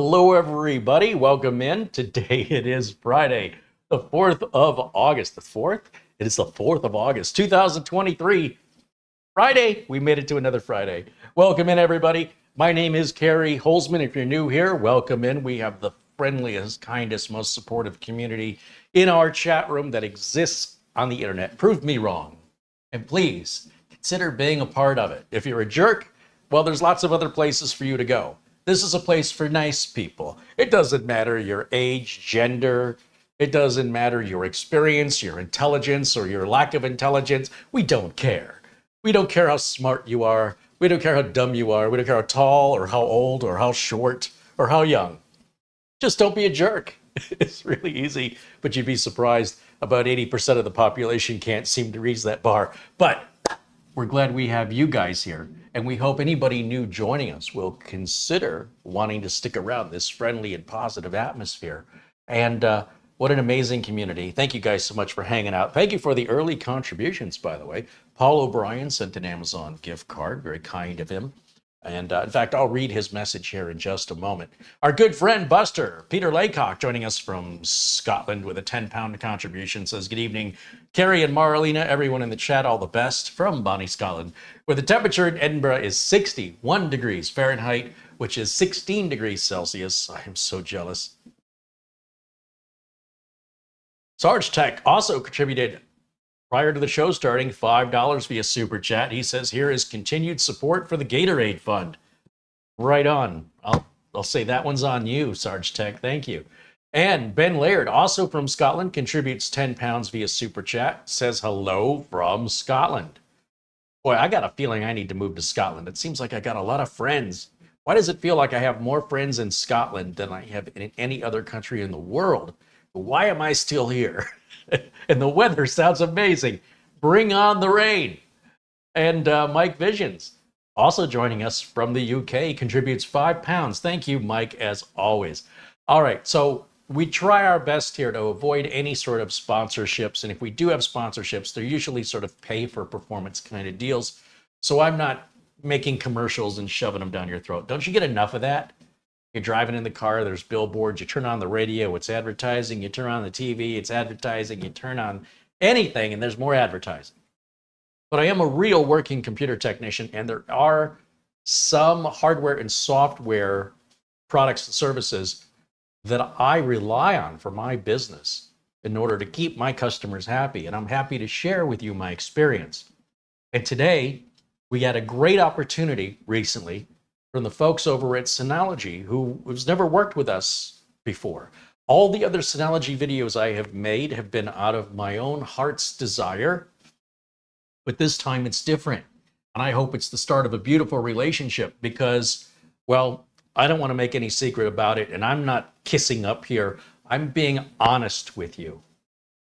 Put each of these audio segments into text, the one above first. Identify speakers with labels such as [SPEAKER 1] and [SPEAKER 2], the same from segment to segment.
[SPEAKER 1] Hello, everybody. Welcome in. Today it is Friday, the 4th of August. The 4th? It is the 4th of August, 2023. Friday. We made it to another Friday. Welcome in, everybody. My name is CareyHolzman. If you're new here, welcome in. We have the friendliest, kindest, most supportive community in our chat room that exists on the internet. Prove me wrong. And please consider being a part of it. If you're a jerk, well, there's lots of other places for you to go. This is a place for nice people. It doesn't matter your age, gender. It doesn't matter your experience, your intelligence, or your lack of intelligence. We don't care. We don't care how smart you are. We don't care how dumb you are. We don't care how tall or how old or how short or how young. Just don't be a jerk. It's really easy, but you'd be surprised. About 80% of the population can't seem to reach that bar. But we're glad we have you guys here, and we hope anybody new joining us will consider wanting to stick around this friendly and positive atmosphere. And what an amazing community. Thank you guys so much for hanging out. Thank you for the early contributions, by the way. Paul O'Brien sent an Amazon gift card, very kind of him. And in fact, I'll read his message here in just a moment. Our good friend Buster, Peter Laycock, joining us from Scotland with a 10-pound contribution, says, good evening, Carey and Marlena, everyone in the chat, all the best from Bonnie, Scotland, where the temperature in Edinburgh is 61 degrees Fahrenheit, which is 16 degrees Celsius. I am so jealous. Sarge Tech also contributed prior to the show starting, $5 via Super Chat. He says, here is continued support for the Gatorade Fund. Right on. I'll say that one's on you, Sarge Tech. Thank you. And Ben Laird, also from Scotland, contributes 10 pounds via Super Chat. Says hello from Scotland. Boy, I got a feeling I need to move to Scotland. It seems like I got a lot of friends. Why does it feel like I have more friends in Scotland than I have in any other country in the world? Why am I still here? And the weather sounds amazing. Bring on the rain. And Mike Visions, also joining us from the UK, contributes 5 pounds. Thank you, Mike, as always. All right, so we try our best here to avoid any sort of sponsorships. And if we do have sponsorships, they're usually sort of pay for performance kind of deals. So I'm not making commercials and shoving them down your throat. Don't you get enough of that? You're driving in the car, there's billboards, you turn on the radio, it's advertising, you turn on the TV, it's advertising, you turn on anything, and there's more advertising. But I am a real working computer technician, and there are some hardware and software products and services that I rely on for my business in order to keep my customers happy, and I'm happy to share with you my experience. And today, we had a great opportunity recently from the folks over at Synology, who has never worked with us before. All the other Synology videos I have made have been out of my own heart's desire, but this time it's different. And I hope it's the start of a beautiful relationship because, well, I don't want to make any secret about it, and I'm not kissing up here. I'm being honest with you.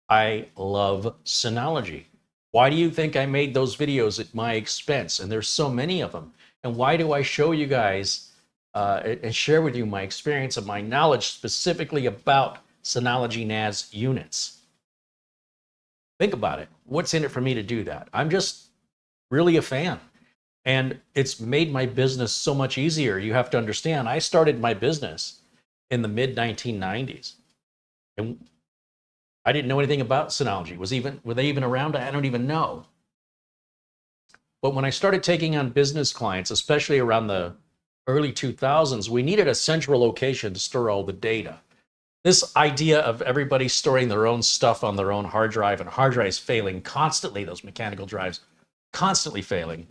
[SPEAKER 1] I love Synology. Why do you think I made those videos at my expense? And there's so many of them. And why do I show you guys and share with you my experience and my knowledge specifically about Synology NAS units? Think about it. What's in it for me to do that? I'm just really a fan. And it's made my business so much easier. You have to understand, I started my business in the mid-1990s. And I didn't know anything about Synology. Were they even around? I don't even know. But when I started taking on business clients, especially around the early 2000s, we needed a central location to store all the data. This idea of everybody storing their own stuff on their own hard drive and hard drives failing constantly, those mechanical drives constantly failing.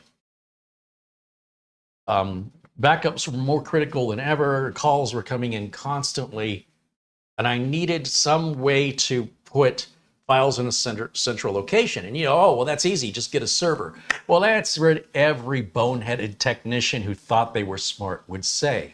[SPEAKER 1] Backups were more critical than ever. Calls were coming in constantly. And I needed some way to put files in a central location. And oh, well, that's easy. Just get a server. Well, that's what every boneheaded technician who thought they were smart would say.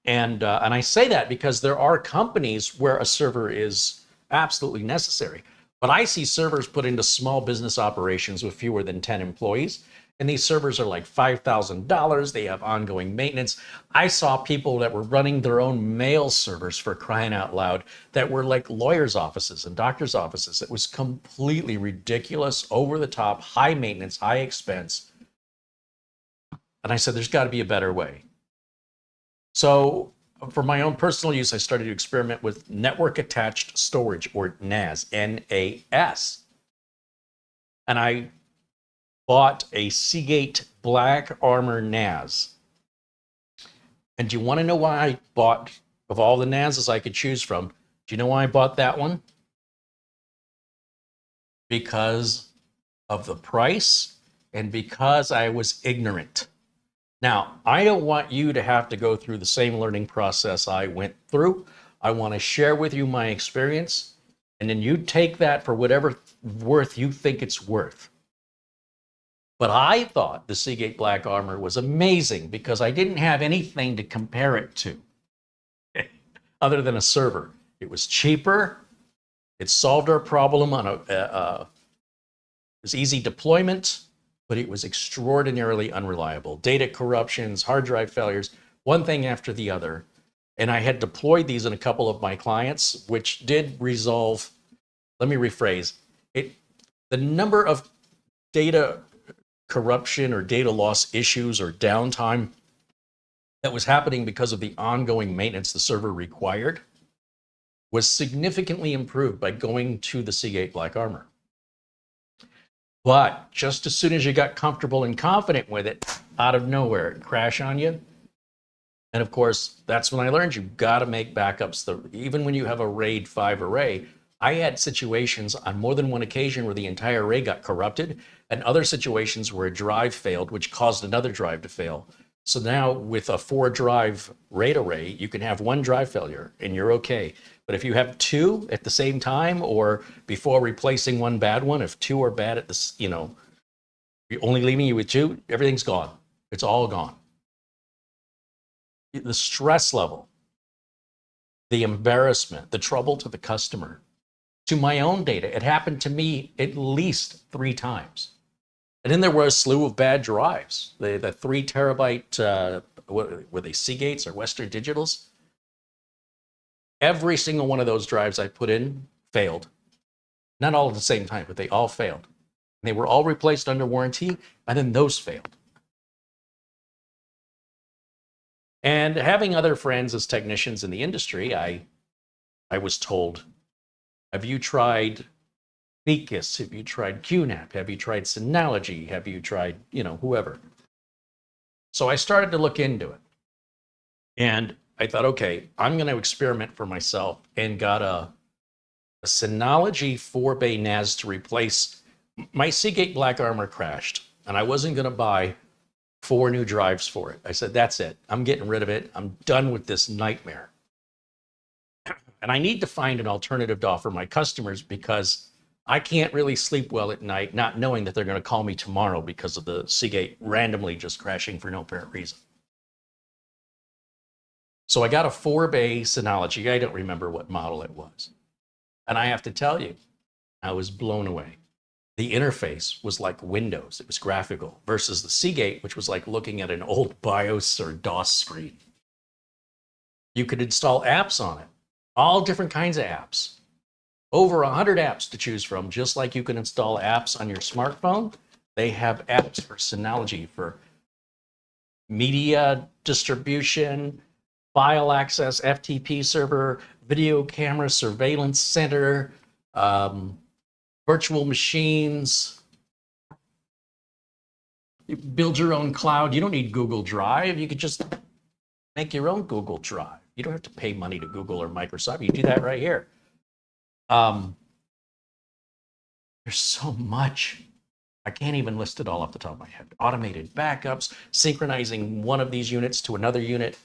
[SPEAKER 1] And I say that because there are companies where a server is absolutely necessary. But I see servers put into small business operations with fewer than 10 employees. And these servers are like $5,000. They have ongoing maintenance. I saw people that were running their own mail servers, for crying out loud, that were like lawyers' offices and doctors' offices. It was completely ridiculous, over the top, high maintenance, high expense. And I said, there's got to be a better way. So for my own personal use, I started to experiment with network attached storage, or NAS, NAS. And I bought a Seagate Black Armor NAS. And do you want to know why I bought, of all the NASs I could choose from, do you know why I bought that one? Because of the price and because I was ignorant. Now, I don't want you to have to go through the same learning process I went through. I want to share with you my experience, and then you take that for whatever worth you think it's worth. But I thought the Seagate Black Armor was amazing because I didn't have anything to compare it to other than a server. It was cheaper. It solved our problem on it was easy deployment, but it was extraordinarily unreliable. Data corruptions, hard drive failures, one thing after the other. And I had deployed these in a couple of my clients, which did resolve, let me rephrase, the number of data corruption or data loss issues or downtime that was happening because of the ongoing maintenance the server required was significantly improved by going to the Seagate Black Armor. But just as soon as you got comfortable and confident with it, out of nowhere, it crashed on you. And of course, that's when I learned you've got to make backups. Even when you have a RAID 5 array, I had situations on more than one occasion where the entire array got corrupted, and other situations where a drive failed, which caused another drive to fail. So now with a 4-drive RAID array, you can have one drive failure and you're okay. But if you have 2 at the same time, or before replacing one bad one, if 2 are bad at this, you're only leaving you with 2, everything's gone. It's all gone. The stress level, the embarrassment, the trouble to the customer, to my own data, it happened to me at least 3 times. And then there were a slew of bad drives. The 3 terabyte, were they Seagates or Western Digitals? Every single one of those drives I put in failed. Not all at the same time, but they all failed. They were all replaced under warranty, and then those failed. And having other friends as technicians in the industry, I was told, have you tried Beacus? Have you tried QNAP? Have you tried Synology? Have you tried, whoever? So I started to look into it. And I thought, okay, I'm going to experiment for myself, and got a Synology 4-bay NAS to replace. My Seagate Black Armor crashed, and I wasn't going to buy 4 new drives for it. I said, that's it. I'm getting rid of it. I'm done with this nightmare. And I need to find an alternative to offer my customers, because I can't really sleep well at night not knowing that they're going to call me tomorrow because of the Seagate randomly just crashing for no apparent reason. So I got a 4-bay Synology. I don't remember what model it was. And I have to tell you, I was blown away. The interface was like Windows. It was graphical, versus the Seagate, which was like looking at an old BIOS or DOS screen. You could install apps on it, all different kinds of apps. Over 100 apps to choose from, just like you can install apps on your smartphone. They have apps for Synology, for media distribution, file access, FTP server, video camera surveillance center, virtual machines. You build your own cloud. You don't need Google Drive. You could just make your own Google Drive. You don't have to pay money to Google or Microsoft. You do that right here. There's so much. I can't even list it all off the top of my head. Automated backups, synchronizing one of these units to another unit,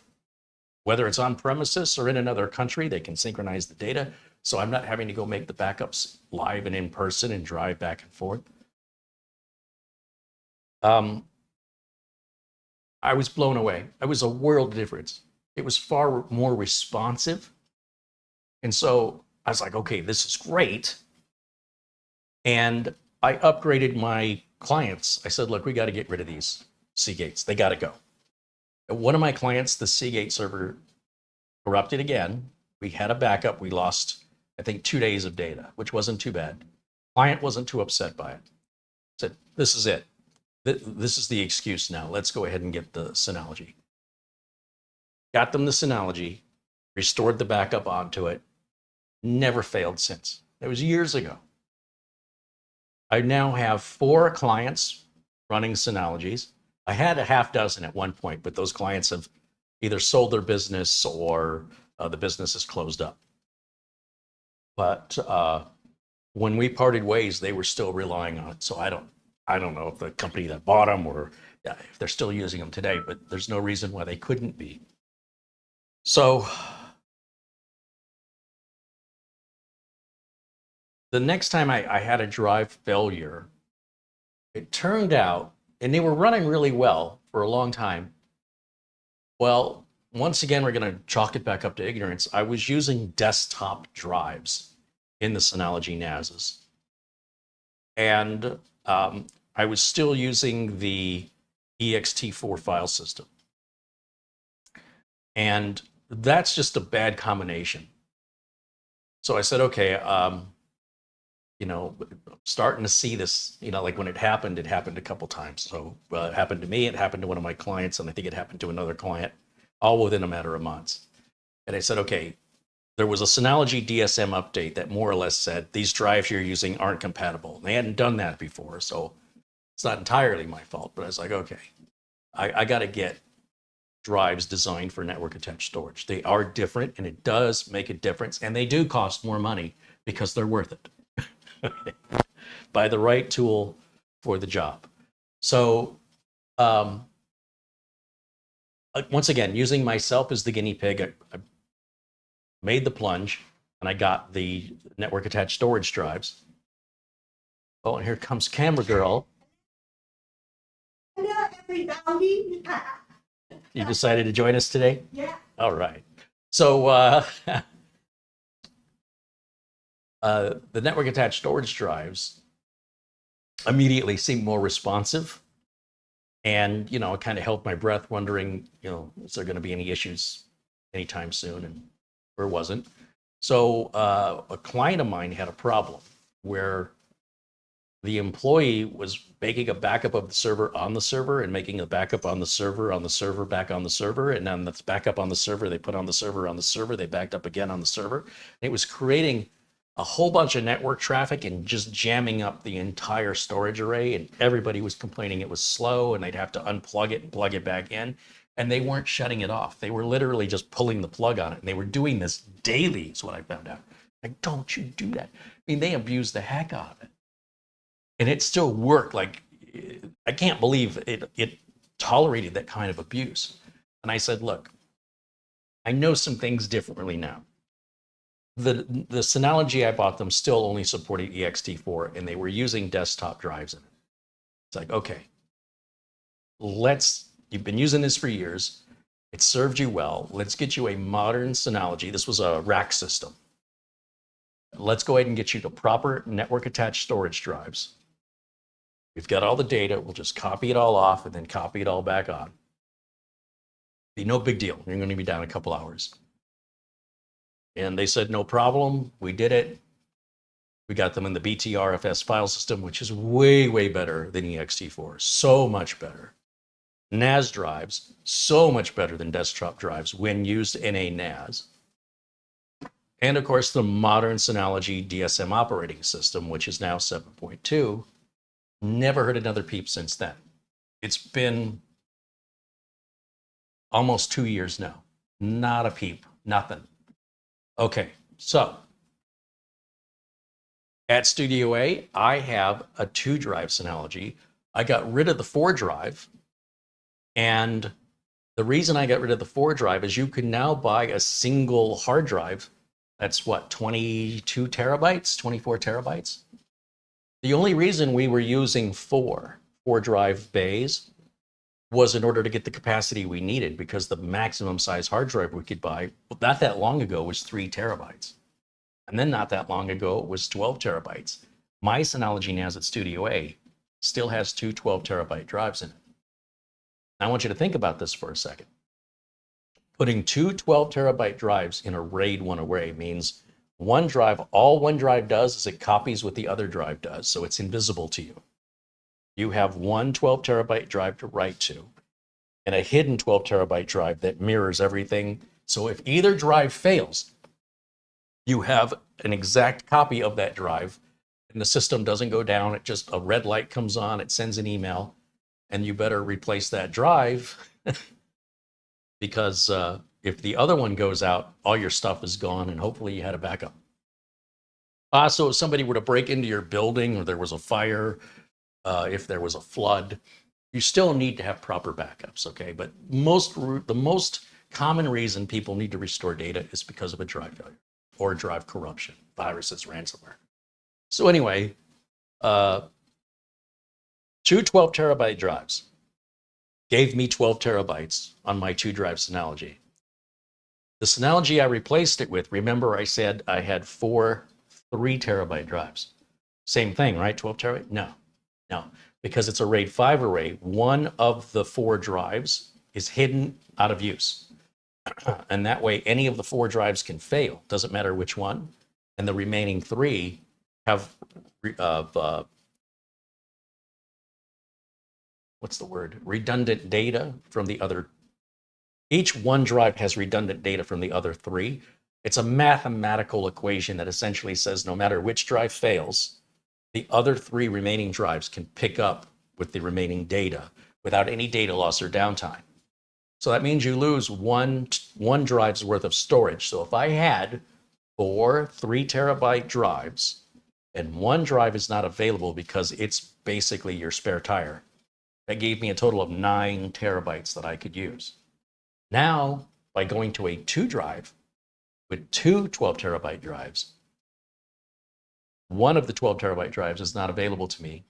[SPEAKER 1] whether it's on premises or in another country, they can synchronize the data. So I'm not having to go make the backups live and in person and drive back and forth. I was blown away. It was a world difference. It was far more responsive. And so I was like, okay, this is great. And I upgraded my clients. I said, look, we got to get rid of these Seagates. They got to go. One of my clients, the Seagate server corrupted again. We had a backup. We lost, I think, 2 days of data, which wasn't too bad. Client wasn't too upset by it. Said, this is it. This is the excuse now. Let's go ahead and get the Synology. got them the Synology, restored the backup onto it, never failed since. That was years ago. I now have 4 clients running Synologies. I had a half dozen at one point, but those clients have either sold their business or the business is closed up. But when we parted ways, they were still relying on it. So I don't know if the company that bought them or if they're still using them today, but there's no reason why they couldn't be. So the next time I had a drive failure, it turned out, and they were running really well for a long time. Well, once again, we're going to chalk it back up to ignorance. I was using desktop drives in the Synology NASs. And I was still using the ext4 file system. And that's just a bad combination. So I said, okay, you know, starting to see this, you know, like when it happened a couple times. So it happened to me, it happened to one of my clients, and I think it happened to another client, all within a matter of months. And I said, okay, there was a Synology DSM update that more or less said, these drives you're using aren't compatible. They hadn't done that before, so it's not entirely my fault, but I was like, okay, I got to get drives designed for network attached storage. They are different, and it does make a difference, and they do cost more money because they're worth it. Buy the right tool for the job. So once again, using myself as the guinea pig, I made the plunge, and I got the network attached storage drives. Oh, and here comes Camera Girl.
[SPEAKER 2] Hello, everybody.
[SPEAKER 1] You decided to join us today?
[SPEAKER 2] Yeah.
[SPEAKER 1] All right. So the network attached storage drives immediately seemed more responsive. And, you know, it kind of held my breath wondering, you know, is there going to be any issues anytime soon? And there wasn't. So a client of mine had a problem where the employee was making a backup of the server on the server and making a backup on the server, back on the server. And then that's backup on the server. They put on the server, they backed up again on the server. And it was creating a whole bunch of network traffic and just jamming up the entire storage array. And everybody was complaining it was slow and they'd have to unplug it and plug it back in. And they weren't shutting it off. They were literally just pulling the plug on it. And they were doing this daily, is what I found out. Like, don't you do that. I mean, they abused the heck out of it. And it still worked. Like, I can't believe it tolerated that kind of abuse. And I said, look, I know some things differently now. The Synology I bought them still only supported ext4, and they were using desktop drives in it. It's like, okay, you've been using this for years. It served you well. Let's get you a modern Synology. This was a rack system. Let's go ahead and get you the proper network attached storage drives. We've got all the data. We'll just copy it all off and then copy it all back on. Be no big deal. You're going to be down a couple hours. And they said, no problem. We did it. We got them in the BTRFS file system, which is way, way better than ext4. So much better. NAS drives, so much better than desktop drives when used in a NAS. And of course, the modern Synology DSM operating system, which is now 7.2. Never heard another peep since then. It's been almost 2 years now. Not a peep, nothing. Okay, so at Studio A, I have a 2-drive Synology. I got rid of the 4-drive, and the reason I got rid of the 4-drive is you can now buy a single hard drive. That's what, 22 terabytes, 24 terabytes? The only reason we were using 4-drive bays was in order to get the capacity we needed, because the maximum size hard drive we could buy, not that long ago, was 3 terabytes. And then not that long ago, it was 12 terabytes. My Synology NAS at Studio A still has 2 12-terabyte drives in it. I want you to think about this for a second. Putting 2 12-terabyte drives in a RAID 1 array means one drive, all one drive does is it copies what the other drive does, so it's invisible to you. You have one 12-terabyte drive to write to. and a hidden 12 terabyte drive that mirrors everything. So if either drive fails, you have an exact copy of that drive, and the system doesn't go down. It just, a red light comes on, it sends an email, and you better replace that drive because if the other one goes out, all your stuff is gone, and hopefully you had a backup. So if somebody were to break into your building, or there was a fire, if there was a flood, you still need to have proper backups, okay? But the most common reason people need to restore data is because of a drive failure or drive corruption, viruses, ransomware. So anyway, 2 12 terabyte drives gave me 12 terabytes on my 2-drive Synology. The Synology I replaced it with, remember I said I had 4 3 terabyte drives. Same thing, right? 12 terabyte? No, because it's a RAID 5 array, one of the 4 drives is hidden out of use. And that way, any of the 4 drives can fail, doesn't matter which one. And the remaining 3 have, what's the word? Redundant data from the other. Each one drive has redundant data from the other 3. It's a mathematical equation that essentially says no matter which drive fails, the other 3 remaining drives can pick up with the remaining data without any data loss or downtime. So that means you lose one drive's worth of storage. So if I had 4 3 terabyte drives and one drive is not available because it's basically your spare tire, that gave me a total of 9 terabytes that I could use. Now, by going to a 2 drive with 2 12 terabyte drives, one of the 12 terabyte drives is not available to me.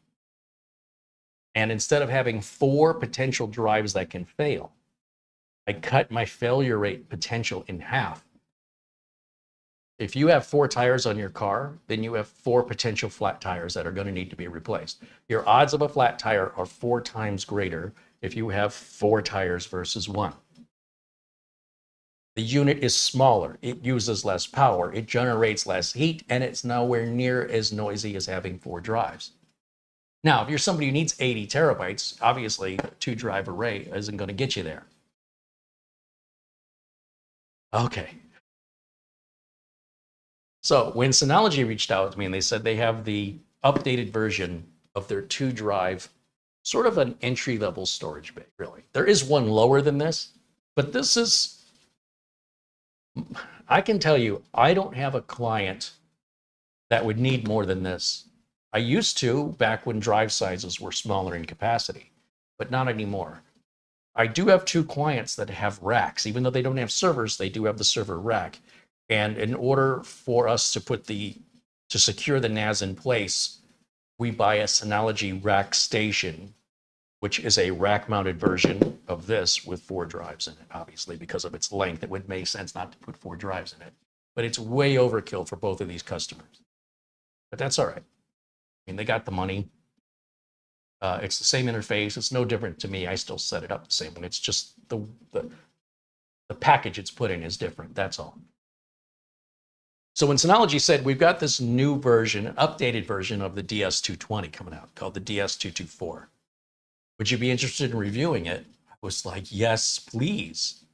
[SPEAKER 1] And instead of having 4 potential drives that can fail, I cut my failure rate potential in half. If you have 4 tires on your car, then you have 4 potential flat tires that are going to need to be replaced. Your odds of a flat tire are 4 times greater if you have 4 tires versus 1. The unit is smaller, it uses less power, it generates less heat, and it's nowhere near as noisy as having 4 drives. Now, if you're somebody who needs 80 terabytes, obviously a 2-drive array isn't going to get you there. Okay. So when Synology reached out to me and they said they have the updated version of their 2-drive, sort of an entry-level storage bay, really. There is one lower than this, but this is, I can tell you, I don't have a client that would need more than this. I used to back when drive sizes were smaller in capacity, but not anymore. I do have 2 clients that have racks. Even though they don't have servers, they do have the server rack. And in order for us to secure the NAS in place, we buy a Synology rack station, which is a rack-mounted version of this with 4 drives in it. Obviously, because of its length, it would make sense not to put 4 drives in it. But it's way overkill for both of these customers. But that's all right. I mean, they got the money. It's the same interface. It's no different to me. I still set it up the same way. It's just the package it's put in is different. That's all. So when Synology said, we've got this new version, an updated version of the DS220 coming out called the DS224. Would you be interested in reviewing it? I was like, yes, please.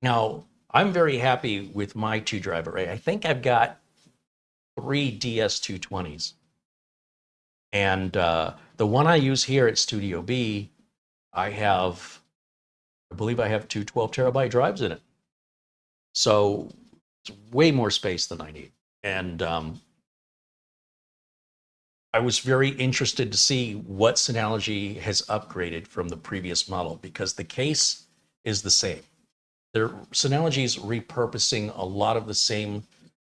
[SPEAKER 1] Now, I'm very happy with my 2-drive array. I think I've got 3 DS220s. And the one I use here at Studio B, I believe I have 2 12 terabyte drives in it. So it's way more space than I need. And I was very interested to see what Synology has upgraded from the previous model because the case is the same. Synology is repurposing a lot of the same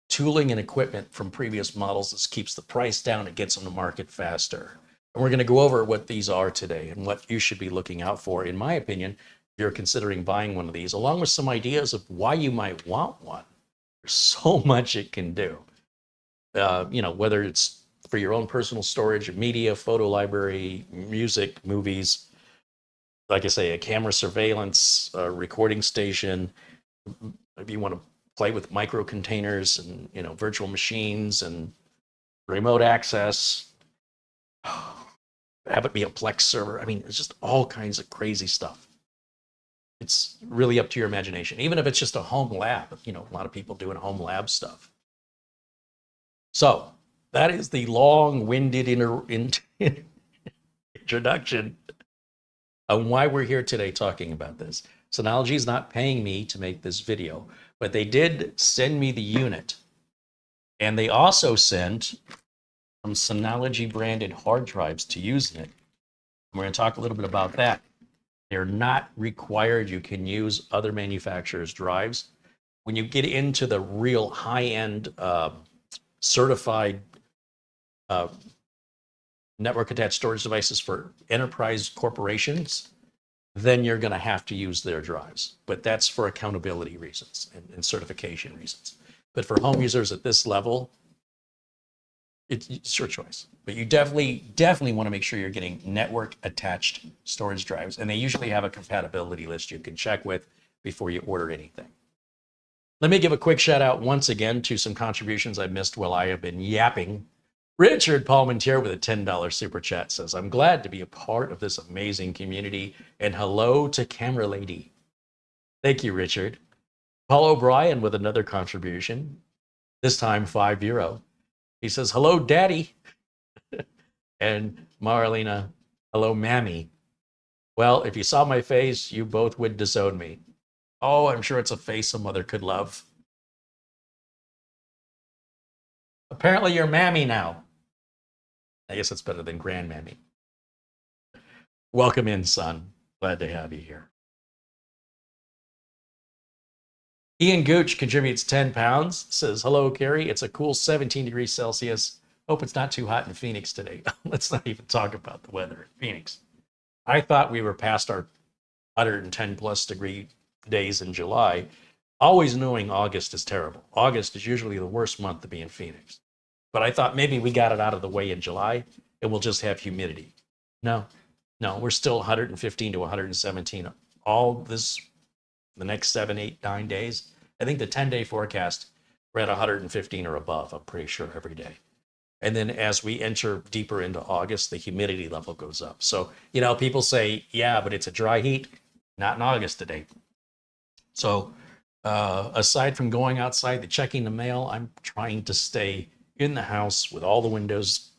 [SPEAKER 1] tooling and equipment from previous models. This keeps the price down, it gets on the market faster. And we're going to go over what these are today and what you should be looking out for, in my opinion, if you're considering buying one of these, along with some ideas of why you might want one. There's so much it can do. Whether it's for your own personal storage of media, photo library, music, movies, like I say, a camera surveillance, a recording station. If you want to play with micro containers and virtual machines and remote access, have it be a Plex server. I mean, it's just all kinds of crazy stuff. It's really up to your imagination, even if it's just a home lab. You know, a lot of people doing home lab stuff. So that is the long-winded introduction on why we're here today talking about this. Synology is not paying me to make this video, but they did send me the unit. And they also sent some Synology branded hard drives to use in it. We're going to talk a little bit about that. They're not required. You can use other manufacturers' drives. When you get into the real high-end certified network attached storage devices for enterprise corporations, then you're going to have to use their drives. But that's for accountability reasons and certification reasons. But for home users at this level, it's your choice. But you definitely want to make sure you're getting network attached storage drives. And they usually have a compatibility list you can check with before you order anything. Let me give a quick shout out once again to some contributions I missed while I have been yapping. Richard Palmentier with a $10 super chat says, I'm glad to be a part of this amazing community, and hello to Camera Lady. Thank you, Richard. Paul O'Brien with another contribution, this time €5. He says, hello, Daddy. And Marlena, hello, Mammy. Well, if you saw my face, you both would disown me. Oh, I'm sure it's a face a mother could love. Apparently you're Mammy now. I guess it's better than Grandmammy. Welcome in, son. Glad to have you here. Ian Gooch contributes 10 pounds, says, hello, Carey. It's a cool 17 degrees Celsius. Hope it's not too hot in Phoenix today. Let's not even talk about the weather in Phoenix. I thought we were past our 110 plus degree days in July, always knowing August is terrible. August is usually the worst month to be in Phoenix. But I thought maybe we got it out of the way in July and we'll just have humidity. No, we're still 115 to 117 all this, the next 7, 8, 9 days. I think the 10-day forecast, we're at 115 or above, I'm pretty sure, every day. And then as we enter deeper into August, the humidity level goes up. So, you know, people say, yeah, but it's a dry heat. Not in August today. So aside from going outside, checking the mail, I'm trying to stay in the house with all the windows,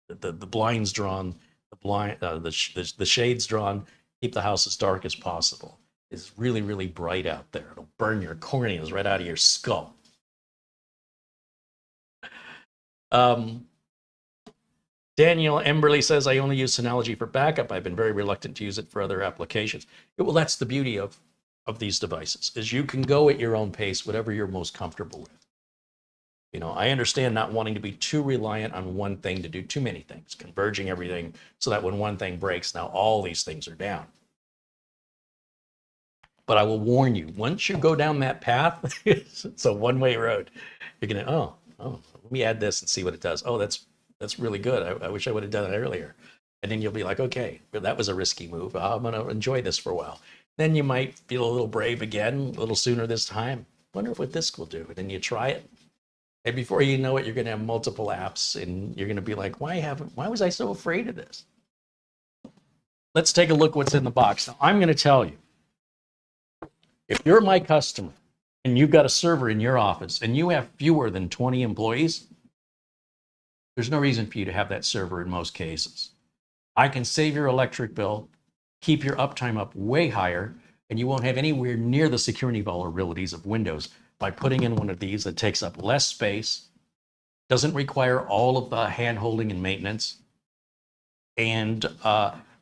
[SPEAKER 1] the blinds drawn, the shades drawn, keep the house as dark as possible. It's really, really bright out there. It'll burn your corneas right out of your skull. Daniel Emberley says, I only use Synology for backup. I've been very reluctant to use it for other applications. Well, that's the beauty of these devices, is you can go at your own pace, whatever you're most comfortable with. You know, I understand not wanting to be too reliant on one thing to do too many things, converging everything so that when one thing breaks, now all these things are down. But I will warn you, once you go down that path, it's a one-way road. You're going to, oh, let me add this and see what it does. Oh, that's really good. I wish I would have done it earlier. And then you'll be like, okay, well, that was a risky move. I'm going to enjoy this for a while. Then you might feel a little brave again, a little sooner this time. Wonder what this will do. And then you try it. And before you know it, you're going to have multiple apps and you're going to be like, why was I so afraid of this? Let's take a look what's in the box. Now, I'm going to tell you, if you're my customer and you've got a server in your office and you have fewer than 20 employees, there's no reason for you to have that server in most cases. I can save your electric bill, keep your uptime up way higher, and you won't have anywhere near the security vulnerabilities of Windows by putting in one of these that takes up less space, doesn't require all of the hand-holding and maintenance, and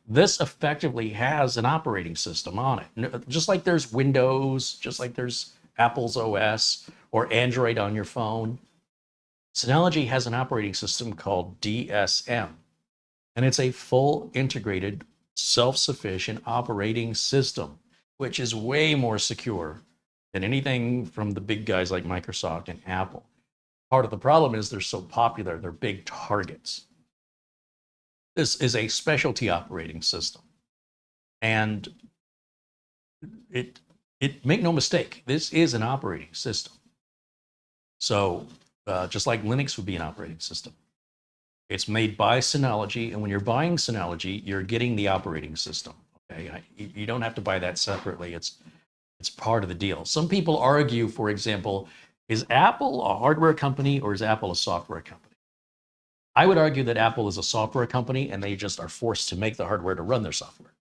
[SPEAKER 1] this effectively has an operating system on it. Just like there's Windows, just like there's Apple's OS or Android on your phone, Synology has an operating system called DSM, and it's a full integrated, self-sufficient operating system, which is way more secure than anything from the big guys like Microsoft and Apple. Part of the problem is they're so popular, they're big targets. This is a specialty operating system. And make no mistake, this is an operating system. So just like Linux would be an operating system. It's made by Synology, and when you're buying Synology, you're getting the operating system, okay? okay? You don't have to buy that separately. It's part of the deal. Some people argue, for example, is Apple a hardware company or is Apple a software company? I would argue that Apple is a software company and they just are forced to make the hardware to run their software.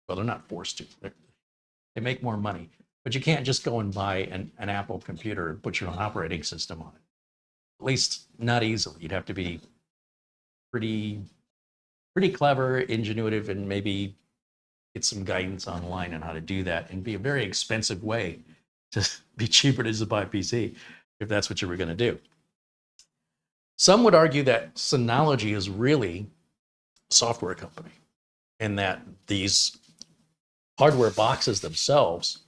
[SPEAKER 1] Well, they're not forced to. They make more money. But you can't just go and buy an Apple computer and put your own operating system on it. At least not easily. You'd have to be pretty clever, ingenuitive, and maybe get some guidance online on how to do that, and be a very expensive way to be cheaper to buy a PC if that's what you were going to do. Some would argue that Synology is really a software company and that these hardware boxes themselves,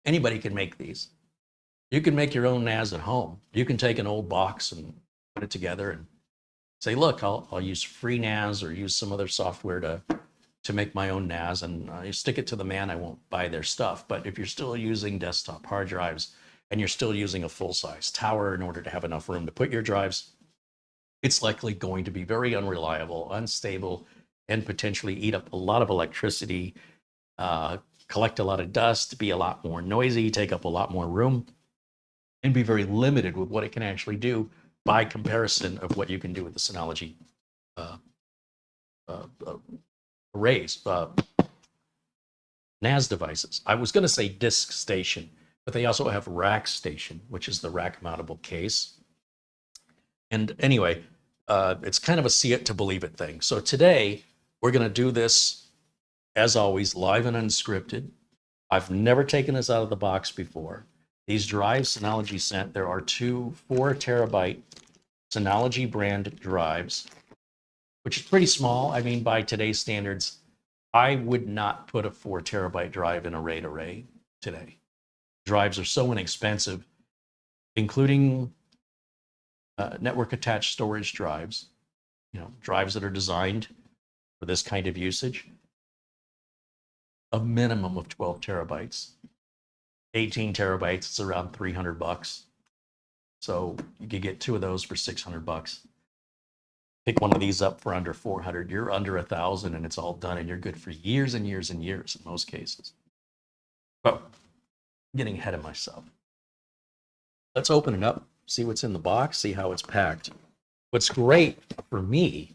[SPEAKER 1] anybody can make these. You can make your own NAS at home. You can take an old box and put it together and say, look, I'll use free NAS or use some other software to make my own NAS, and you stick it to the man. I won't buy their stuff. But if you're still using desktop hard drives and you're still using a full-size tower in order to have enough room to put your drives, it's likely going to be very unreliable, unstable, and potentially eat up a lot of electricity, collect a lot of dust, be a lot more noisy, take up a lot more room, and be very limited with what it can actually do by comparison of what you can do with the Synology arrays, NAS devices. I was going to say DiskStation, but they also have RackStation, which is the rack mountable case. And anyway, it's kind of a see it to believe it thing. So today we're going to do this, as always, live and unscripted. I've never taken this out of the box before. These drives Synology sent, there are two 4 terabyte Synology brand drives, which is pretty small. I mean, by today's standards, I would not put a 4 terabyte drive in a RAID array today. Drives are so inexpensive, including network attached storage drives, drives that are designed for this kind of usage. A minimum of 12 terabytes. 18 terabytes, it's around $300. So you could get 2 of those for $600. Pick one of these up for under 400. You're under 1,000 and it's all done, and you're good for years and years and years in most cases. But I'm getting ahead of myself. Let's open it up, see what's in the box, see how it's packed. What's great for me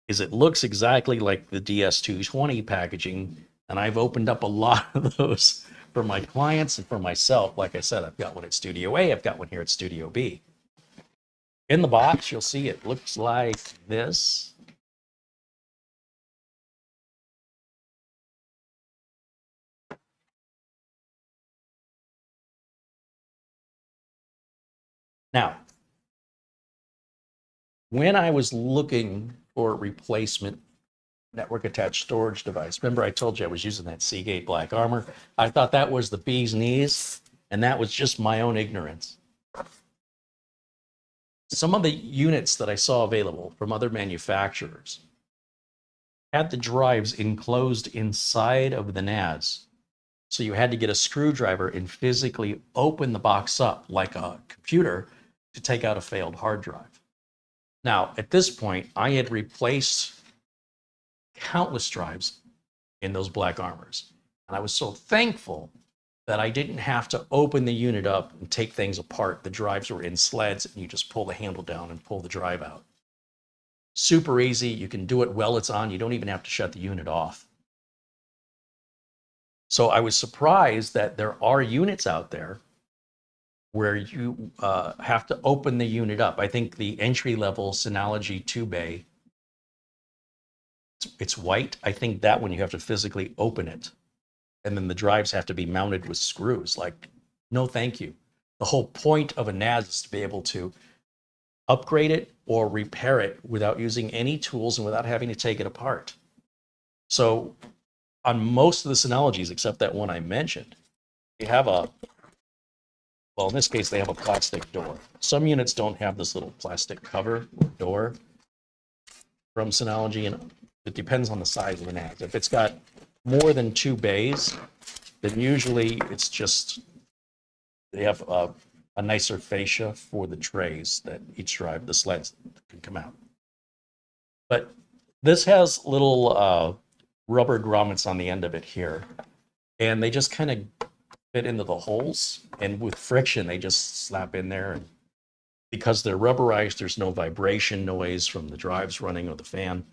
[SPEAKER 1] is it looks exactly like the DS220 packaging, and I've opened up a lot of those for my clients and for myself. Like I said, I've got one at Studio A, I've got one here at Studio B. In the box, you'll see it looks like this. Now, when I was looking for a replacement network attached storage device, remember I told you I was using that Seagate Black Armor? I thought that was the bee's knees, and that was just my own ignorance. Some of the units that I saw available from other manufacturers had the drives enclosed inside of the NAS. So you had to get a screwdriver and physically open the box up like a computer to take out a failed hard drive. Now, at this point, I had replaced countless drives in those Black Armors. And I was so thankful that I didn't have to open the unit up and take things apart. The drives were in sleds, and you just pull the handle down and pull the drive out. Super easy. You can do it while it's on. You don't even have to shut the unit off. So I was surprised that there are units out there where you have to open the unit up. I think the entry-level Synology 2-bay, it's white. I think that one you have to physically open it. And then the drives have to be mounted with screws. Like, no thank you. The whole point of a NAS is to be able to upgrade it or repair it without using any tools and without having to take it apart. So on most of the Synologies, except that one I mentioned, you have a, well, in this case, they have a plastic door. Some units don't have this little plastic cover or door from Synology, and it depends on the size of the NAS. If it's got more than 2 bays, then usually it's just, they have a nicer fascia for the trays that each drive, the sleds can come out. But this has little rubber grommets on the end of it here. And they just kind of fit into the holes. And with friction, they just slap in there. And because they're rubberized, there's no vibration noise from the drives running or the fan.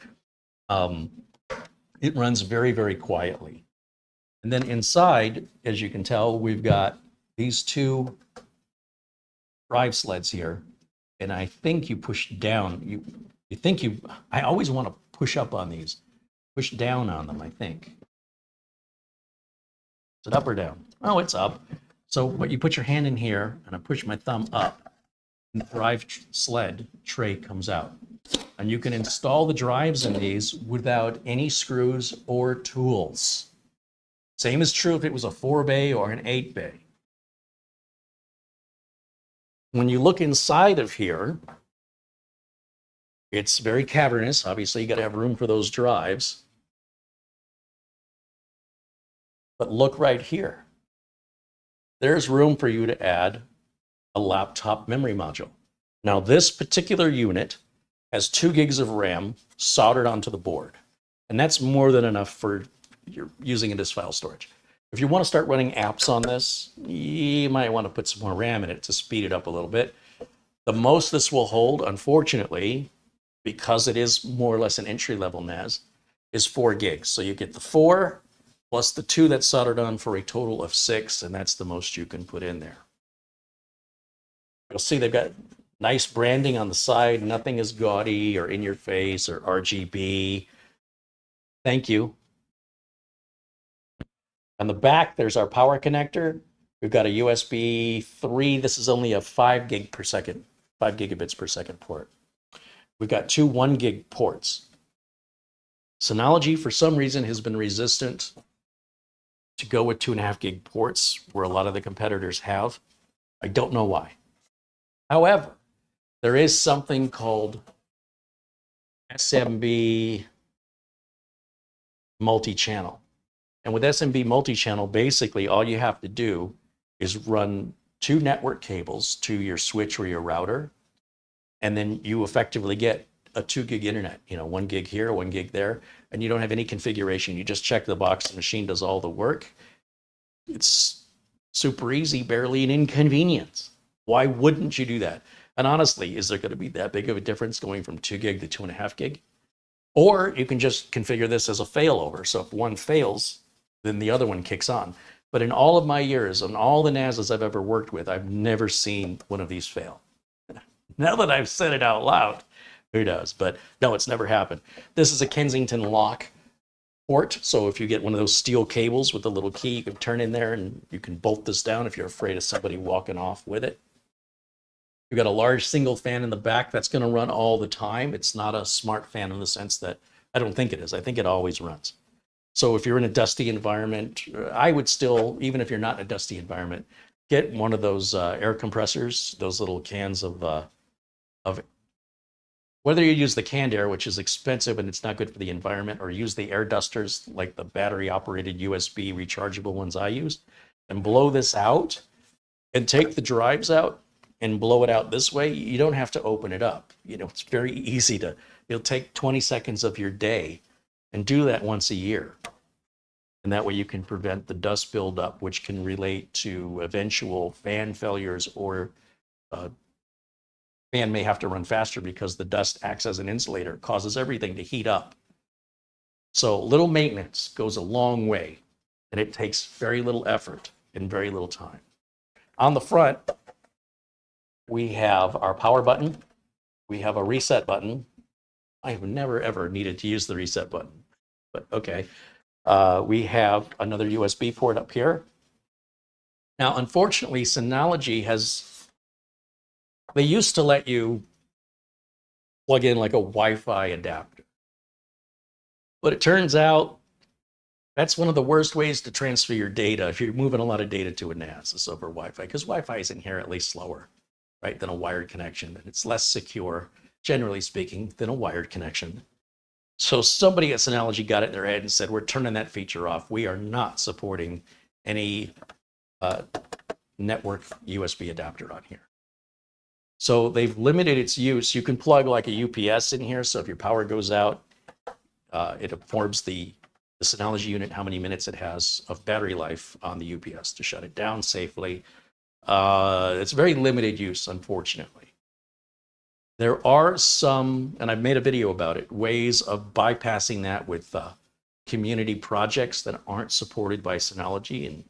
[SPEAKER 1] It runs very, very quietly. And then inside, as you can tell, we've got these two drive sleds here. And I think you push down. I always want to push up on these. Push down on them, I think. Is it up or down? Oh, it's up. So what you put your hand in here, and I push my thumb up, and the drive sled tray comes out. And you can install the drives in these without any screws or tools. Same is true if it was a 4-bay or an 8-bay. When you look inside of here, it's very cavernous. Obviously, you got to have room for those drives. But look right here. There's room for you to add a laptop memory module. Now, this particular unit has 2 gigs of RAM soldered onto the board. And that's more than enough for you're using it as file storage. If you want to start running apps on this, you might want to put some more RAM in it to speed it up a little bit. The most this will hold, unfortunately, because it is more or less an entry-level NAS, is 4 gigs. So you get the 4 plus the 2 that's soldered on for a total of 6, and that's the most you can put in there. You'll see they've got nice branding on the side. Nothing is gaudy or in your face or RGB. Thank you. On the back, there's our power connector. We've got a USB 3. This is only a 5 gigabits per second port. We've got 2 1 gig ports. Synology, for some reason, has been resistant to go with 2.5 gig ports, where a lot of the competitors have. I don't know why. However, there is something called SMB multi-channel. And with SMB multi-channel, basically all you have to do is run 2 network cables to your switch or your router, and then you effectively get a 2 gig internet, 1 gig here, 1 gig there, and you don't have any configuration. You just check the box, the machine does all the work. It's super easy, barely an inconvenience. Why wouldn't you do that? And honestly, is there going to be that big of a difference going from 2 gig to 2.5 gig? Or you can just configure this as a failover. So if one fails, then the other one kicks on. But in all of my years, on all the NASs I've ever worked with, I've never seen one of these fail. Now that I've said it out loud, who knows? But no, it's never happened. This is a Kensington lock port. So if you get one of those steel cables with the little key, you can turn in there and you can bolt this down if you're afraid of somebody walking off with it. You've got a large single fan in the back that's going to run all the time. It's not a smart fan in the sense that I don't think it is. I think it always runs. So if you're in a dusty environment, I would still, even if you're not in a dusty environment, get one of those air compressors, those little cans of whether you use the canned air, which is expensive and it's not good for the environment, or use the air dusters like the battery operated USB rechargeable ones I use, and blow this out and take the drives out and blow it out this way. You don't have to open it up. It's very easy it'll take 20 seconds of your day, and do that once a year. And that way you can prevent the dust buildup, which can relate to eventual fan failures, or fan may have to run faster because the dust acts as an insulator, causes everything to heat up. So little maintenance goes a long way, and it takes very little effort and very little time. On the front, we have our power button. We have a reset button. I have never, ever needed to use the reset button, but okay. We have another USB port up here. Now, unfortunately, Synology they used to let you plug in like a Wi-Fi adapter. But it turns out that's one of the worst ways to transfer your data if you're moving a lot of data to a NAS, is over Wi-Fi, because Wi-Fi is inherently slower, right, than a wired connection. And it's less secure, generally speaking, than a wired connection. So somebody at Synology got it in their head and said, we're turning that feature off. We are not supporting any network USB adapter on here. So they've limited its use. You can plug like a UPS in here. So if your power goes out, it informs the the Synology unit, how many minutes it has of battery life on the UPS to shut it down safely. It's very limited use, unfortunately. There are some, and I've made a video about it, ways of bypassing that with community projects that aren't supported by Synology. And,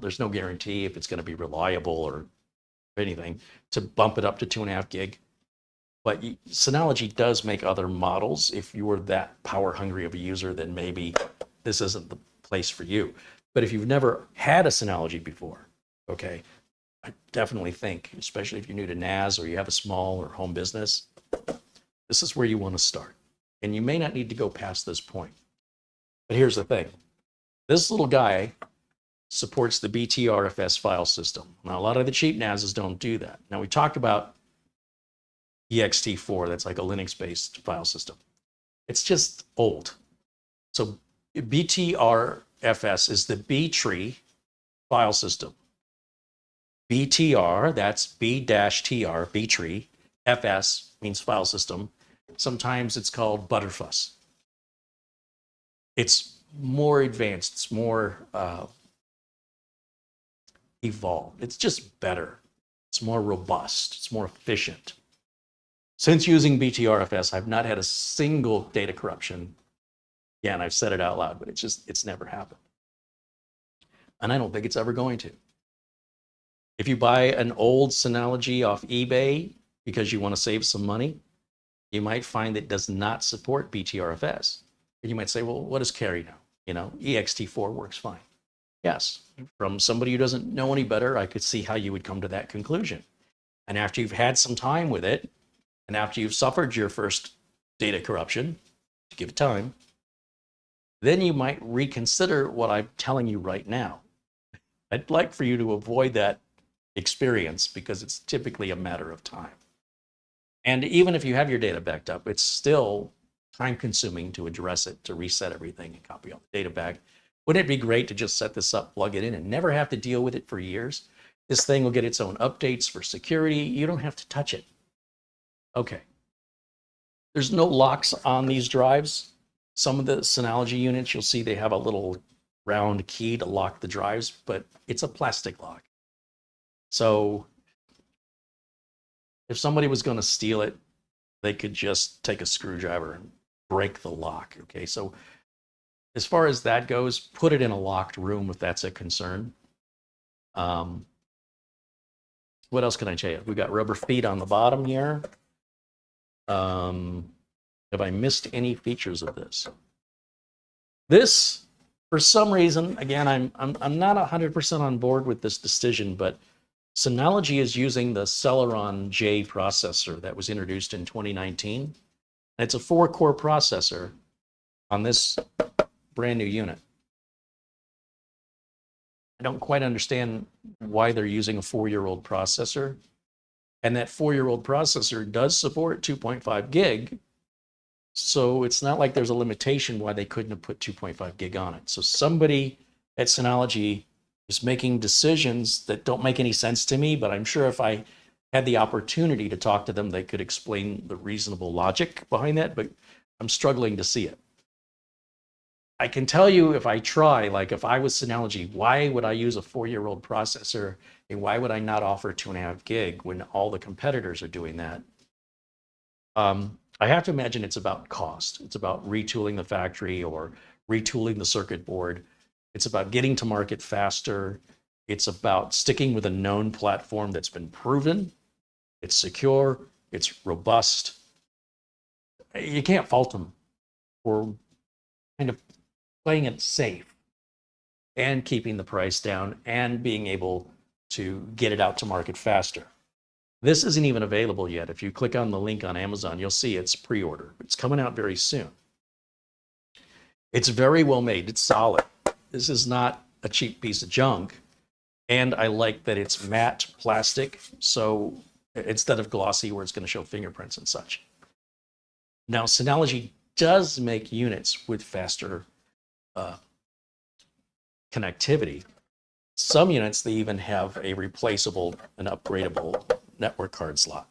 [SPEAKER 1] there's no guarantee if it's going to be reliable or anything to bump it up to 2.5 gig. But Synology does make other models. If you were that power hungry of a user, then maybe this isn't the place for you. But if you've never had a Synology before, okay, I definitely think, especially if you're new to NAS or you have a small or home business, this is where you want to start. And you may not need to go past this point. But here's the thing. This little guy supports the BTRFS file system. Now, a lot of the cheap NASs don't do that. Now, we talked about ext4, that's like a Linux-based file system. It's just old. So BTRFS is the B tree file system. BTR, that's B-TR, B tree. FS means file system. Sometimes it's called Butterfuss. It's more advanced, it's more evolved. It's just better. It's more robust, it's more efficient. Since using BTRFS, I've not had a single data corruption. Again, I've said it out loud, but it's never happened. And I don't think it's ever going to. If you buy an old Synology off eBay because you want to save some money, you might find it does not support BTRFS. And you might say, well, what does Carey know? ext4 works fine. Yes, from somebody who doesn't know any better, I could see how you would come to that conclusion. And after you've had some time with it, and after you've suffered your first data corruption, to give it time, then you might reconsider what I'm telling you right now. I'd like for you to avoid that experience because it's typically a matter of time. And even if you have your data backed up, it's still time consuming to address it, to reset everything and copy all the data back. Wouldn't it be great to just set this up, plug it in, and never have to deal with it for years? This thing will get its own updates for security. You don't have to touch it. Okay. There's no locks on these drives. Some of the Synology units, you'll see they have a little round key to lock the drives, but it's a plastic lock. So if somebody was going to steal it, they could just take a screwdriver and break the lock. Okay, so as far as that goes, put it in a locked room if that's a concern. What else can I tell you? We've got rubber feet on the bottom here. Have I missed any features of this? This, for some reason, again, I'm not 100% on board with this decision, but Synology is using the Celeron J processor that was introduced in 2019. It's a 4-core processor on this brand new unit. I don't quite understand why they're using a 4-year-old processor. And that 4-year-old processor does support 2.5 gig. So it's not like there's a limitation why they couldn't have put 2.5 gig on it. So somebody at Synology is making decisions that don't make any sense to me, but I'm sure if I had the opportunity to talk to them, they could explain the reasonable logic behind that, but I'm struggling to see it. I can tell you if I try, like if I was Synology, why would I use a 4-year-old processor and why would I not offer 2.5 gig when all the competitors are doing that? I have to imagine it's about cost. It's about retooling the factory or retooling the circuit board. It's about getting to market faster. It's about sticking with a known platform that's been proven. It's secure. It's robust. You can't fault them for kind of playing it safe and keeping the price down and being able to get it out to market faster. This isn't even available yet. If you click on the link on Amazon, you'll see it's pre-order. It's coming out very soon. It's very well made. It's solid. This is not a cheap piece of junk. And I like that it's matte plastic, so instead of glossy where it's going to show fingerprints and such. Now, Synology does make units with faster connectivity. Some units, they even have a replaceable and upgradable network card slot.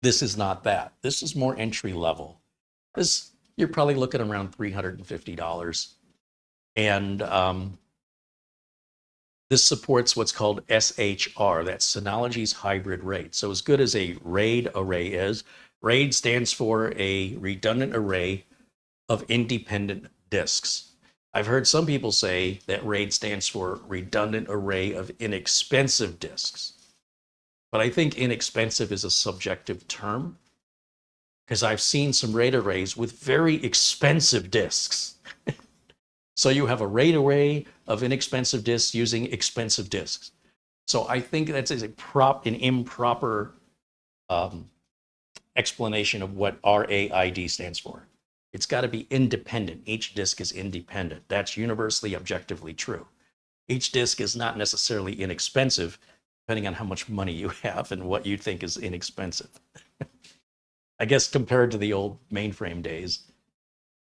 [SPEAKER 1] This is not that. This is more entry level. This you're probably looking around $350. And this supports what's called SHR, that's Synology's hybrid RAID. So as good as a RAID array is, RAID stands for a redundant array of independent disks. I've heard some people say that RAID stands for redundant array of inexpensive disks. But I think inexpensive is a subjective term, because I've seen some RAID arrays with very expensive disks. So you have a RAID array of inexpensive disks using expensive disks. So I think that's an improper explanation of what RAID stands for. It's got to be independent. Each disk is independent. That's universally objectively true. Each disk is not necessarily inexpensive, depending on how much money you have and what you think is inexpensive. I guess compared to the old mainframe days,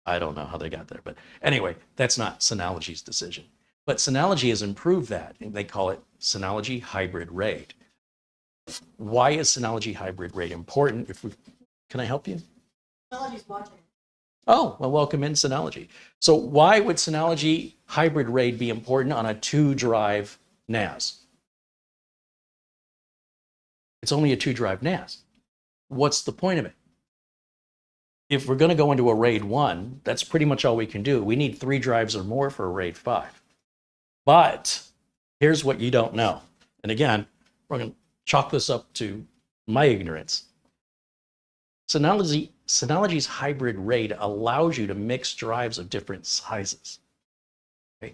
[SPEAKER 1] I don't know how they got there. But anyway, that's not Synology's decision. But Synology has improved that, and they call it Synology Hybrid RAID. Why is Synology Hybrid RAID important? Can I help you?
[SPEAKER 2] Synology's watching.
[SPEAKER 1] Oh, well, welcome in, Synology. So why would Synology Hybrid RAID be important on a 2-drive NAS? It's only a 2-drive NAS. What's the point of it? If we're going to go into a RAID 1, that's pretty much all we can do. We need 3 drives or more for a RAID 5. But here's what you don't know. And again, we're going to chalk this up to my ignorance. Synology's hybrid RAID allows you to mix drives of different sizes. Okay?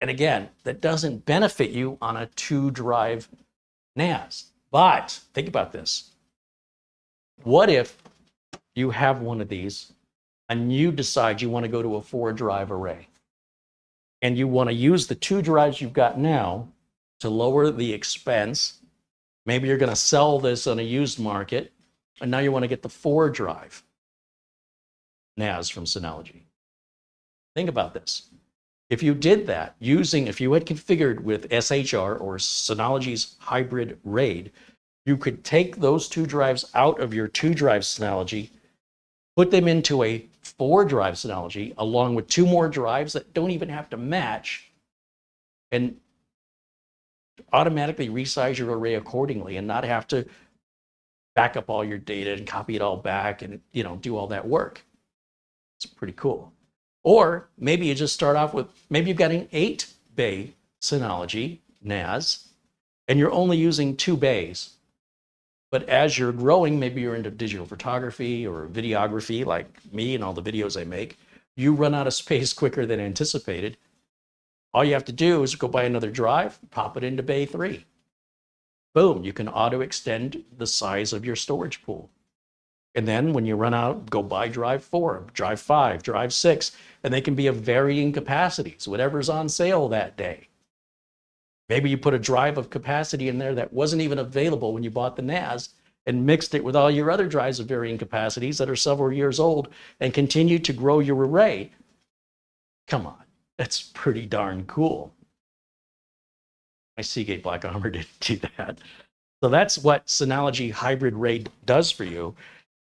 [SPEAKER 1] And again, that doesn't benefit you on a 2-drive NAS. But think about this. What if you have one of these and you decide you want to go to a 4-drive array, and you want to use the 2 drives you've got now to lower the expense? Maybe you're going to sell this on a used market, and now you want to get the 4-drive NAS from Synology. Think about this. If you did that if you had configured with SHR or Synology's hybrid RAID, you could take those 2 drives out of your 2-drive Synology, put them into a 4-drive Synology, along with 2 more drives that don't even have to match, and automatically resize your array accordingly and not have to back up all your data and copy it all back and do all that work. It's pretty cool. Or maybe you just start off with, maybe you've got an 8-bay Synology NAS and you're only using 2 bays. But as you're growing, maybe you're into digital photography or videography like me and all the videos I make, you run out of space quicker than anticipated. All you have to do is go buy another drive, pop it into bay 3. Boom, you can auto extend the size of your storage pool. And then when you run out, go buy drive 4, drive 5, drive 6, and they can be of varying capacities, whatever's on sale that day. Maybe you put a drive of capacity in there that wasn't even available when you bought the NAS and mixed it with all your other drives of varying capacities that are several years old and continue to grow your array. Come on, that's pretty darn cool. My Seagate Black Armor didn't do that. So that's what Synology Hybrid RAID does for you.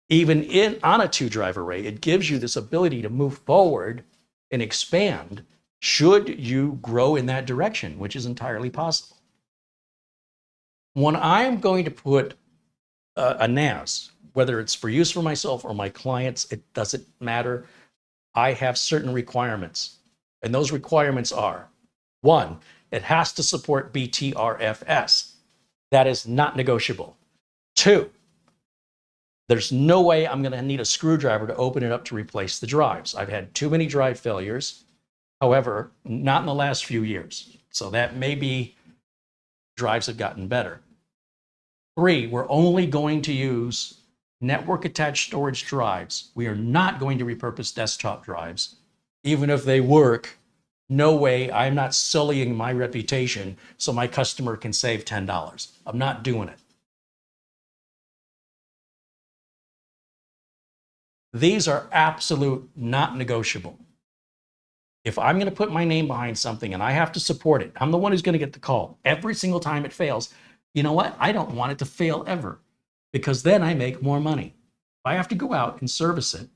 [SPEAKER 1] Even on a 2-drive array, it gives you this ability to move forward and expand should you grow in that direction, which is entirely possible. When I'm going to put a NAS, whether it's for use for myself or my clients, it doesn't matter. I have certain requirements, and those requirements are: 1, it has to support BTRFS. That is not negotiable. 2, there's no way I'm going to need a screwdriver to open it up to replace the drives. I've had too many drive failures. However, not in the last few years. So that maybe drives have gotten better. 3, we're only going to use network attached storage drives. We are not going to repurpose desktop drives. Even if they work, no way, I'm not sullying my reputation so my customer can save $10. I'm not doing it. These are absolute not negotiable. If I'm going to put my name behind something and I have to support it, I'm the one who's going to get the call every single time it fails. You know what? I don't want it to fail ever, because then I make more money. If I have to go out and service it,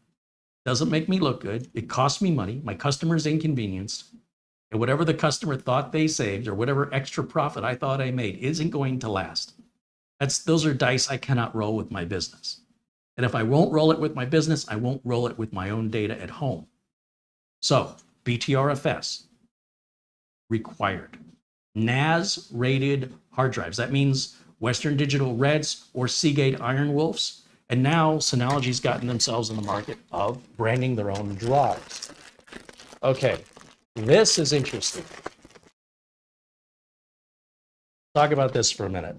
[SPEAKER 1] Doesn't make me look good. It costs me money. My customer's inconvenienced. And whatever the customer thought they saved or whatever extra profit I thought I made isn't going to last. Those are dice I cannot roll with my business. And if I won't roll it with my business, I won't roll it with my own data at home. So BTRFS required. NAS rated hard drives. That means Western Digital Reds or Seagate Iron Wolves. And now Synology's gotten themselves in the market of branding their own drives. Okay, this is interesting. Talk about this for a minute.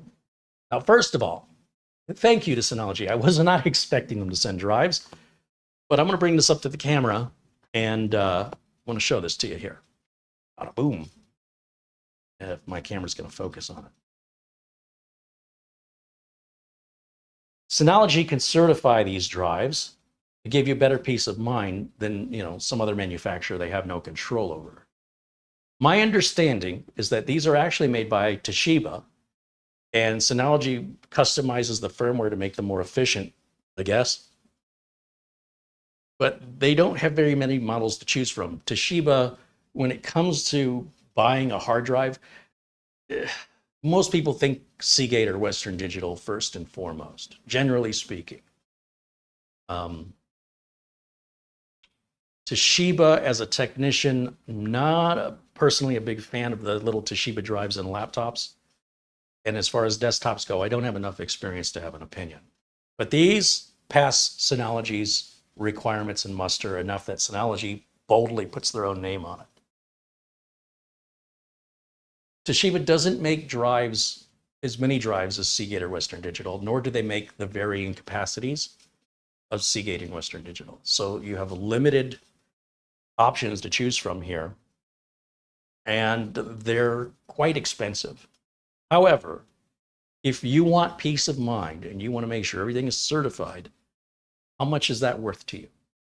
[SPEAKER 1] Now, first of all, thank you to Synology. I was not expecting them to send drives, but I'm going to bring this up to the camera and I want to show this to you here. Bada boom. If my camera's going to focus on it. Synology can certify these drives to give you a better peace of mind than, some other manufacturer they have no control over. My understanding is that these are actually made by Toshiba, and Synology customizes the firmware to make them more efficient, I guess. But they don't have very many models to choose from. Toshiba, when it comes to buying a hard drive, most people think Seagate or Western Digital first and foremost, generally speaking. Toshiba, as a technician, not personally a big fan of the little Toshiba drives in laptops. And as far as desktops go, I don't have enough experience to have an opinion. But these pass Synology's requirements and muster enough that Synology boldly puts their own name on it. Toshiba doesn't make drives, as many drives as Seagate or Western Digital, nor do they make the varying capacities of Seagate and Western Digital. So you have limited options to choose from here, and they're quite expensive. However, if you want peace of mind and you want to make sure everything is certified, how much is that worth to you?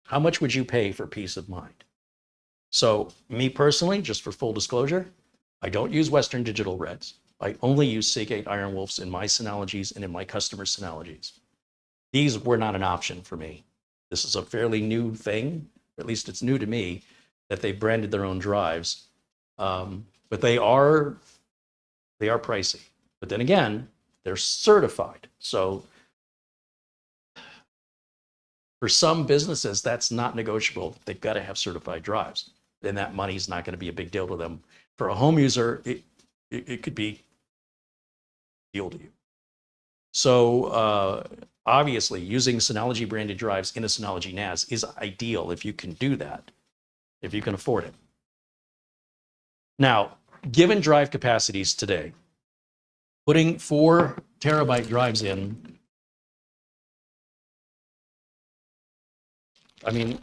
[SPEAKER 1] How much would you pay for peace of mind? So me personally, just for full disclosure, I don't use Western Digital Reds. I only use Seagate Iron Wolves in my Synologies and in my customer Synologies. These were not an option for me. This is a fairly new thing, at least it's new to me, that they branded their own drives. But they are pricey. But then again, they're certified. So for some businesses, that's not negotiable. They've got to have certified drives. Then that money's not going to be a big deal to them. For a home user, it could be a deal to you. So obviously, using Synology branded drives in a Synology NAS is ideal if you can do that, if you can afford it. Now, given drive capacities today, putting 4 terabyte drives in, I mean,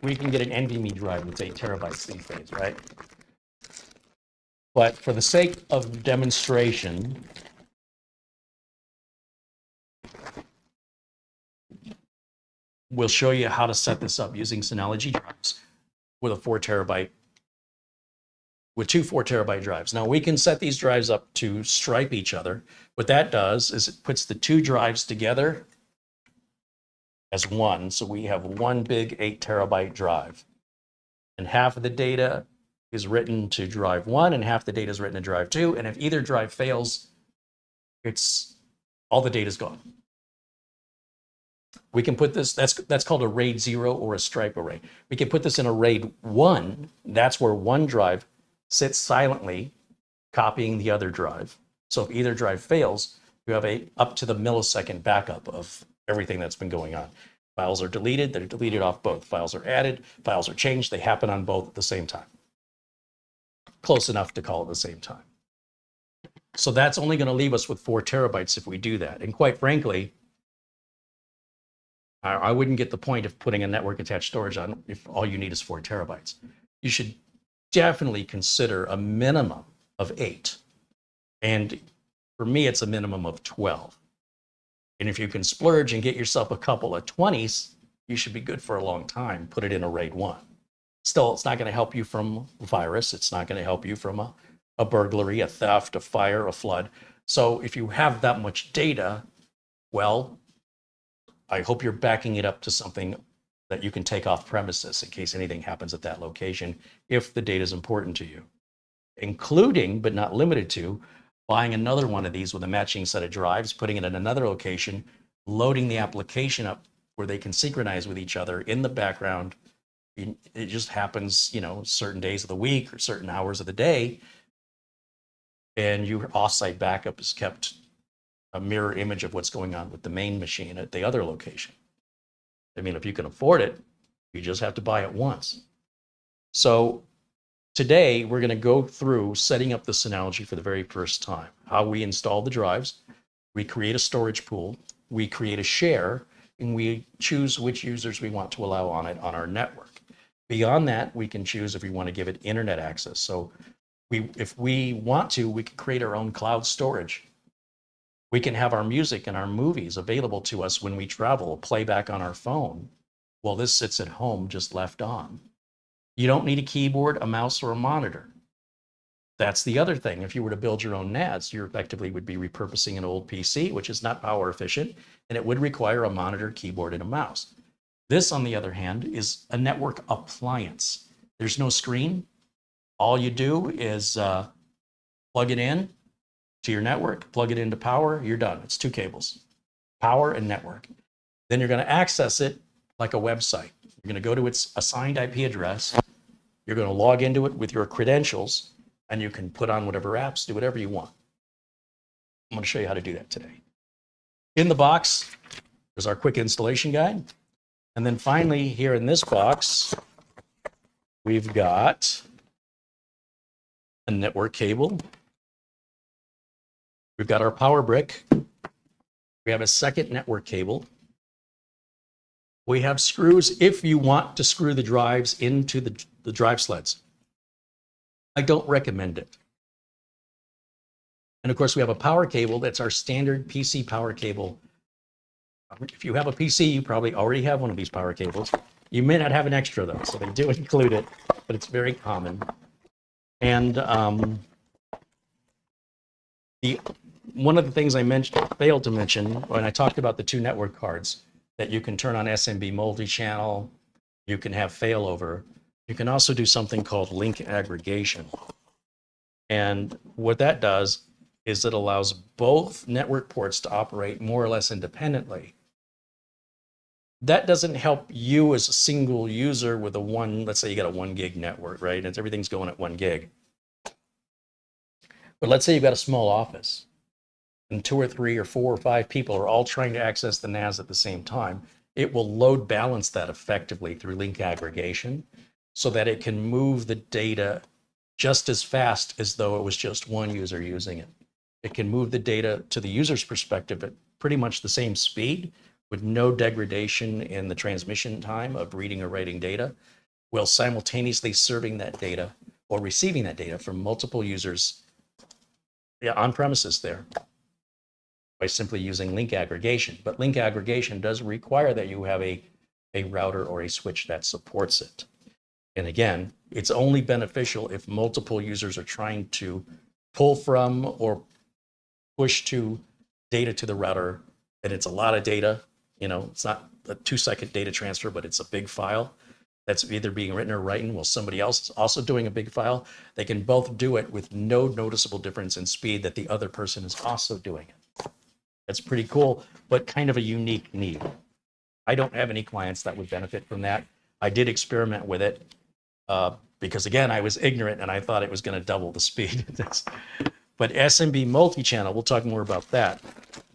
[SPEAKER 1] we can get an NVMe drive that's 8 terabytes these days, right? But for the sake of demonstration, we'll show you how to set this up using Synology drives with a 4 terabyte, with 2 4 terabyte drives. Now we can set these drives up to stripe each other. What that does is it puts the 2 drives together as one. So we have one big 8 terabyte drive, and half of the data is written to drive 1 and half the data is written to drive 2. And if either drive fails, all the data is gone. We can put this, that's called a RAID 0 or a stripe array. We can put this in a RAID 1. That's where one drive sits silently copying the other drive. So if either drive fails, you have a up to the millisecond backup of everything that's been going on. Files are deleted, they're deleted off both. Files are added, files are changed, they happen on both at the same time. Close enough to call at the same time. So that's only going to leave us with 4 terabytes if we do that. And quite frankly, I wouldn't get the point of putting a network attached storage on if all you need is 4 terabytes. You should definitely consider a minimum of 8. And for me, it's a minimum of 12. And if you can splurge and get yourself a couple of 20s, you should be good for a long time. Put it in a RAID 1. Still, it's not going to help you from a virus. It's not going to help you from a burglary, a theft, a fire, a flood. So if you have that much data, well, I hope you're backing it up to something that you can take off premises in case anything happens at that location if the data is important to you, including but not limited to buying another one of these with a matching set of drives, putting it in another location, loading the application up where they can synchronize with each other in the background. It just happens, certain days of the week or certain hours of the day, and your offsite backup is kept a mirror image of what's going on with the main machine at the other location. I mean, if you can afford it, you just have to buy it once. So today, we're going to go through setting up the Synology for the very first time, how we install the drives, we create a storage pool, we create a share, and we choose which users we want to allow on it on our network. Beyond that, we can choose if we want to give it internet access. So if we want to, we can create our own cloud storage. We can have our music and our movies available to us when we travel, playback on our phone. Well, this sits at home just left on. You don't need a keyboard, a mouse, or a monitor. That's the other thing. If you were to build your own NAS, you effectively would be repurposing an old PC, which is not power efficient, and it would require a monitor, keyboard, and a mouse. This, on the other hand, is a network appliance. There's no screen. All you do is plug it in to your network, plug it into power, you're done. It's 2 cables, power and network. Then you're going to access it like a website. You're going to go to its assigned IP address. You're going to log into it with your credentials, and you can put on whatever apps, do whatever you want. I'm going to show you how to do that today. In the box, there's our quick installation guide. And then finally, here in this box, we've got a network cable. We've got our power brick. We have a second network cable. We have screws if you want to screw the drives into the drive sleds. I don't recommend it. And of course, we have a power cable. That's our standard PC power cable. If you have a PC, you probably already have one of these power cables. You may not have an extra though, so they do include it, but it's very common. And one of the things I failed to mention when I talked about the 2 network cards, that you can turn on SMB multi-channel, you can have failover, you can also do something called link aggregation. And what that does is it allows both network ports to operate more or less independently. That doesn't help you as a single user with let's say you got a 1 gig network, right? And everything's going at 1 gig. But let's say you've got a small office and 2 or 3 or 4 or 5 people are all trying to access the NAS at the same time. It will load balance that effectively through link aggregation so that it can move the data just as fast as though it was just one user using it. It can move the data to the user's perspective at pretty much the same speed with no degradation in the transmission time of reading or writing data, while simultaneously serving that data or receiving that data from multiple users on premises there by simply using link aggregation. But link aggregation does require that you have a router or a switch that supports it. And again, it's only beneficial if multiple users are trying to pull from or push to data to the router, and it's a lot of data. It's not a 2-second data transfer, but it's a big file that's either being written or written while somebody else is also doing a big file. They can both do it with no noticeable difference in speed that the other person is also doing it. That's pretty cool, but kind of a unique need. I don't have any clients that would benefit from that. I did experiment with it because, again, I was ignorant and I thought it was going to double the speed. But SMB multi-channel, we'll talk more about that.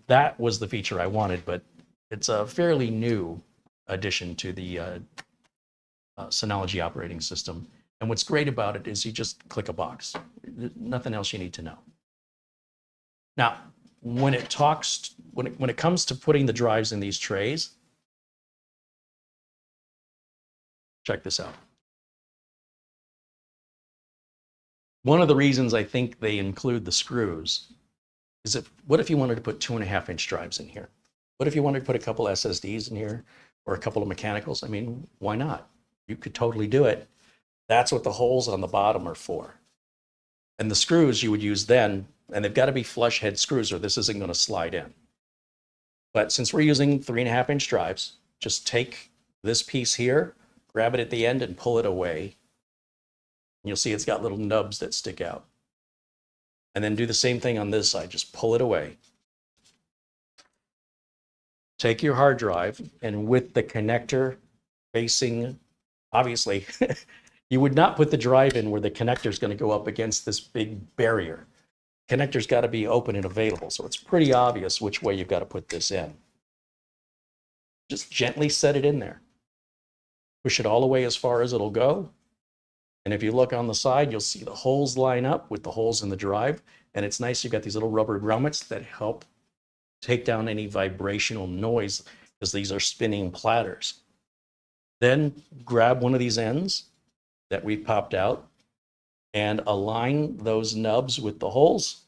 [SPEAKER 1] That was the feature I wanted, but it's a fairly new addition to the Synology operating system. And what's great about it is you just click a box. Nothing else you need to know. Now, when it comes to putting the drives in these trays, check this out. One of the reasons I think they include the screws is what if you wanted to put 2.5-inch drives in here? What if you wanted to put a couple SSDs in here or a couple of mechanicals? I mean, why not? You could totally do it. That's what the holes on the bottom are for. And the screws you would use then, and they've got to be flush head screws or this isn't going to slide in. But since we're using 3.5-inch drives, just take this piece here, grab it at the end and pull it away. You'll see it's got little nubs that stick out. And then do the same thing on this side, just pull it away. Take your hard drive, and with the connector facing, obviously, you would not put the drive in where the connector is going to go up against this big barrier. Connector's got to be open and available, so it's pretty obvious which way you've got to put this in. Just gently set it in there. Push it all the way as far as it'll go. And if you look on the side, you'll see the holes line up with the holes in the drive. And it's nice, you've got these little rubber grommets that help take down any vibrational noise, because these are spinning platters. Then grab one of these ends that we popped out and align those nubs with the holes.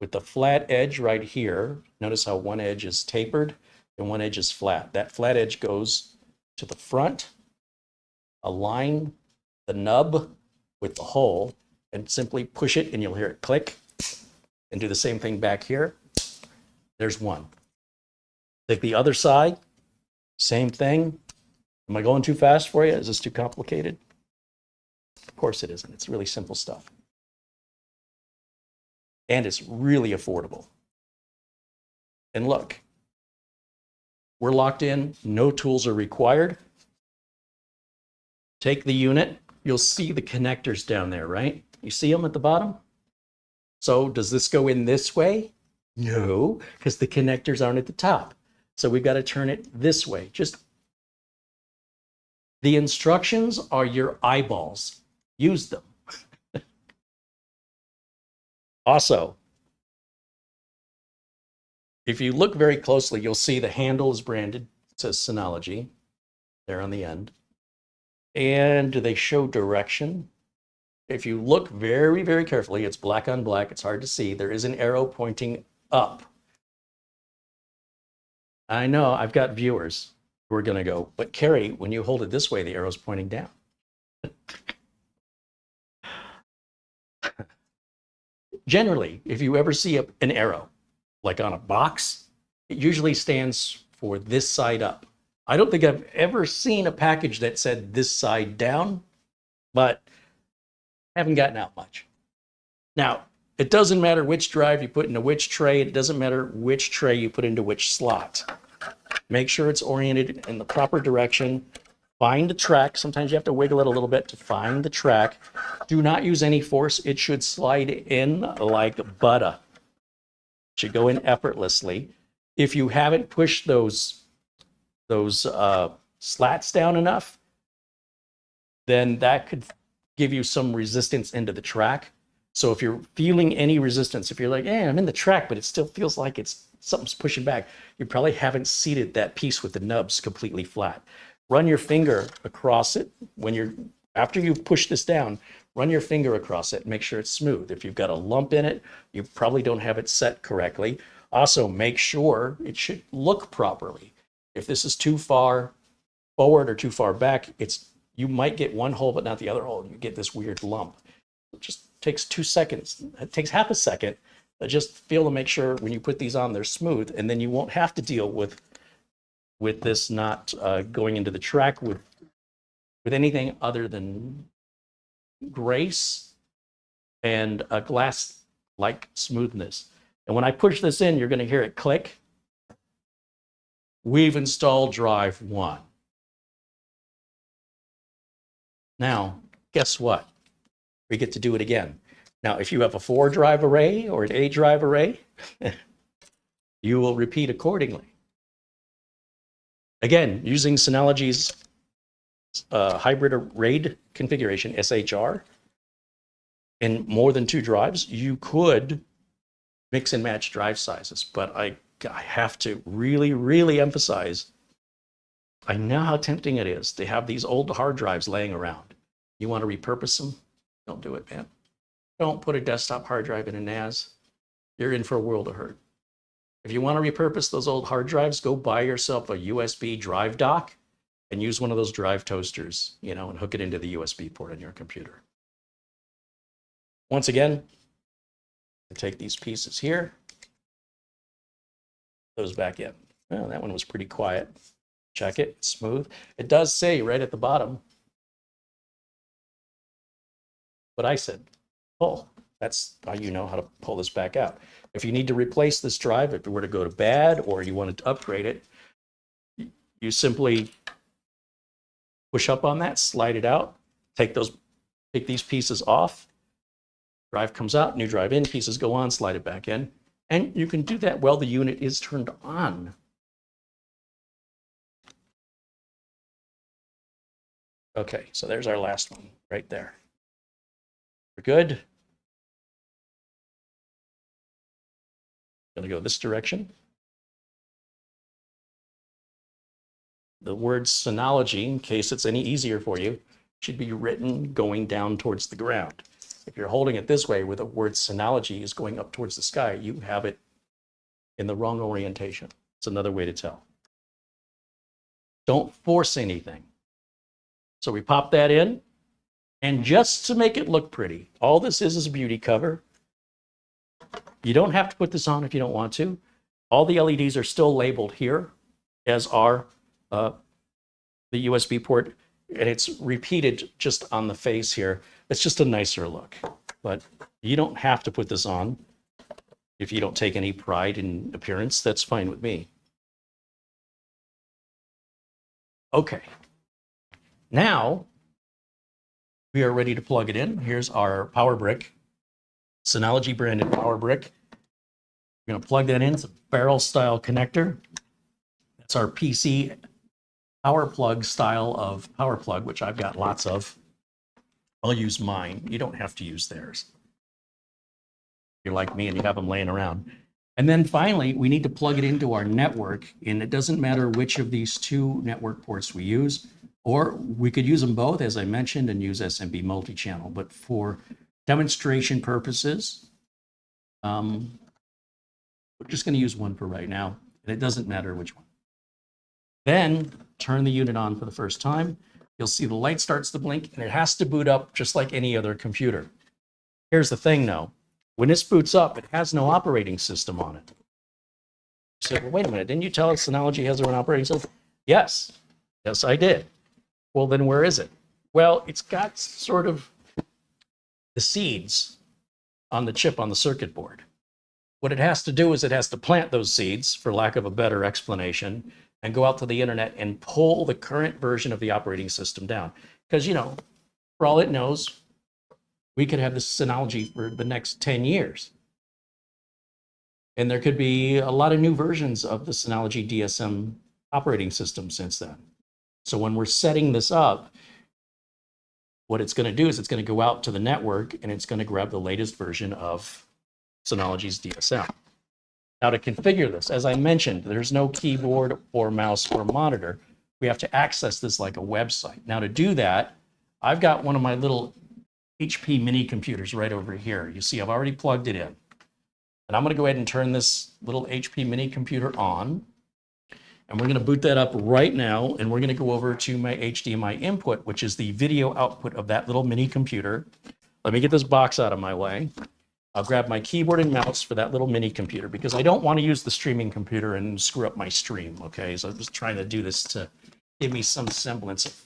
[SPEAKER 1] With the flat edge right here, notice how one edge is tapered and one edge is flat. That flat edge goes to the front. Align the nub with the hole and simply push it and you'll hear it click. And do the same thing back here. There's one. Take the other side, same thing. Am I going too fast for you? Is this too complicated? Of course it isn't. It's really simple stuff. And it's really affordable. And look, we're locked in. No tools are required. Take the unit. You'll see the connectors down there, right? You see them at the bottom? So does this go in this way? No, because the connectors aren't at the top. So we've got to turn it this way. Just the instructions are your eyeballs. Use them. Also, if you look very closely, you'll see the handle is branded. It says Synology there on the end. And do they show direction? If you look very, very carefully, it's black on black. It's hard to see. There is an arrow pointing up. I know I've got viewers who are going to go, but Carey, when you hold it this way, the arrow's pointing down. Generally, if you ever see an arrow, like on a box, it usually stands for this side up. I don't think I've ever seen a package that said this side down, but haven't gotten out much. Now, it doesn't matter which drive you put into which tray. It doesn't matter which tray you put into which slot. Make sure it's oriented in the proper direction. Find the track. Sometimes you have to wiggle it a little bit to find the track. Do not use any force. It should slide in like butter. It should go in effortlessly. If you haven't pushed those slats down enough, then that could give you some resistance into the track. So if you're feeling any resistance, if you're like, hey, I'm in the track, but it still feels like something's pushing back, you probably haven't seated that piece with the nubs completely flat. Run your finger across it after you've pushed this down, run your finger across it and make sure it's smooth. If you've got a lump in it, you probably don't have it set correctly. Also, make sure it should look properly. If this is too far forward or too far back, you might get one hole but not the other hole, and you get this weird lump. It just takes 2 seconds. It takes half a second. Just feel to make sure when you put these on, they're smooth, and then you won't have to deal with this not going into the track with anything other than grace and a glass-like smoothness. And when I push this in, you're going to hear it click. We've installed drive 1. Now, guess what? We get to do it again. Now, if you have a 4-drive array or an 8-drive array, you will repeat accordingly. Again, using Synology's hybrid arrayed configuration, SHR, in more than 2 drives, you could mix and match drive sizes. But I have to really, really emphasize, I know how tempting it is to have these old hard drives laying around. You want to repurpose them? Don't do it, man. Don't put a desktop hard drive in a NAS. You're in for a world of hurt. If you want to repurpose those old hard drives, go buy yourself a USB drive dock and use one of those drive toasters, and hook it into the USB port on your computer. Once again, I take these pieces here, those back in. Well, that one was pretty quiet. Check it, it's smooth. It does say right at the bottom what I said, pull. That's how you know how to pull this back out. If you need to replace this drive, if it were to go to bad or you wanted to upgrade it, you simply push up on that, slide it out, take these pieces off, drive comes out, new drive in, pieces go on, slide it back in. And you can do that while the unit is turned on. Okay, so there's our last one right there. We're good. Gonna go this direction. The word Synology, in case it's any easier for you, should be written going down towards the ground. If you're holding it this way where the word Synology is going up towards the sky, you have it in the wrong orientation. It's another way to tell. Don't force anything. So we pop that in, and just to make it look pretty, all this is a beauty cover. You don't have to put this on if you don't want to. All the LEDs are still labeled here, as are the USB port, and it's repeated just on the face here. It's just a nicer look, but you don't have to put this on. If you don't take any pride in appearance, that's fine with me. Okay. Now, we are ready to plug it in. Here's our power brick, Synology branded power brick. We're gonna plug that in. It's a barrel style connector. That's our PC power plug style of power plug, which I've got lots of. I'll use mine. You don't have to use theirs. If you're like me and you have them laying around. And then finally, we need to plug it into our network, and it doesn't matter which of these two network ports we use, or we could use them both, as I mentioned, and use SMB multi-channel. But for demonstration purposes, we're just going to use one for right now, and it doesn't matter which one. Then turn the unit on for the first time. You'll see the light starts to blink, and it has to boot up just like any other computer. Here's the thing, though. When this boots up, it has no operating system on it. You say, well, wait a minute, didn't you tell us Synology has their own operating system? Yes. Yes, I did. Well, then where is it? Well, it's got sort of the seeds on the chip on the circuit board. What it has to do is it has to plant those seeds, for lack of a better explanation, and go out to the internet and pull the current version of the operating system down. Because, you know, for all it knows, we could have this Synology for the next 10 years. And there could be a lot of new versions of the Synology DSM operating system since then. So when we're setting this up, what it's going to do is it's going to go out to the network and it's going to grab the latest version of Synology's DSM. Now to configure this, as I mentioned, there's no keyboard or mouse or monitor. We have to access this like a website. Now to do that, I've got one of my little HP mini computers right over here. You see, I've already plugged it in. And I'm going to go ahead and turn this little HP mini computer on. And we're going to boot that up right now. And we're going to go over to my HDMI input, which is the video output of that little mini computer. Let me get this box out of my way. I'll grab my keyboard and mouse for that little mini computer because I don't want to use the streaming computer and screw up my stream, okay? So I'm just trying to do this to give me some semblance of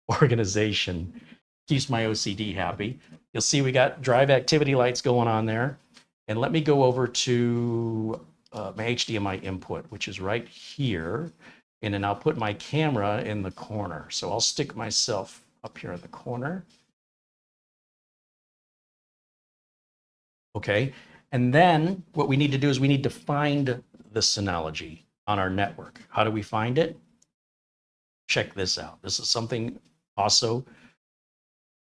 [SPEAKER 1] organization. Keeps my OCD happy. You'll see we got drive activity lights going on there. And let me go over to my HDMI input, which is right here. And then I'll put my camera in the corner. So I'll stick myself up here in the corner. Okay, and then what we need to do is we need to find the Synology on our network. How do we find it? Check this out. This is something also,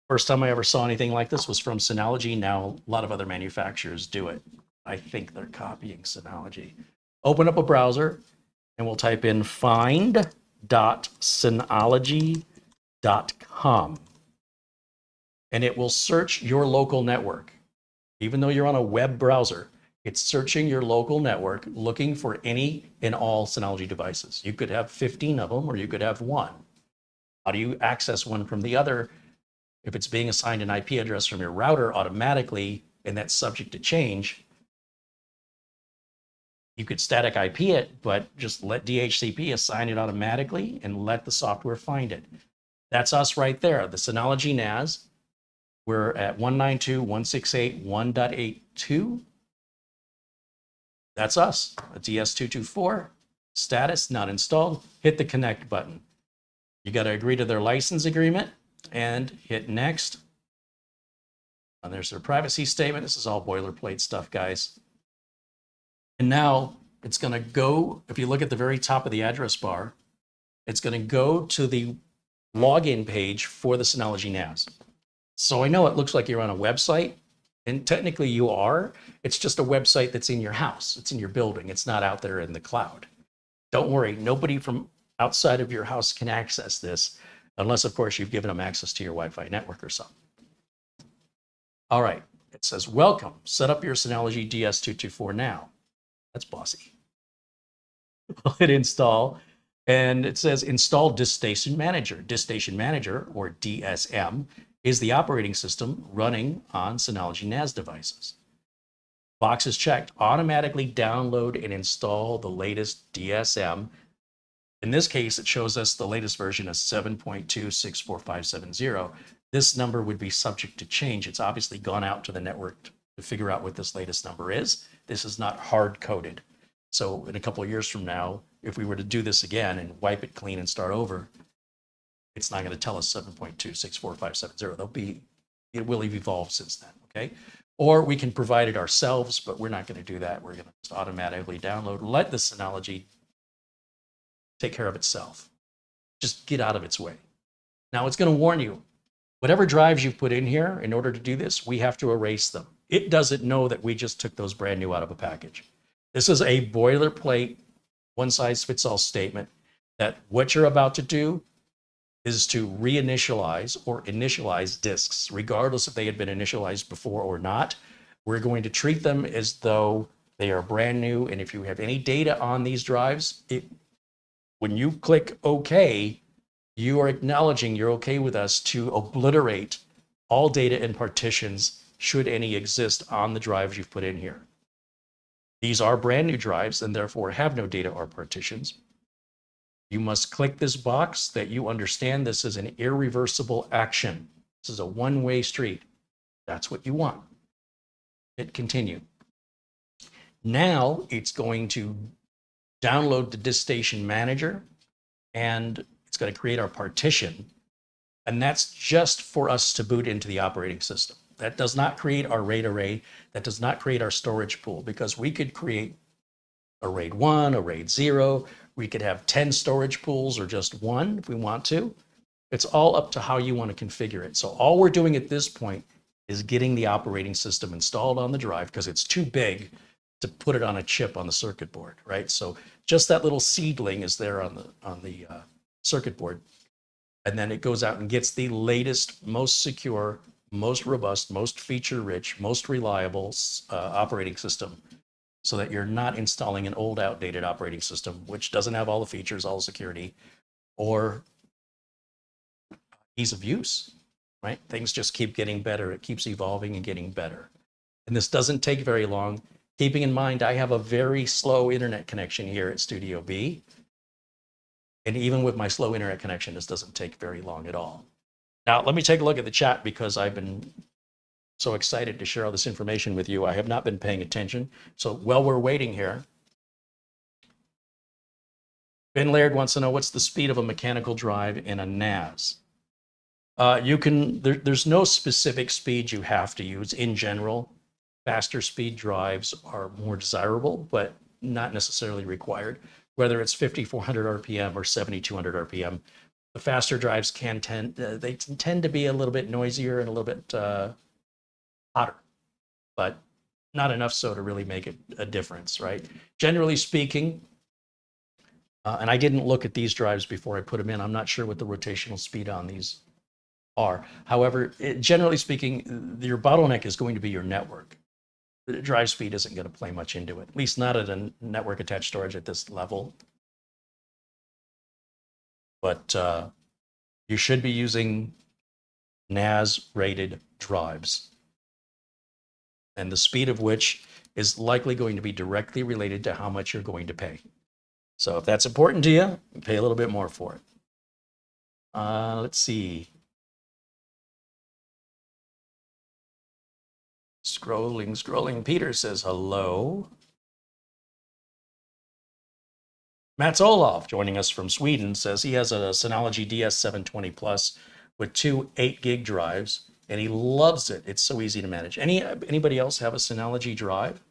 [SPEAKER 1] first time I ever saw anything like this was from Synology. Now a lot of other manufacturers do it. I think they're copying Synology. Open up a browser and we'll type in find.synology.com. And it will search your local network. Even though you're on a web browser, it's searching your local network, looking for any and all Synology devices. You could have 15 of them, or you could have one. How do you access one from the other? If it's being assigned an IP address from your router automatically, and that's subject to change, You could static IP it, but just let DHCP assign it automatically and let the software find it. That's us right there, the Synology NAS. We're at 192.168.1.82. That's us, a DS224. Status, not installed. Hit the connect button. You got to agree to their license agreement and hit next. And there's their privacy statement. This is all boilerplate stuff, guys. And now it's going to go, if you look at the very top of the address bar, it's going to go to the login page for the Synology NAS. So I know it looks like you're on a website, and technically you are. It's just a website that's in your house. It's in your building. It's not out there in the cloud. Don't worry, nobody from outside of your house can access this, unless, of course, you've given them access to your Wi-Fi network or something. All right, it says, welcome, set up your Synology DS224 now. That's bossy. Hit install, and it says install DiskStation Manager. DiskStation Manager, or DSM, is the operating system running on Synology NAS devices. Box is checked. Automatically download and install the latest DSM. In this case, it shows us the latest version is 7.264.570. This number would be subject to change. It's obviously gone out to the network to figure out what this latest number is. This is not hard-coded. So in a couple of years from now, if we were to do this again and wipe it clean and start over, it's not going to tell us 7.264.570. It will have evolved since then, okay? Or we can provide it ourselves, but we're not going to do that. We're going to just automatically download, let the Synology take care of itself. Just get out of its way. Now it's going to warn you, whatever drives you put in here, in order to do this, we have to erase them. It doesn't know that we just took those brand new out of a package. This is a boilerplate, one-size-fits-all statement that what you're about to do is to reinitialize or initialize disks, regardless if they had been initialized before or not. We're going to treat them as though they are brand new, and if you have any data on these drives, when you click OK, you are acknowledging you're okay with us to obliterate all data and partitions, should any exist, on the drives you've put in here. These are brand new drives and therefore have no data or partitions. You must click this box that you understand this is an irreversible action. This is a one-way street. That's what you want. Hit continue. Now it's going to download the DiskStation Manager, and it's going to create our partition. And that's just for us to boot into the operating system. That does not create our RAID array. That does not create our storage pool, because we could create a RAID 1, a RAID 0. We could have 10 storage pools or just one if we want to. It's all up to how you want to configure it. So all we're doing at this point is getting the operating system installed on the drive, because it's too big to put it on a chip on the circuit board, right? So just that little seedling is there on the circuit board. And then it goes out and gets the latest, most secure, most robust, most feature-rich, most reliable operating system, so that you're not installing an old, outdated operating system, which doesn't have all the features, all the security, or ease of use, right? Things just keep getting better. It keeps evolving and getting better. And this doesn't take very long. Keeping in mind, I have a very slow internet connection here at Studio B. And even with my slow internet connection, this doesn't take very long at all. Now, let me take a look at the chat, because I've been so excited to share all this information with you. I have not been paying attention. So while we're waiting here, Ben Laird wants to know, what's the speed of a mechanical drive in a NAS? There's no specific speed you have to use. In general, faster speed drives are more desirable, but not necessarily required. Whether it's 5,400 RPM or 7,200 RPM, the faster drives tend to be a little bit noisier and a little bit hotter, but not enough so to really make a difference, right? Generally speaking, and I didn't look at these drives before I put them in. I'm not sure what the rotational speed on these are. However, generally speaking, your bottleneck is going to be your network. The drive speed isn't going to play much into it, at least not at a network attached storage at this level. But you should be using NAS rated drives. and the speed of which is likely going to be directly related to how much you're going to pay. So if that's important to you, pay a little bit more for it. Let's see. Scrolling. Peter says hello. Mats Olof, joining us from Sweden, says he has a Synology DS720 Plus with two 8 gig drives, and he loves it. It's so easy to manage. Anybody else have a Synology drive?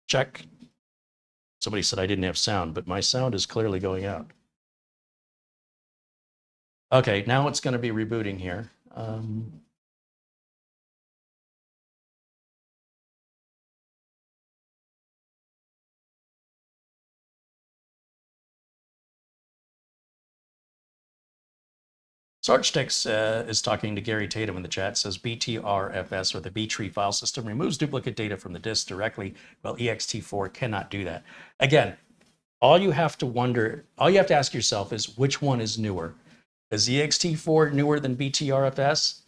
[SPEAKER 1] Check. Somebody said I didn't have sound, but my sound is clearly going out. Okay, now it's going to be rebooting here. SargeTex is talking to Gary Tatum in the chat, says BTRFS, or the B-tree file system, removes duplicate data from the disk directly, while ext4 cannot do that. Again, all you have to ask yourself is which one is newer? Is ext4 newer than BTRFS?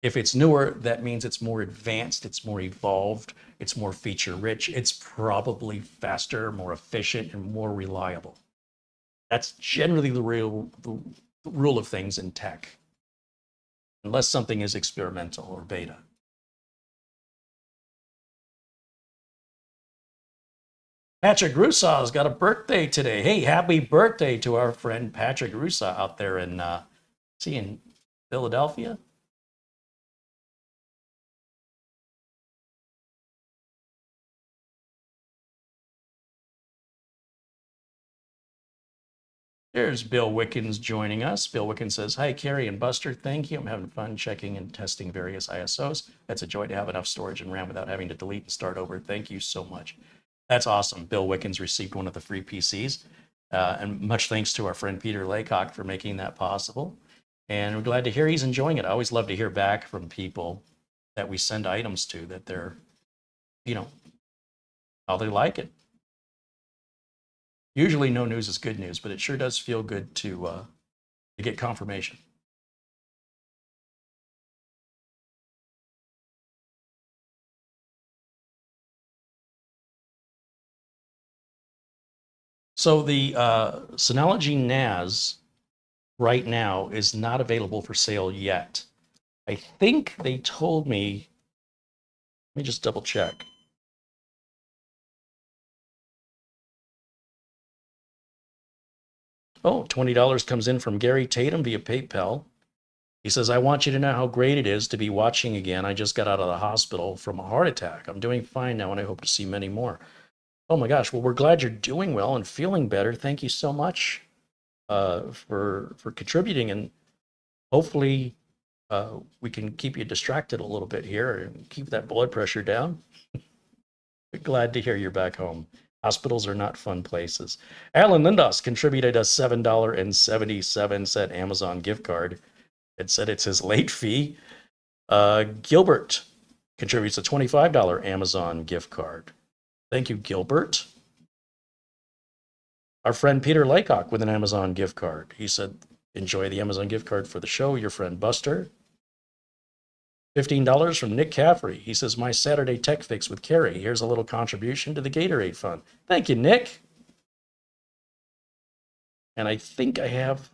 [SPEAKER 1] If it's newer, that means it's more advanced, it's more evolved, it's more feature rich, it's probably faster, more efficient, and more reliable. That's generally the rule of things in tech, unless something is experimental or beta. Patrick Rusaw's got a birthday today. Hey, happy birthday to our friend Patrick Rusaw out there in, in Philadelphia? There's Bill Wickens joining us. Bill Wickens says, hi, Carey and Buster. Thank you. I'm having fun checking and testing various ISOs. It's a joy to have enough storage and RAM without having to delete and start over. Thank you so much. That's awesome. Bill Wickens received one of the free PCs. And much thanks to our friend Peter Laycock for making that possible. And we're glad to hear he's enjoying it. I always love to hear back from people that we send items to, that they're, how they like it. Usually no news is good news, but it sure does feel good to get confirmation. So the Synology NAS right now is not available for sale yet. I think they told me, let me just double check. Oh, $20 comes in from Gary Tatum via PayPal. He says, I want you to know how great it is to be watching again. I just got out of the hospital from a heart attack. I'm doing fine now, and I hope to see many more. Oh my gosh, well, we're glad you're doing well and feeling better. Thank you so much for contributing, and hopefully we can keep you distracted a little bit here and keep that blood pressure down. Glad to hear you're back home. Hospitals are not fun places. Alan Lindos contributed a $7.77 Amazon gift card. It said it's his late fee. Gilbert contributes a $25 Amazon gift card. Thank you, Gilbert. Our friend Peter Laycock with an Amazon gift card. He said, enjoy the Amazon gift card for the show. Your friend Buster. $15 from Nick Caffrey. He says, my Saturday tech fix with Carey. Here's a little contribution to the Gatorade Fund. Thank you, Nick. And I think I have,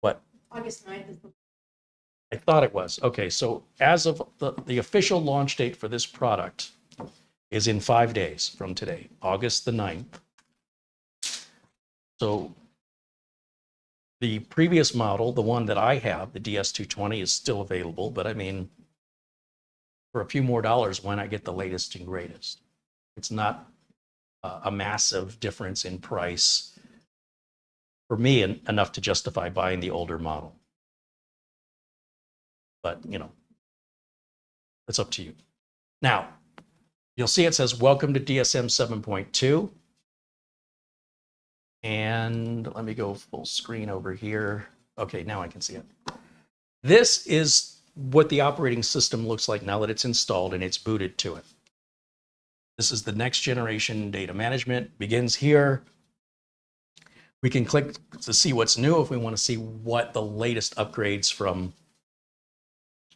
[SPEAKER 1] what?
[SPEAKER 2] August 9th is the...
[SPEAKER 1] I thought it was. Okay, so as of the official launch date for this product is in 5 days from today, August the 9th. So the previous model, the one that I have, the DS220, is still available, but I mean, for a few more dollars, why not get the latest and greatest? It's not a massive difference in price for me, enough to justify buying the older model. But, it's up to you. Now, you'll see it says, welcome to DSM 7.2. And let me go full screen over here. Okay, now I can see it. This is what the operating system looks like now that it's installed and it's booted to it. This is the next generation data management. Begins here. We can click to see what's new if we want to see what the latest upgrades from,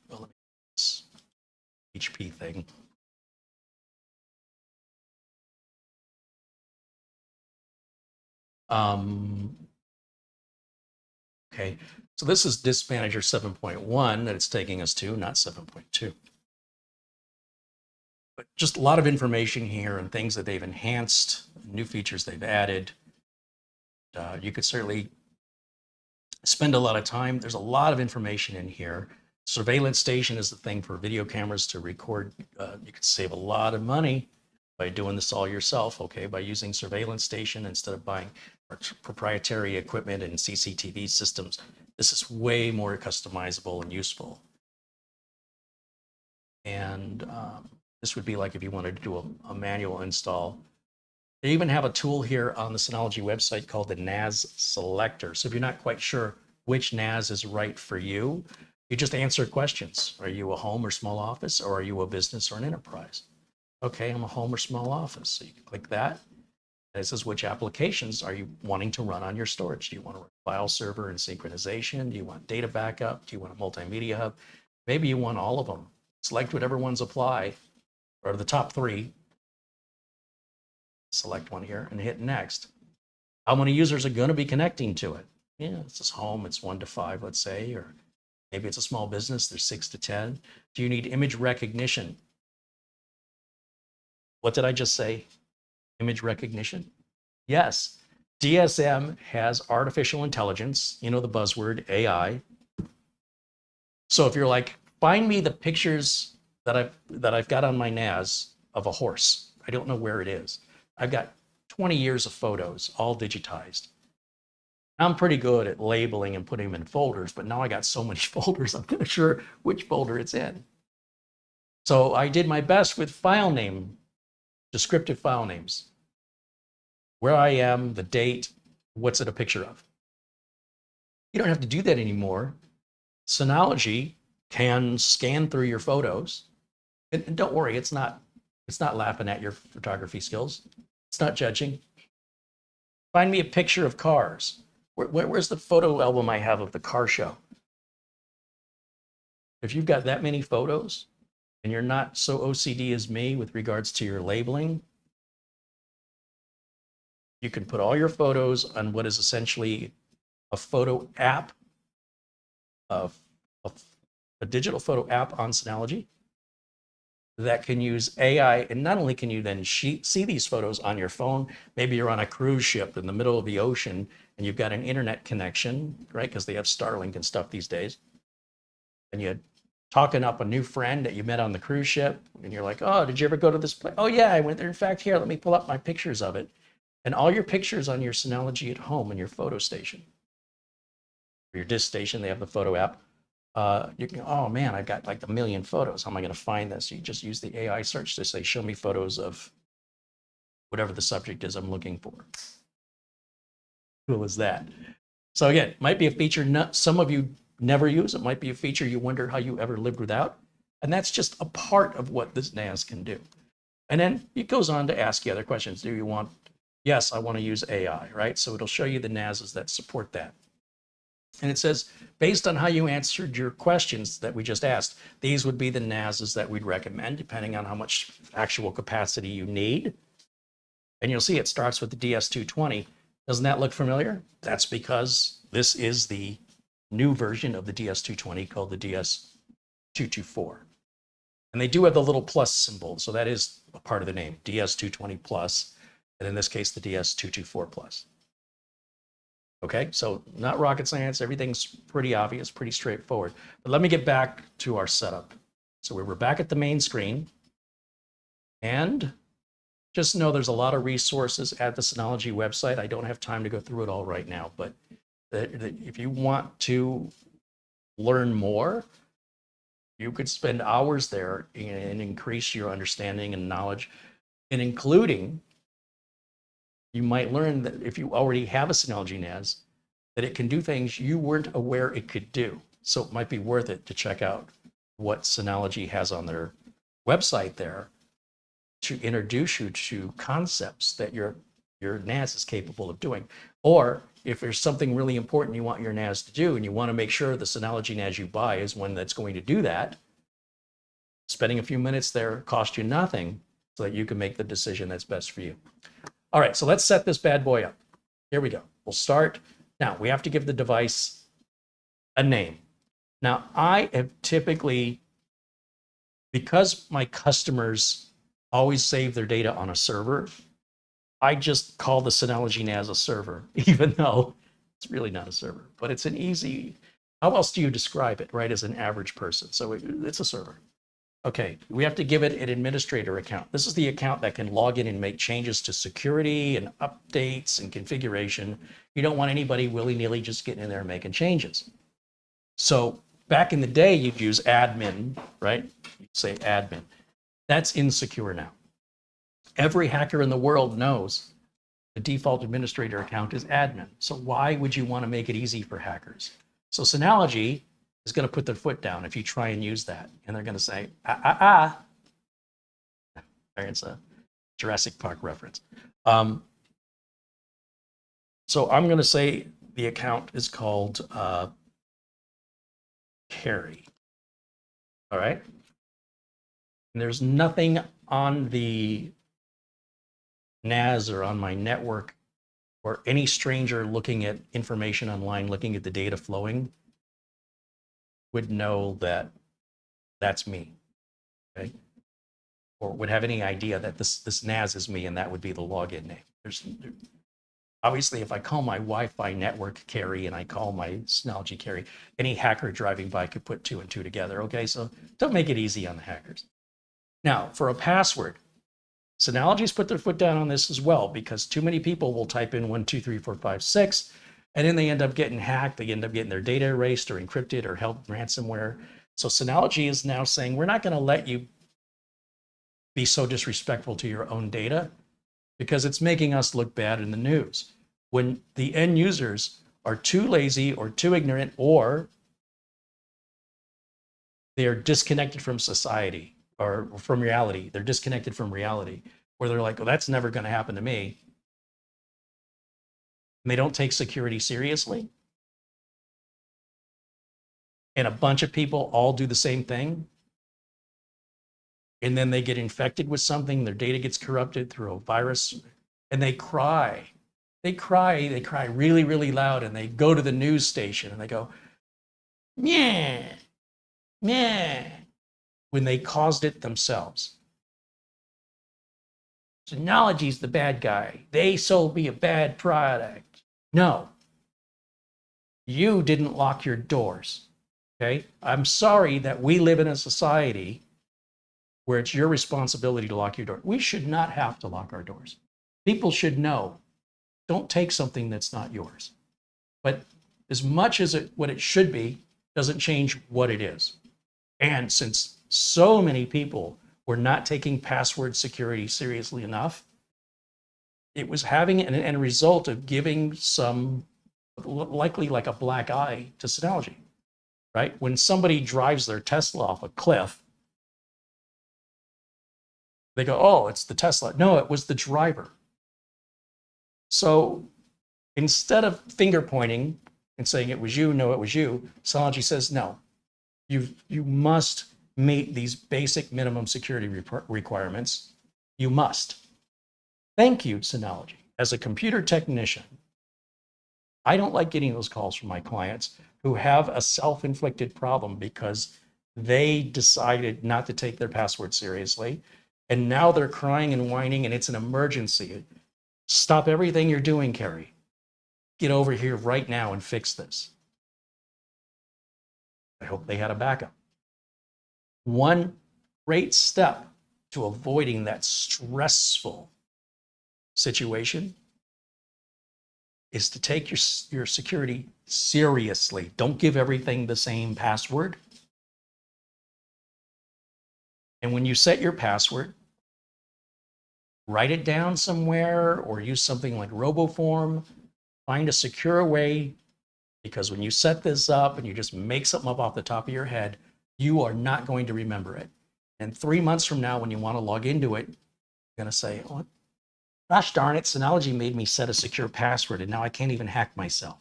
[SPEAKER 1] well, let me this HP thing. Okay, so this is Disk Manager 7.1 that it's taking us to, not 7.2. But just a lot of information here and things that they've enhanced, new features they've added. You could certainly spend a lot of time. There's a lot of information in here. Surveillance station is the thing for video cameras to record. You could save a lot of money by doing this all yourself, okay, by using surveillance station instead of buying proprietary equipment and CCTV systems. This is way more customizable and useful. And this would be like if you wanted to do a manual install. They even have a tool here on the Synology website called the NAS selector. So if you're not quite sure which NAS is right for you, you just answer questions. Are you a home or small office, or are you a business or an enterprise? Okay, I'm a home or small office. So you can click that. And it says which applications are you wanting to run on your storage? Do you want a file server and synchronization? Do you want data backup? Do you want a multimedia hub? Maybe you want all of them. Select whatever ones apply, or the top 3. Select one here and hit next. How many users are going to be connecting to it? Yeah, it's just home, it's 1 to 5, let's say, or maybe it's a small business, there's 6 to 10. Do you need image recognition? What did I just say? Image recognition? Yes. DSM has artificial intelligence, you know, the buzzword AI. So if you're like, find me the pictures that I've got on my NAS of a horse. I don't know where it is. I've got 20 years of photos, all digitized. I'm pretty good at labeling and putting them in folders, but now I got so many folders, I'm not sure which folder it's in. So I did my best with file name, descriptive file names. Where I am, the date, what's it a picture of? You don't have to do that anymore. Synology can scan through your photos. And don't worry, it's not laughing at your photography skills. It's not judging. Find me a picture of cars. Where's the photo album I have of the car show? If you've got that many photos and you're not so OCD as me with regards to your labeling, you can put all your photos on what is essentially a photo app, a digital photo app on Synology that can use AI. And not only can you then see these photos on your phone, maybe you're on a cruise ship in the middle of the ocean and you've got an internet connection, right? Because they have Starlink and stuff these days. And you're talking up a new friend that you met on the cruise ship. And you're like, oh, did you ever go to this place? Oh yeah, I went there. In fact, here, let me pull up my pictures of it. And all your pictures on your Synology at home in your photo station. For your DiskStation, they have the photo app. You can, oh man, I've got like 1 million photos. How am I going to find this? You just use the AI search to say, show me photos of whatever the subject is I'm looking for. Cool is that? So again, it might be a feature some of you never use. It might be a feature you wonder how you ever lived without. And that's just a part of what this NAS can do. And then it goes on to ask you other questions. Do you want, yes, I want to use AI, right? So it'll show you the NASs that support that. And it says, based on how you answered your questions that we just asked, these would be the NASs that we'd recommend, depending on how much actual capacity you need. And you'll see it starts with the DS220. Doesn't that look familiar? That's because this is the new version of the DS220 called the DS224. And they do have the little plus symbol, so that is a part of the name, DS220 Plus, and in this case, the DS224 Plus. Okay, so not rocket science, everything's pretty obvious, pretty straightforward. But let me get back to our setup. So we're back at the main screen, and just know there's a lot of resources at the Synology website. I don't have time to go through it all right now, but if you want to learn more, you could spend hours there and increase your understanding and knowledge, and including, you might learn that if you already have a Synology NAS, that it can do things you weren't aware it could do. So it might be worth it to check out what Synology has on their website there to introduce you to concepts that your NAS is capable of doing. Or if there's something really important you want your NAS to do, and you want to make sure the Synology NAS you buy is one that's going to do that, spending a few minutes there costs you nothing so that you can make the decision that's best for you. All right, so let's set this bad boy up. Here we go. We'll start. Now, we have to give the device a name. Now, I have typically, because my customers always save their data on a server, I just call the Synology NAS a server, even though it's really not a server. But it's an easy, how else do you describe it, right, as an average person? So it's a server. Okay, we have to give it an administrator account. This is the account that can log in and make changes to security and updates and configuration. You don't want anybody willy-nilly just getting in there and making changes. So back in the day, you'd use admin, right? You'd say admin. That's insecure now. Every hacker in the world knows the default administrator account is admin. So why would you want to make it easy for hackers? So Synology is going to put their foot down if you try and use that. And they're going to say, It's a Jurassic Park reference. So I'm going to say the account is called Carey. All right. And there's nothing on the NAS or on my network or any stranger looking at information online, looking at the data flowing, would know that that's me, okay? Or would have any idea that this NAS is me and that would be the login name. Obviously, if I call my Wi-Fi network Carey and I call my Synology Carey, any hacker driving by could put 2 and 2 together, okay? So don't make it easy on the hackers. Now, for a password, Synology's put their foot down on this as well, because too many people will type in 1, 2, 3, 4, 5, 6, and then they end up getting hacked. They end up getting their data erased or encrypted or held ransomware. So Synology is now saying, we're not going to let you be so disrespectful to your own data because it's making us look bad in the news. When the end users are too lazy or too ignorant, or they are disconnected from society or from reality, they're disconnected from reality, where they're like, well, that's never going to happen to me. And they don't take security seriously. And a bunch of people all do the same thing. And then they get infected with something, their data gets corrupted through a virus, and they cry. They cry really, really loud, and they go to the news station and they go, meh, meh, when they caused it themselves. Synology's the bad guy. They sold me a bad product. No, you didn't lock your doors, okay? I'm sorry that we live in a society where it's your responsibility to lock your door. We should not have to lock our doors. People should know, don't take something that's not yours. But as much as what it should be doesn't change what it is. And since so many people were not taking password security seriously enough, it was having an end result of giving some, likely like a black eye to Synology, right? When somebody drives their Tesla off a cliff, they go, oh, it's the Tesla. No, it was the driver. So instead of finger pointing and saying it was you, no, it was you, Synology says, no, you must meet these basic minimum security requirements. You must. Thank you, Synology. As a computer technician, I don't like getting those calls from my clients who have a self-inflicted problem because they decided not to take their password seriously. And now they're crying and whining, and it's an emergency. Stop everything you're doing, Carey. Get over here right now and fix this. I hope they had a backup. One great step to avoiding that stressful situation is to take your security seriously. Don't give everything the same password. And when you set your password, write it down somewhere or use something like RoboForm. Find a secure way, because when you set this up and you just make something up off the top of your head, you are not going to remember it. And 3 months from now, when you want to log into it, you're going to say, oh, Gosh darn it, Synology made me set a secure password and now I can't even hack myself.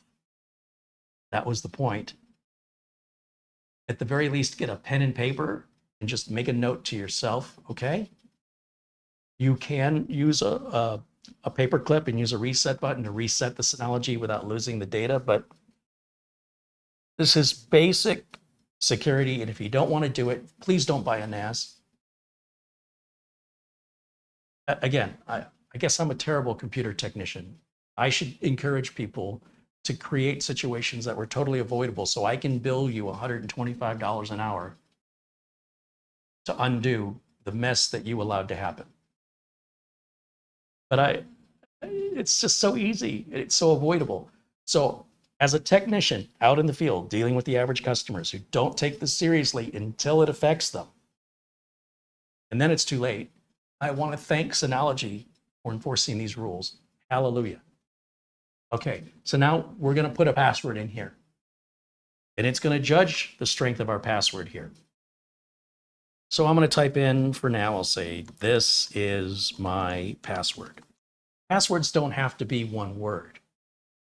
[SPEAKER 1] That was the point. At the very least, get a pen and paper and just make a note to yourself, okay? You can use a paper clip and use a reset button to reset the Synology without losing the data, but this is basic security, and if you don't want to do it, please don't buy a NAS. Again, I guess I'm a terrible computer technician. I should encourage people to create situations that were totally avoidable so I can bill you $125 an hour to undo the mess that you allowed to happen. But it's just so easy. It's so avoidable. So as a technician out in the field dealing with the average customers who don't take this seriously until it affects them, and then it's too late, I want to thank Synology for enforcing these rules. Hallelujah. Okay, so now we're going to put a password in here. And it's going to judge the strength of our password here. So I'm going to type in, for now, I'll say, this is my password. Passwords don't have to be one word.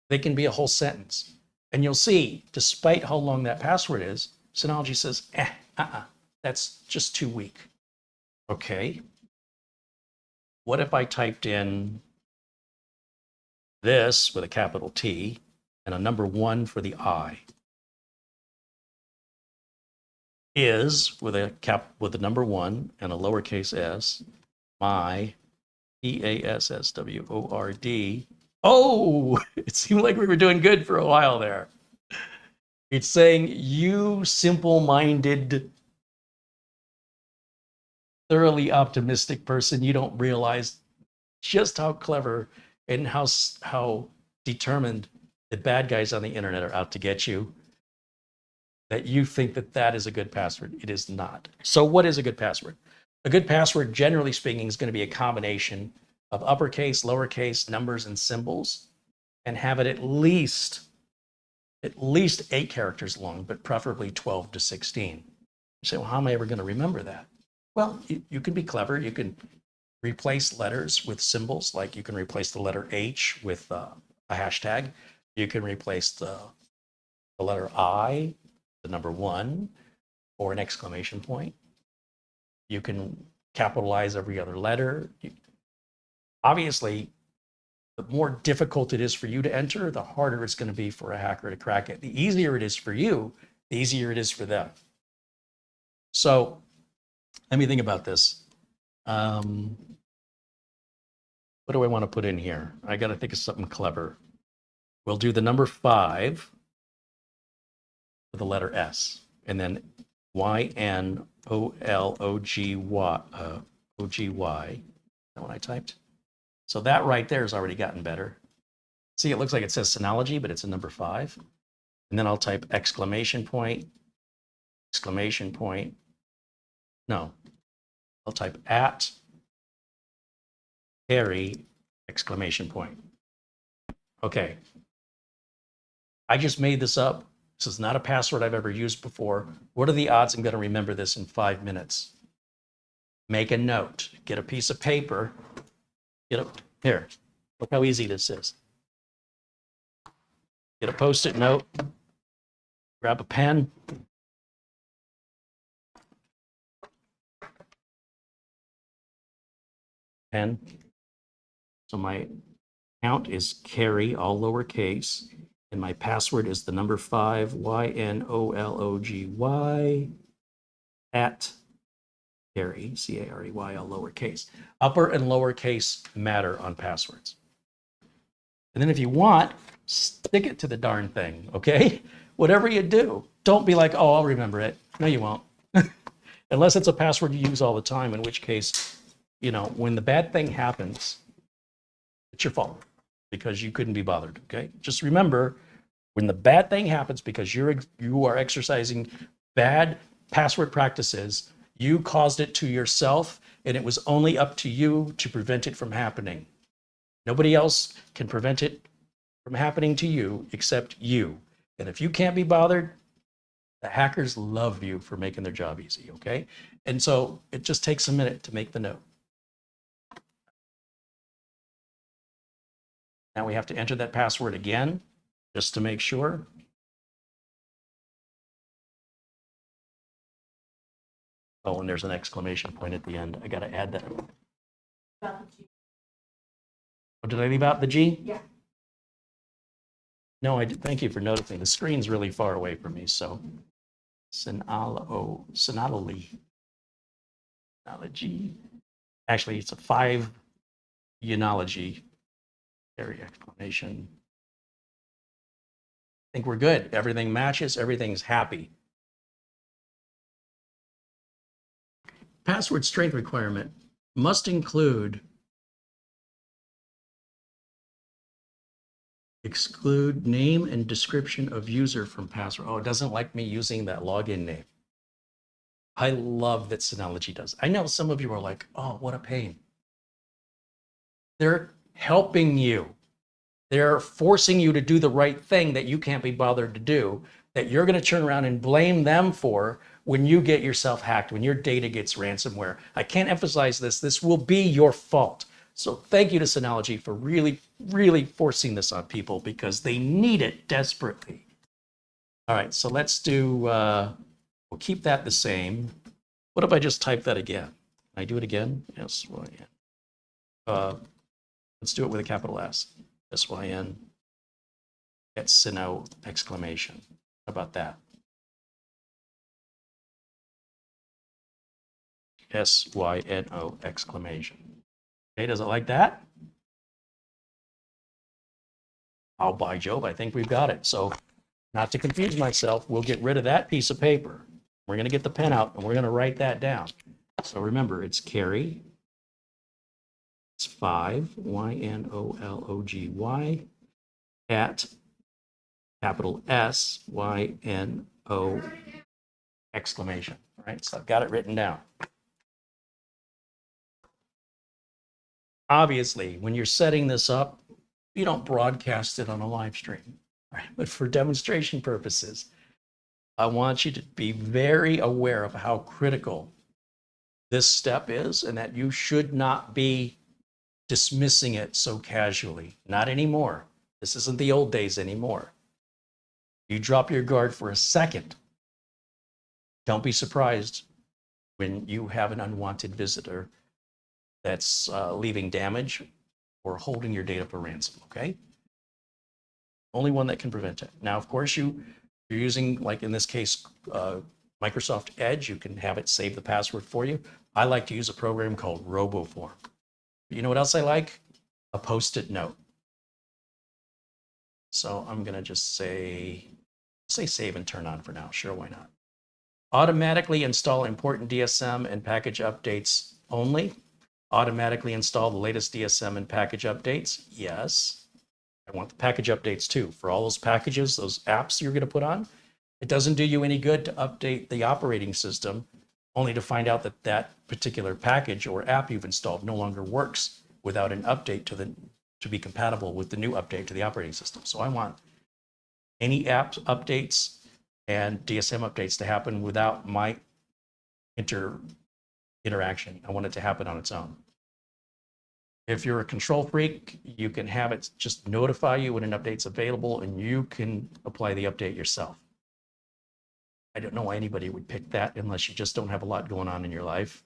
[SPEAKER 1] They can be a whole sentence. And you'll see, despite how long that password is, Synology says, that's just too weak. Okay. What if I typed in this with a capital T and a number 1 for the I? Is with a number 1 and a lowercase s, my PASSWORD. Oh, it seemed like we were doing good for a while there. It's saying, you simple-minded, thoroughly optimistic person, you don't realize just how clever and how determined the bad guys on the internet are out to get you, that you think that that is a good password. It is not. So what is a good password? A good password, generally speaking, is going to be a combination of uppercase, lowercase, numbers, and symbols, and have it at least 8 characters long, but preferably 12 to 16. You say, well, how am I ever going to remember that? Well, you can be clever. You can replace letters with symbols, like you can replace the letter H with a hashtag. You can replace the letter I, the number 1, or an exclamation point. You can capitalize every other letter. Obviously, the more difficult it is for you to enter, the harder it's going to be for a hacker to crack it. The easier it is for you, the easier it is for them. So let me think about this. What do I want to put in here? I got to think of something clever. We'll do the number 5 with the letter S, and then YNOLOGY. That one I typed. So that right there has already gotten better. See, it looks like it says Synology, but it's a number 5. And then I'll type exclamation point. No, I'll type at Carey exclamation point. Okay. I just made this up. This is not a password I've ever used before. What are the odds I'm going to remember this in 5 minutes? Make a note. Get a piece of paper. Here, look how easy this is. Get a Post-it note. Grab a pen. So my account is Carey, all lowercase, and my password is the number 5, YNOLOGY, at Carey, CAREY, all lowercase. Upper and lowercase matter on passwords. And then if you want, stick it to the darn thing, okay? Whatever you do, don't be like, oh, I'll remember it. No, you won't. Unless it's a password you use all the time, in which case, when the bad thing happens, it's your fault because you couldn't be bothered, okay? Just remember, when the bad thing happens because you are exercising bad password practices, you caused it to yourself, and it was only up to you to prevent it from happening. Nobody else can prevent it from happening to you except you. And if you can't be bothered, the hackers love you for making their job easy, okay? And so it just takes a minute to make the note. Now we have to enter that password again, just to make sure. Oh, and there's an exclamation point at the end. I got to add that. Oh, did I leave out the G?
[SPEAKER 2] Yeah.
[SPEAKER 1] No, I did. Thank you for noticing. The screen's really far away from me, so Synology. Actually, it's a 5 Synology. Area exclamation. I think we're good. Everything matches. Everything's happy. Password strength requirement must include exclude name and description of user from password. Oh, it doesn't like me using that login name. I love that Synology does. I know some of you are like, oh, what a pain. They're helping you. They're forcing you to do the right thing that you can't be bothered to do, that you're going to turn around and blame them for when you get yourself hacked, when your data gets ransomware. I can't emphasize this. This will be your fault. So thank you to Synology for really, really forcing this on people because they need it desperately. All right, so let's do, we'll keep that the same. What if I just type that again? Can I do it again? Yes, well, yeah. Let's do it with a capital S. SYN at Syno exclamation. How about that? SYNO exclamation. Okay, does it like that? Oh, by Jove, I think we've got it. So not to confuse myself, we'll get rid of that piece of paper. We're going to get the pen out and we're going to write that down. So remember, it's Carey. It's 5 YNOLOGY at capital SYNO exclamation. All right, so I've got it written down. Obviously, when you're setting this up, you don't broadcast it on a live stream. Right? But for demonstration purposes, I want you to be very aware of how critical this step is and that you should not be dismissing it so casually. Not anymore. This isn't the old days anymore. You drop your guard for a second. Don't be surprised when you have an unwanted visitor that's leaving damage or holding your data for ransom, okay? Only one that can prevent it. Now, of course, you're using, like in this case, Microsoft Edge, you can have it save the password for you. I like to use a program called RoboForm. You know what else I like? A Post-it note. So I'm gonna just say save and turn on for now. Sure, why not? Automatically install important DSM and package updates only. Automatically install the latest DSM and package updates. Yes. I want the package updates too. For all those packages, those apps you're gonna put on, it doesn't do you any good to update the operating system only to find out that that particular package or app you've installed no longer works without an update to be compatible with the new update to the operating system. So I want any app updates and DSM updates to happen without my interaction. I want it to happen on its own. If you're a control freak, you can have it just notify you when an update's available and you can apply the update yourself. I don't know why anybody would pick that unless you just don't have a lot going on in your life.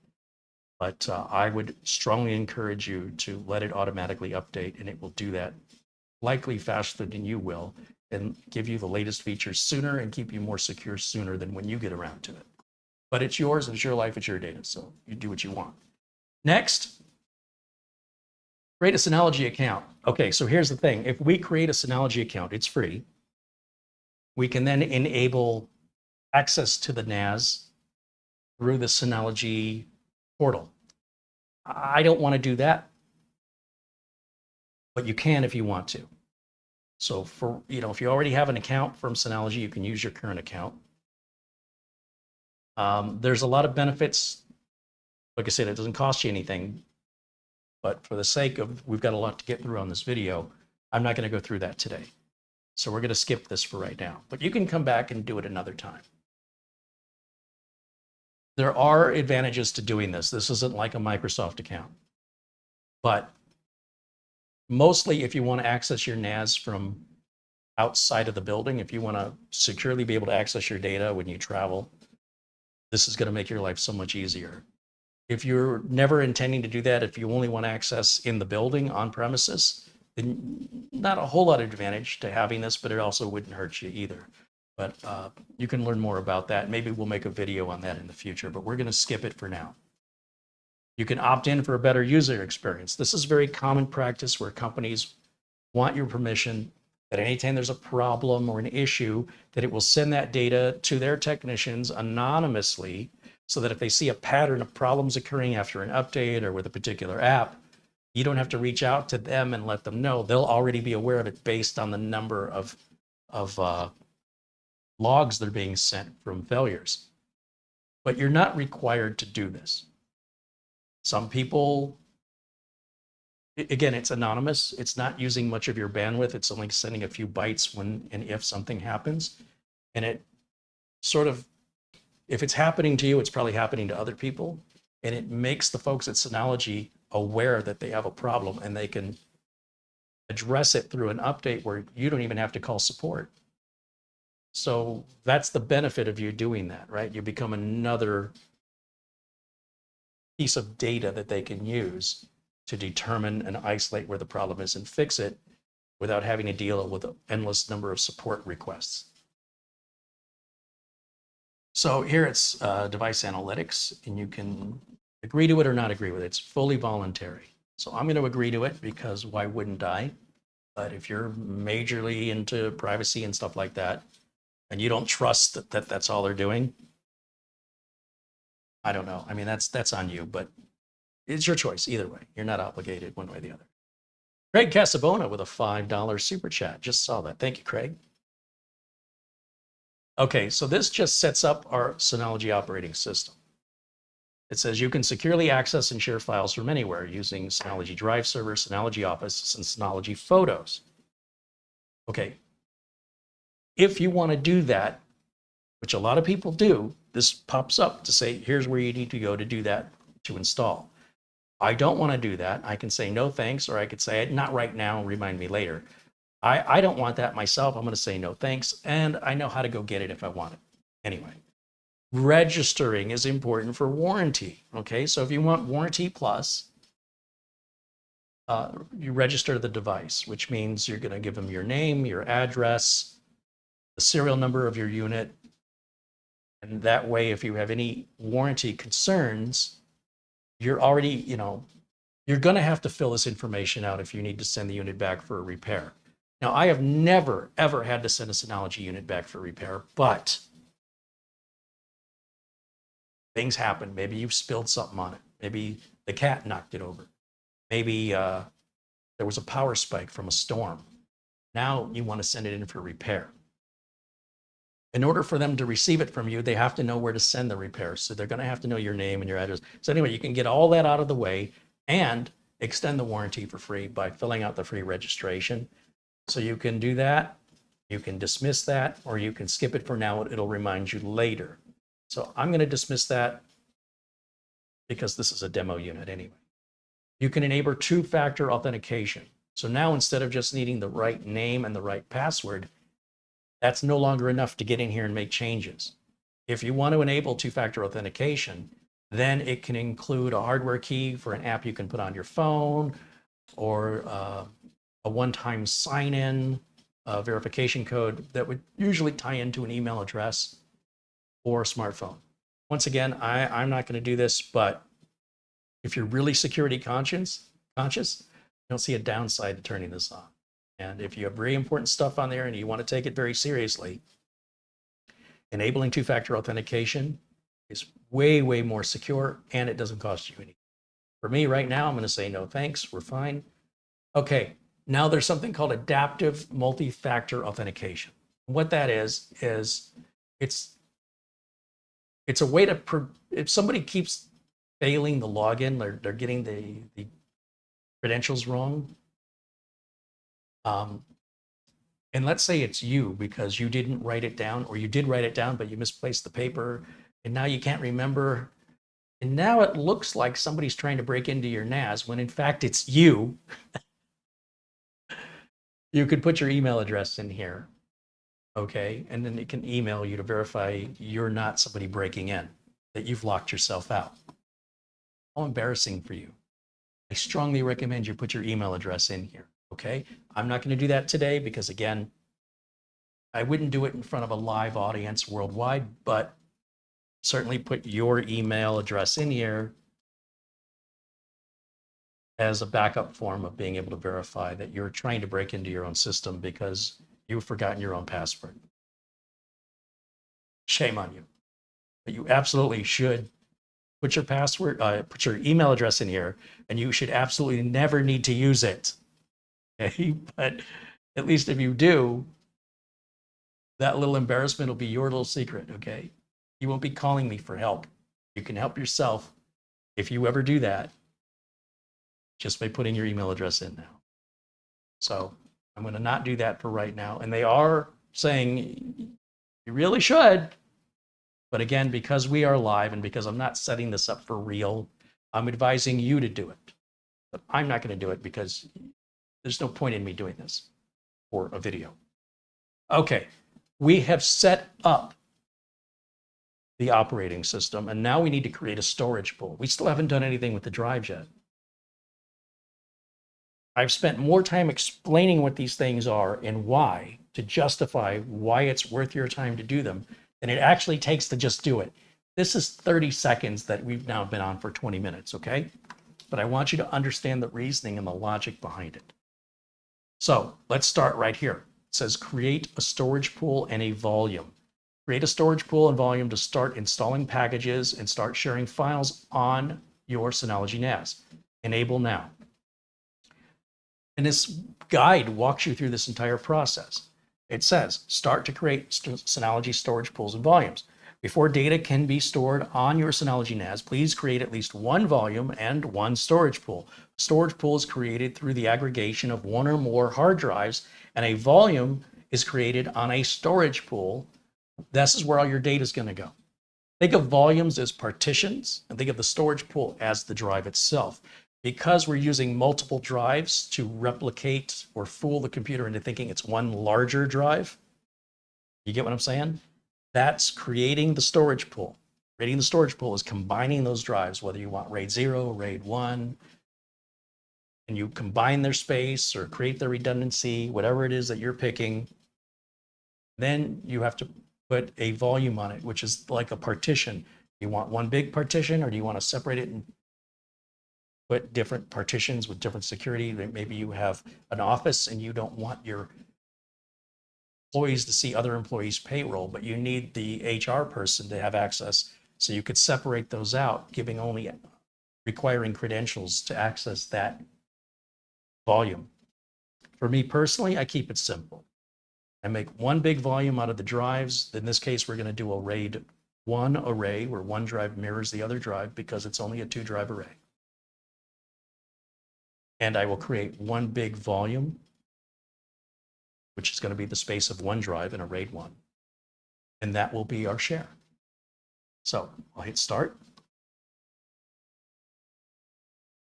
[SPEAKER 1] But I would strongly encourage you to let it automatically update, and it will do that likely faster than you will and give you the latest features sooner and keep you more secure sooner than when you get around to it. But it's yours, it's your life, it's your data, so you do what you want. Next, create a Synology account. Okay, so here's the thing. If we create a Synology account, it's free. We can then enable access to the NAS through the Synology portal. I don't want to do that, but you can if you want to. So for, if you already have an account from Synology, you can use your current account. There's a lot of benefits. Like I said, it doesn't cost you anything, but for the sake of, we've got a lot to get through on this video, I'm not going to go through that today. So we're going to skip this for right now, but you can come back and do it another time. There are advantages to doing this. This isn't like a Microsoft account, but Mostly if you want to access your NAS from outside of the building, if you want to securely be able to access your data when you travel, this is going to make your life so much easier. If you're never intending to do that, if you only want access in the building on premises, then not a whole lot of advantage to having this, but it also wouldn't hurt you either. But you can learn more about that. Maybe we'll make a video on that in the future, but we're going to skip it for now. You can opt in for a better user experience. This is very common practice where companies want your permission that anytime there's a problem or an issue, that it will send that data to their technicians anonymously, so that if they see a pattern of problems occurring after an update or with a particular app, you don't have to reach out to them and let them know. They'll already be aware of it based on the number of logs that are being sent from failures. But you're not required to do this. Some people, again, it's anonymous. It's not using much of your bandwidth. It's only sending a few bytes when and if something happens. And it sort of, if it's happening to you, it's probably happening to other people. And it makes the folks at Synology aware that they have a problem, and they can address it through an update where you don't even have to call support. So that's the benefit of you doing that, right? You become another piece of data that they can use to determine and isolate where the problem is and fix it without having to deal with an endless number of support requests. So here it's device analytics, and you can agree to it or not agree with it. It's fully voluntary. So I'm going to agree to it because why wouldn't I? But if you're majorly into privacy and stuff like that, and you don't trust that that's all they're doing, I don't know. I mean, that's on you, but it's your choice either way. You're not obligated one way or the other. Craig Casabona with a $5 super chat. Just saw that. Thank you, Craig. Okay, so this just sets up our Synology operating system. It says you can securely access and share files from anywhere using Synology Drive Server, Synology Office, and Synology Photos. Okay, if you want to do that, which a lot of people do, this pops up to say, here's where you need to go to do that, to install. I don't want to do that. I can say no thanks, or I could say not right now, remind me later. I don't want that myself. I'm going to say no thanks, and I know how to go get it if I want it. Anyway, registering is important for warranty. Okay, so if you want warranty plus, you register the device, which means you're going to give them your name, your address, the serial number of your unit. And that way, if you have any warranty concerns, you're already, you're going to have to fill this information out if you need to send the unit back for a repair. Now, I have never, ever had to send a Synology unit back for repair, but things happen. Maybe you've spilled something on it. Maybe the cat knocked it over. Maybe there was a power spike from a storm. Now you want to send it in for repair. In order for them to receive it from you, they have to know where to send the repair. So they're going to have to know your name and your address. So anyway, you can get all that out of the way and extend the warranty for free by filling out the free registration. So you can do that, you can dismiss that, or you can skip it for now. It'll remind you later. So I'm going to dismiss that because this is a demo unit anyway. You can enable two-factor authentication. So now instead of just needing the right name and the right password, that's no longer enough to get in here and make changes. If you want to enable two-factor authentication, then it can include a hardware key for an app you can put on your phone, or a one-time sign-in verification code that would usually tie into an email address or a smartphone. Once again, I'm not going to do this, but if you're really security conscious, you don't see a downside to turning this on. And if you have very important stuff on there and you want to take it very seriously, enabling two-factor authentication is way, way more secure, and it doesn't cost you anything. For me right now, I'm going to say no thanks, we're fine. Okay, now there's something called adaptive multi-factor authentication. What that is it's a way to, if somebody keeps failing the login, they're getting the credentials wrong, and let's say it's you because you didn't write it down, or you did write it down, but you misplaced the paper, and now you can't remember. And now it looks like somebody's trying to break into your NAS when in fact it's you. You could put your email address in here, okay? And then it can email you to verify you're not somebody breaking in, that you've locked yourself out. How embarrassing for you. I strongly recommend you put your email address in here, okay? I'm not going to do that today because, again, I wouldn't do it in front of a live audience worldwide, but certainly put your email address in here as a backup form of being able to verify that you're trying to break into your own system because you've forgotten your own password. Shame on you. But you absolutely should put your password, put your email address in here, and you should absolutely never need to use it. Okay? But at least if you do, that little embarrassment will be your little secret, okay? You won't be calling me for help. You can help yourself if you ever do that, just by putting your email address in now. So I'm going to not do that for right now. And they are saying you really should. But again, because we are live and because I'm not setting this up for real, I'm advising you to do it. But I'm not going to do it because there's no point in me doing this for a video. Okay, we have set up the operating system, and now we need to create a storage pool. We still haven't done anything with the drives yet. I've spent more time explaining what these things are and why, to justify why it's worth your time to do them, than it actually takes to just do it. This is 30 seconds that we've now been on for 20 minutes, okay? But I want you to understand the reasoning and the logic behind it. So let's start right here. It says create a storage pool and a volume. Create a storage pool and volume to start installing packages and start sharing files on your Synology NAS. Enable now. And this guide walks you through this entire process. It says, start to create Synology storage pools and volumes. Before data can be stored on your Synology NAS, please create at least one volume and one storage pool. Storage pool is created through the aggregation of one or more hard drives, and a volume is created on a storage pool. This is where all your data is going to go. Think of volumes as partitions, and think of the storage pool as the drive itself. Because we're using multiple drives to replicate or fool the computer into thinking it's one larger drive, you get what I'm saying? That's creating the storage pool. Creating the storage pool is combining those drives, whether you want RAID 0, RAID 1, and you combine their space or create their redundancy, whatever it is that you're picking. Then you have to put a volume on it, which is like a partition. You want one big partition, or do you want to separate it and put different partitions with different security? Maybe you have an office and you don't want your employees to see other employees' payroll, but you need the HR person to have access. So you could separate those out, giving only requiring credentials to access that volume. For me personally, I keep it simple. I make one big volume out of the drives. In this case, we're going to do a RAID 1 array where one drive mirrors the other drive because it's only a 2-drive array. And I will create one big volume, which is going to be the space of one drive in a RAID 1. And that will be our share. So I'll hit start.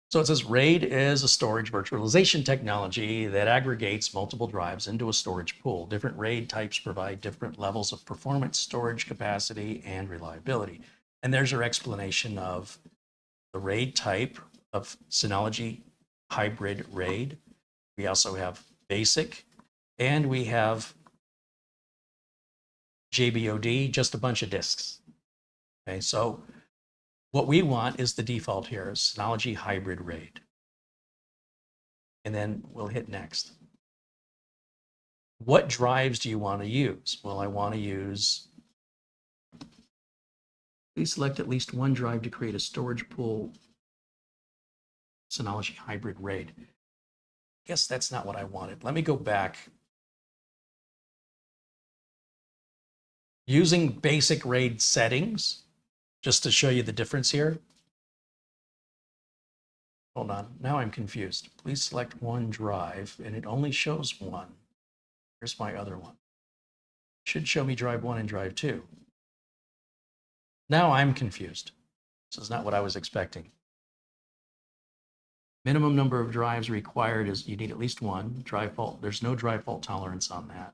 [SPEAKER 1] So it says RAID is a storage virtualization technology that aggregates multiple drives into a storage pool. Different RAID types provide different levels of performance, storage capacity, and reliability. And there's our explanation of the RAID type of Synology hybrid RAID. We also have basic, and we have JBOD, just a bunch of disks. Okay, so what we want is the default here, is Synology hybrid RAID. And then we'll hit next. What drives do you want to use? Well, I want to use, please select at least one drive to create a storage pool Synology hybrid RAID. I guess that's not what I wanted. Let me go back. Using basic RAID settings, just to show you the difference here. Hold on, now I'm confused. Please select one drive, and it only shows one. Here's my other one. It should show me drive 1 and drive 2. Now I'm confused. This is not what I was expecting. Minimum number of drives required is you need at least one. Drive fault, there's no drive fault tolerance on that.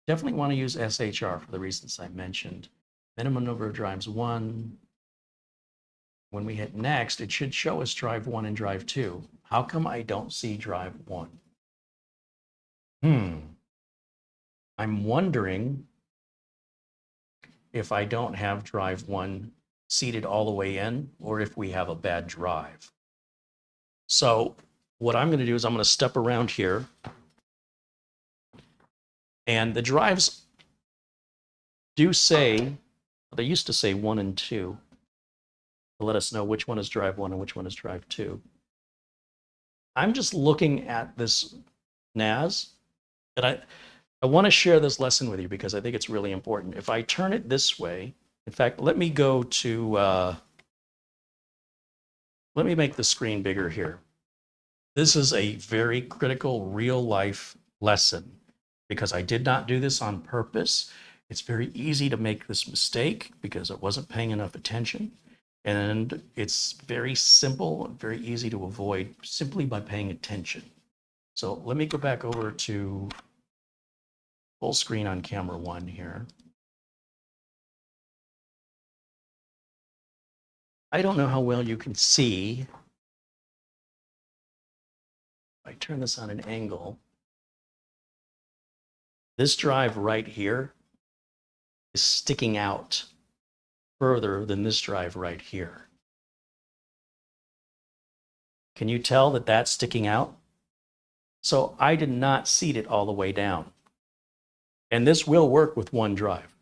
[SPEAKER 1] Definitely want to use SHR for the reasons I mentioned. Minimum number of drives, 1. When we hit next, it should show us drive 1 and drive 2. How come I don't see drive 1? I'm wondering if I don't have drive 1 seated all the way in, or if we have a bad drive. So what I'm going to do is I'm going to step around here, and the drives do say, they used to say 1 and 2 to let us know which one is drive 1 and which one is drive 2. I'm just looking at this NAS, and I want to share this lesson with you because I think it's really important. If I turn it this way, in fact, let me go to, let me make the screen bigger here. This is a very critical real life lesson because I did not do this on purpose. It's very easy to make this mistake because I wasn't paying enough attention. And it's very simple and very easy to avoid simply by paying attention. So let me go back over to full screen on camera 1 here. I don't know how well you can see. If I turn this on an angle, this drive right here is sticking out further than this drive right here. Can you tell that that's sticking out? So I did not seat it all the way down. And this will work with one drive.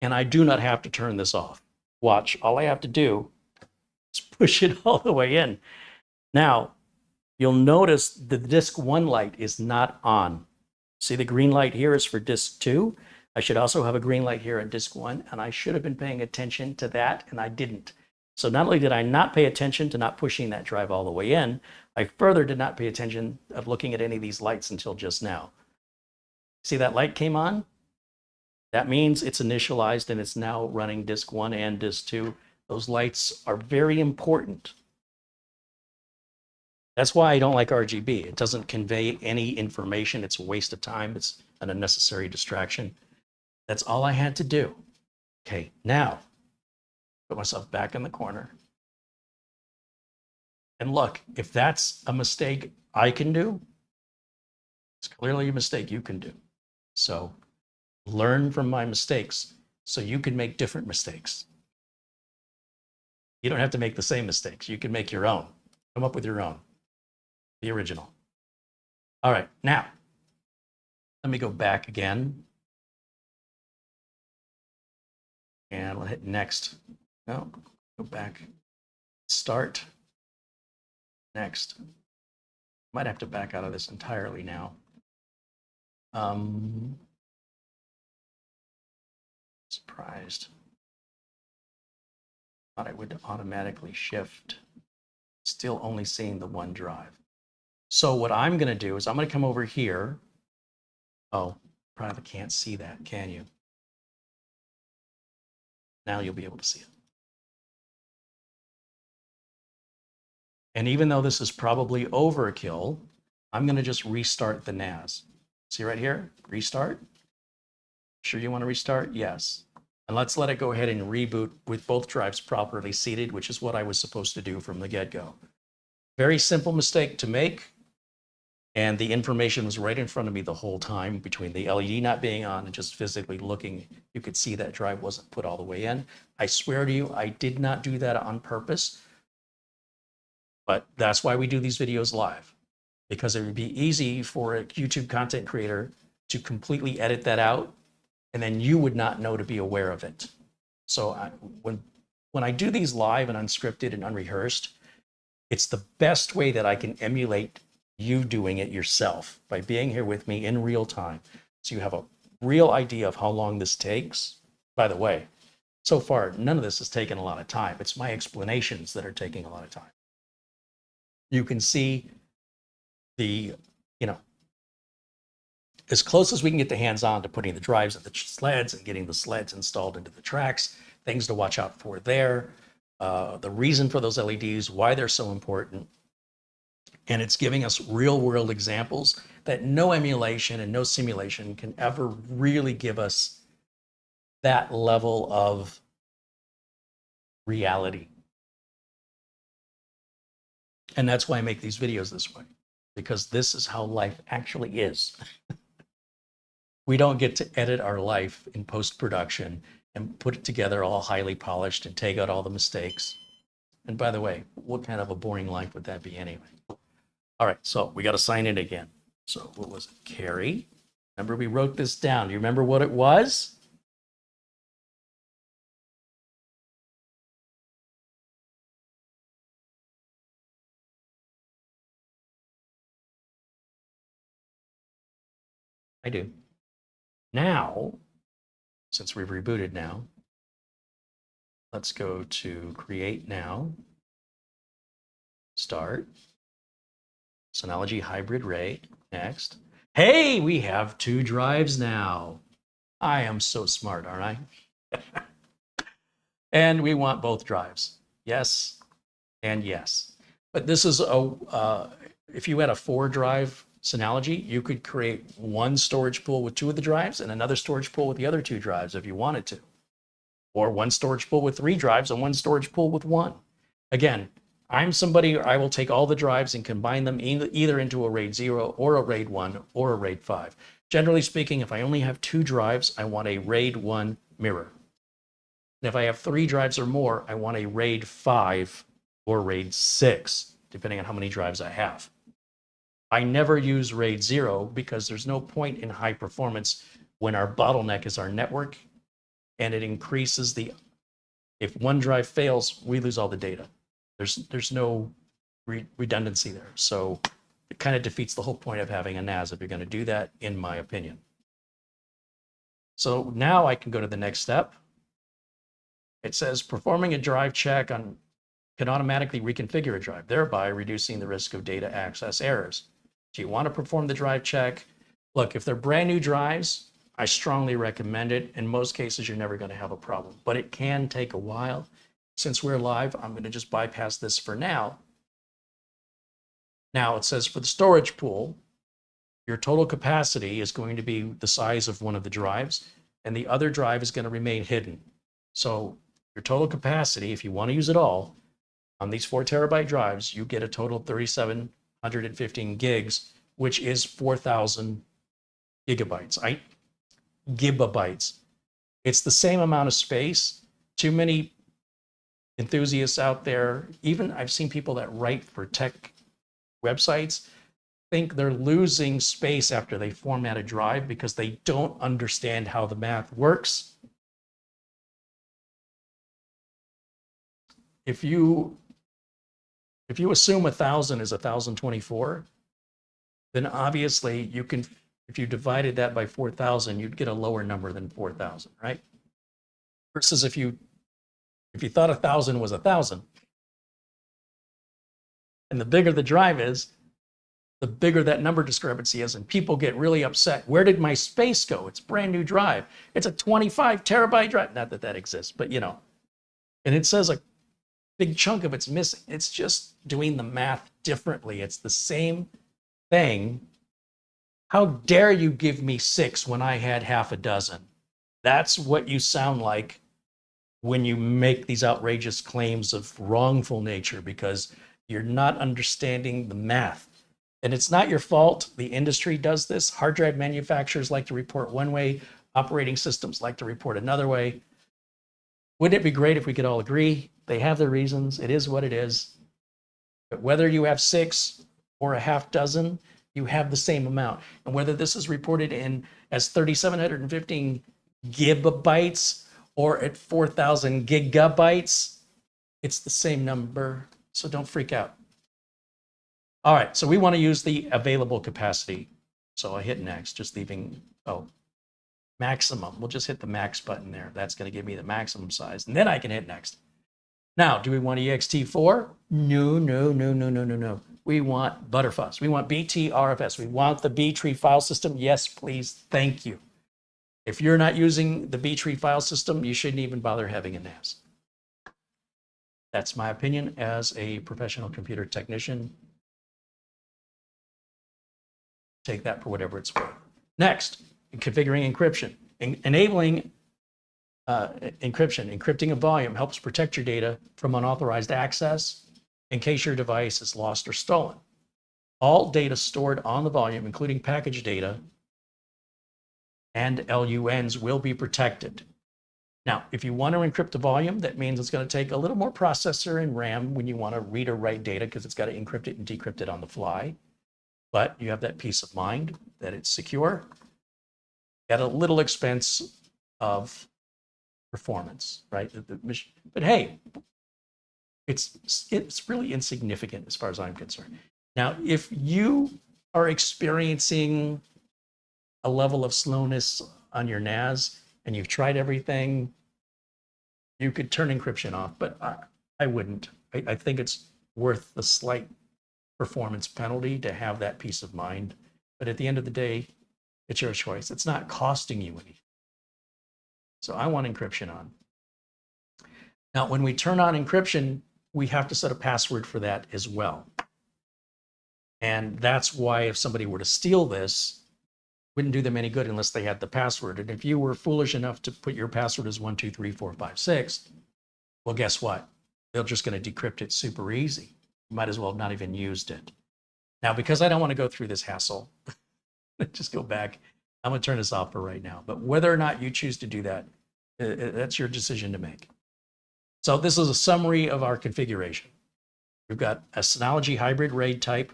[SPEAKER 1] And I do not have to turn this off. Watch, all I have to do is push it all the way in. Now, you'll notice the disk 1 light is not on. See, the green light here is for disk 2. I should also have a green light here on disk 1, and I should have been paying attention to that, and I didn't. So not only did I not pay attention to not pushing that drive all the way in, I further did not pay attention of looking at any of these lights until just now. See that light came on? That means it's initialized and it's now running disk 1 and disk 2. Those lights are very important. That's why I don't like RGB. It doesn't convey any information. It's a waste of time. It's an unnecessary distraction. That's all I had to do. Okay, now, put myself back in the corner. And look, if that's a mistake I can do, it's clearly a mistake you can do. So learn from my mistakes so you can make different mistakes. You don't have to make the same mistakes. You can make your own. Come up with your own. The original. All right, now, let me go back again. And we'll hit next. No, go back. Start. Next. Might have to back out of this entirely now. Surprised. Thought it would automatically shift. Still only seeing the one drive. So what I'm going to do is I'm going to come over here. Oh, probably can't see that, can you? Now you'll be able to see it. And even though this is probably overkill, I'm going to just restart the NAS. See right here? Restart. Sure you want to restart? Yes. And let's let it go ahead and reboot with both drives properly seated, which is what I was supposed to do from the get-go. Very simple mistake to make. And the information was right in front of me the whole time between the LED not being on and just physically looking. You could see that drive wasn't put all the way in. I swear to you, I did not do that on purpose. But that's why we do these videos live, because it would be easy for a YouTube content creator to completely edit that out, and then you would not know to be aware of it. So when I do these live and unscripted and unrehearsed, it's the best way that I can emulate you doing it yourself by being here with me in real time. So you have a real idea of how long this takes. By the way, so far, none of this has taken a lot of time. It's my explanations that are taking a lot of time. You can see the, as close as we can get the hands on to putting the drives in the sleds and getting the sleds installed into the tracks, things to watch out for there, the reason for those LEDs, why they're so important. And it's giving us real world examples that no emulation and no simulation can ever really give us that level of reality. And that's why I make these videos this way, because this is how life actually is. We don't get to edit our life in post-production and put it together all highly polished and take out all the mistakes. And by the way, what kind of a boring life would that be anyway? All right, so we got to sign in again. So what was it? Carey. Remember we wrote this down. Do you remember what it was? I do. Now, since we've rebooted now, let's go to Create Now, Start, Synology Hybrid RAID, next. Hey, we have 2 drives now. I am so smart, aren't I? And we want both drives. Yes and yes. But this is if you had a 4-drive Synology, you could create one storage pool with 2 of the drives and another storage pool with the other 2 drives if you wanted to. Or one storage pool with 3 drives and one storage pool with 1. Again, I'm somebody, I will take all the drives and combine them either into a RAID 0 or a RAID 1 or a RAID 5. Generally speaking, if I only have 2 drives, I want a RAID 1 mirror. And if I have 3 drives or more, I want a RAID 5 or RAID 6, depending on how many drives I have. I never use RAID 0 because there's no point in high performance when our bottleneck is our network, and it increases the, if one drive fails, we lose all the data. There's no redundancy there. So it kind of defeats the whole point of having a NAS if you're going to do that, in my opinion. So now I can go to the next step. It says performing a drive check can automatically reconfigure a drive, thereby reducing the risk of data access errors. Do you want to perform the drive check? Look, if they're brand new drives, I strongly recommend it. In most cases, you're never going to have a problem, but it can take a while. Since we're live, I'm going to just bypass this for now. Now it says for the storage pool, your total capacity is going to be the size of one of the drives, and the other drive is going to remain hidden. So your total capacity, if you want to use it all, on these 4 terabyte drives, you get a total of 3,715 gigs, which is 4,000 gigabytes. Gigabytes. It's the same amount of space. Too many enthusiasts out there, even I've seen people that write for tech websites, think they're losing space after they format a drive because they don't understand how the math works. If you assume 1,000 is 1,024, then obviously you can, if you divided that by 4,000, you'd get a lower number than 4,000, right? Versus if you thought 1,000 was 1,000, and the bigger the drive is, the bigger that number discrepancy is, and people get really upset. Where did my space go? It's a brand new drive. It's a 25 terabyte drive. Not that that exists, but you know. And it says a big chunk of it's missing. It's just doing the math differently. It's the same thing. How dare you give me 6 when I had half a dozen? That's what you sound like when you make these outrageous claims of wrongful nature, because you're not understanding the math. And it's not your fault. The industry does this. Hard drive manufacturers like to report one way. Operating systems like to report another way. Wouldn't it be great if we could all agree? They have their reasons. It is what it is. But whether you have 6 or a half dozen, you have the same amount. And whether this is reported in as 3,715 gigabytes or at 4,000 gigabytes, it's the same number. So don't freak out. All right, so we want to use the available capacity. So I hit next, just leaving, maximum. We'll just hit the max button there. That's going to give me the maximum size. And then I can hit next. Now, do we want ext4? No. We want Butterfuss. We want BTRFS. We want the B-tree file system. Yes, please. Thank you. If you're not using the B-tree file system, you shouldn't even bother having a NAS. That's my opinion as a professional computer technician. Take that for whatever it's worth. Next, configuring encryption. Enabling encryption. Encrypting a volume helps protect your data from unauthorized access in case your device is lost or stolen. All data stored on the volume, including package data and LUNs, will be protected. Now, if you want to encrypt the volume, that means it's going to take a little more processor and RAM when you want to read or write data, because it's got to encrypt it and decrypt it on the fly. But you have that peace of mind that it's secure at a little expense of performance, right? But hey, it's really insignificant as far as I'm concerned. Now, if you are experiencing a level of slowness on your NAS and you've tried everything, you could turn encryption off, but I wouldn't. I think it's worth the slight performance penalty to have that peace of mind. But at the end of the day, it's your choice. It's not costing you anything. So I want encryption on. Now, when we turn on encryption, we have to set a password for that as well. And that's why if somebody were to steal this, it wouldn't do them any good unless they had the password. And if you were foolish enough to put your password as 123456, well, guess what? They're just going to decrypt it super easy. You might as well have not even used it. Now, because I don't want to go through this hassle, just go back. I'm going to turn this off for right now. But whether or not you choose to do that, that's your decision to make. So this is a summary of our configuration. We've got a Synology hybrid RAID type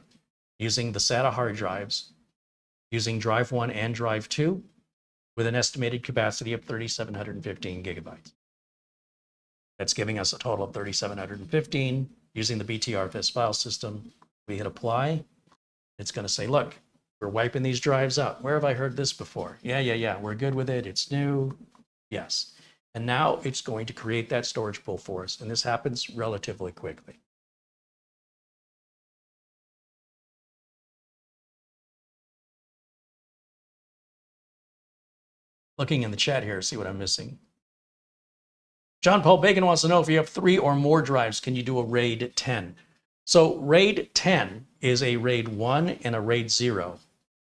[SPEAKER 1] using the SATA hard drives, using drive 1 and drive 2, with an estimated capacity of 3,715 gigabytes. That's giving us a total of 3,715 using the BTRFS file system. We hit apply. It's going to say, look, we're wiping these drives out. Where have I heard this before? Yeah. We're good with it. It's new. Yes. And now it's going to create that storage pool for us. And this happens relatively quickly. Looking in the chat here, see what I'm missing. John Paul Bacon wants to know if you have 3 or more drives, can you do a RAID 10? So RAID 10 is a RAID 1 and a RAID 0.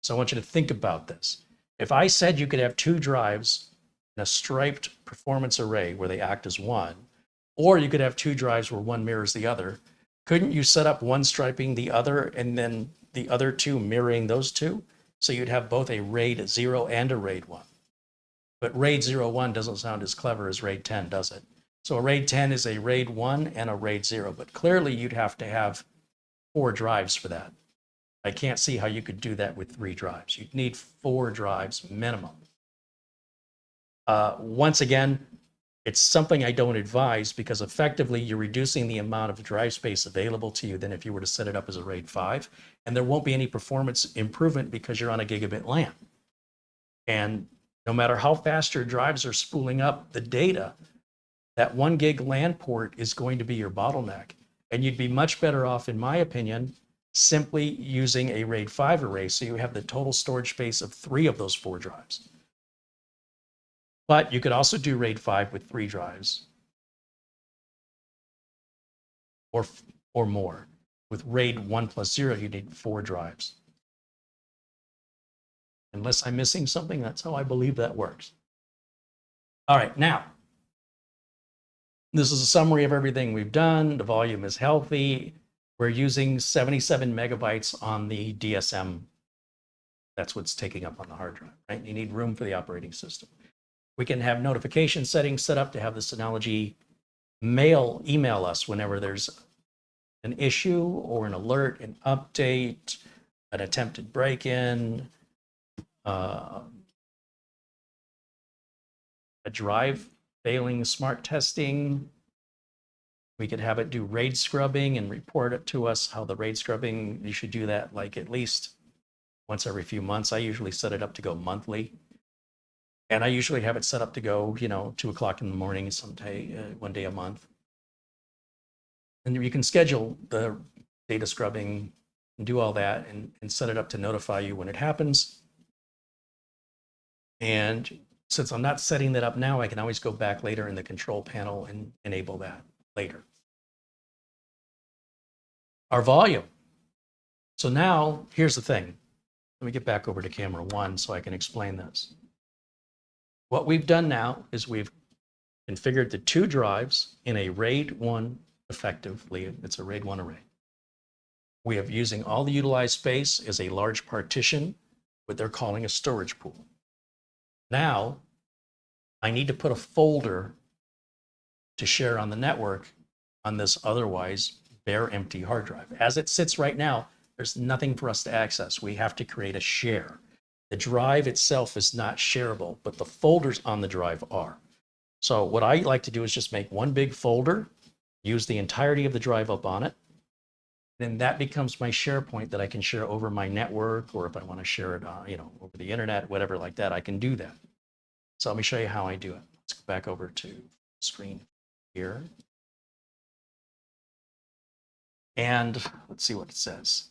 [SPEAKER 1] So I want you to think about this. If I said you could have 2 drives in a striped performance array where they act as one, or you could have 2 drives where one mirrors the other, couldn't you set up one striping the other and then the other 2 mirroring those 2? So you'd have both a RAID 0 and a RAID 1. But RAID 01 doesn't sound as clever as RAID 10, does it? So a RAID 10 is a RAID 1 and a RAID 0, but clearly you'd have to have 4 drives for that. I can't see how you could do that with 3 drives. You'd need 4 drives minimum. Once again, it's something I don't advise because effectively you're reducing the amount of drive space available to you than if you were to set it up as a RAID 5, and there won't be any performance improvement because you're on a gigabit LAN. And no matter how fast your drives are spooling up the data, that 1 gig LAN port is going to be your bottleneck. And you'd be much better off, in my opinion, simply using a RAID 5 array so you have the total storage space of 3 of those 4 drives. But you could also do RAID 5 with 3 drives or more. With RAID 1 plus 0, you need 4 drives. Unless I'm missing something, that's how I believe that works. All right, now, this is a summary of everything we've done. The volume is healthy. We're using 77 megabytes on the DSM. That's what's taking up on the hard drive, right? You need room for the operating system. We can have notification settings set up to have the Synology email us whenever there's an issue or an alert, an update, an attempted break-in, a drive failing smart testing. We could have it do RAID scrubbing and report it to us how the RAID scrubbing, you should do that like at least once every few months. I usually set it up to go monthly. And I usually have it set up to go, 2 o'clock in the morning, one day a month. And you can schedule the data scrubbing and do all that and set it up to notify you when it happens. And since I'm not setting that up now, I can always go back later in the control panel and enable that later. Our volume. So now here's the thing. Let me get back over to camera 1 so I can explain this. What we've done now is we've configured the 2 drives in a RAID 1, effectively, it's a RAID 1 array. We have using all the utilized space as a large partition, what they're calling a storage pool. Now, I need to put a folder to share on the network on this otherwise bare empty hard drive. As it sits right now, there's nothing for us to access. We have to create a share. The drive itself is not shareable, but the folders on the drive are. So what I like to do is just make one big folder, use the entirety of the drive up on it. Then that becomes my share point that I can share over my network, or if I want to share it, over the internet, whatever like that, I can do that. So let me show you how I do it. Let's go back over to screen here. And let's see what it says.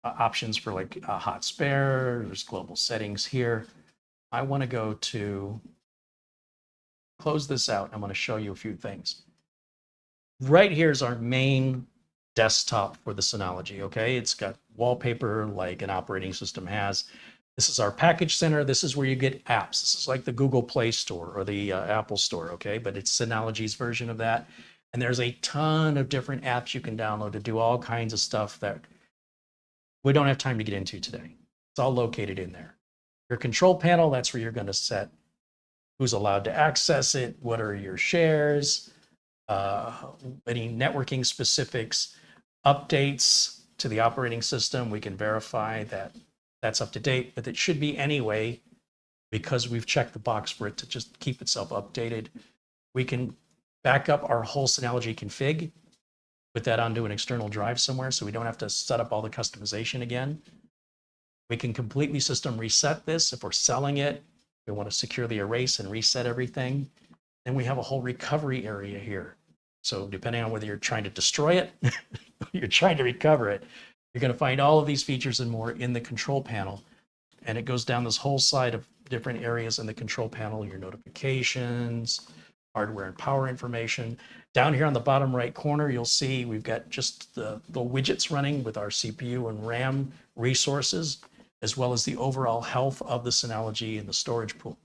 [SPEAKER 1] Options for like a hot spare, there's global settings here. I want to go to close this out. I'm going to show you a few things. Right here is our main desktop for the Synology, okay? It's got wallpaper like an operating system has. This is our package center. This is where you get apps. This is like the Google Play Store or the Apple Store, okay? But it's Synology's version of that. And there's a ton of different apps you can download to do all kinds of stuff that we don't have time to get into today. It's all located in there. Your control panel, that's where you're going to set who's allowed to access it, what are your shares, any networking specifics, updates to the operating system. We can verify that that's up to date, but it should be anyway, because we've checked the box for it to just keep itself updated. We can back up our whole Synology config, put that onto an external drive somewhere so we don't have to set up all the customization again. We can completely system reset this if we're selling it. We want to securely erase and reset everything. Then we have a whole recovery area here. So depending on whether you're trying to destroy it, or you're trying to recover it, you're going to find all of these features and more in the control panel. And it goes down this whole side of different areas in the control panel, your notifications, hardware and power information. Down here on the bottom right corner, you'll see we've got just the widgets running with our CPU and RAM resources, as well as the overall health of the Synology and the storage pool.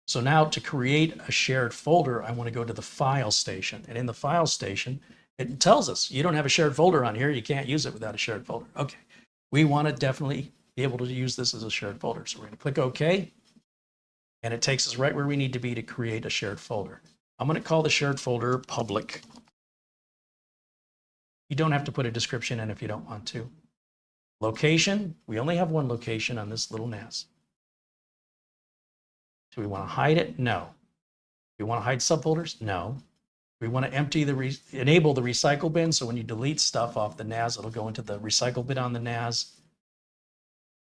[SPEAKER 1] So now to create a shared folder, I want to go to the file station. And in the file station, it tells us you don't have a shared folder on here. You can't use it without a shared folder. Okay, we want to definitely be able to use this as a shared folder. So we're going to click OK. And it takes us right where we need to be to create a shared folder. I'm going to call the shared folder public. You don't have to put a description in if you don't want to. Location, we only have one location on this little NAS. Do we want to hide it? No. Do we want to hide subfolders? No. We want to enable the recycle bin, so when you delete stuff off the NAS, it'll go into the recycle bin on the NAS.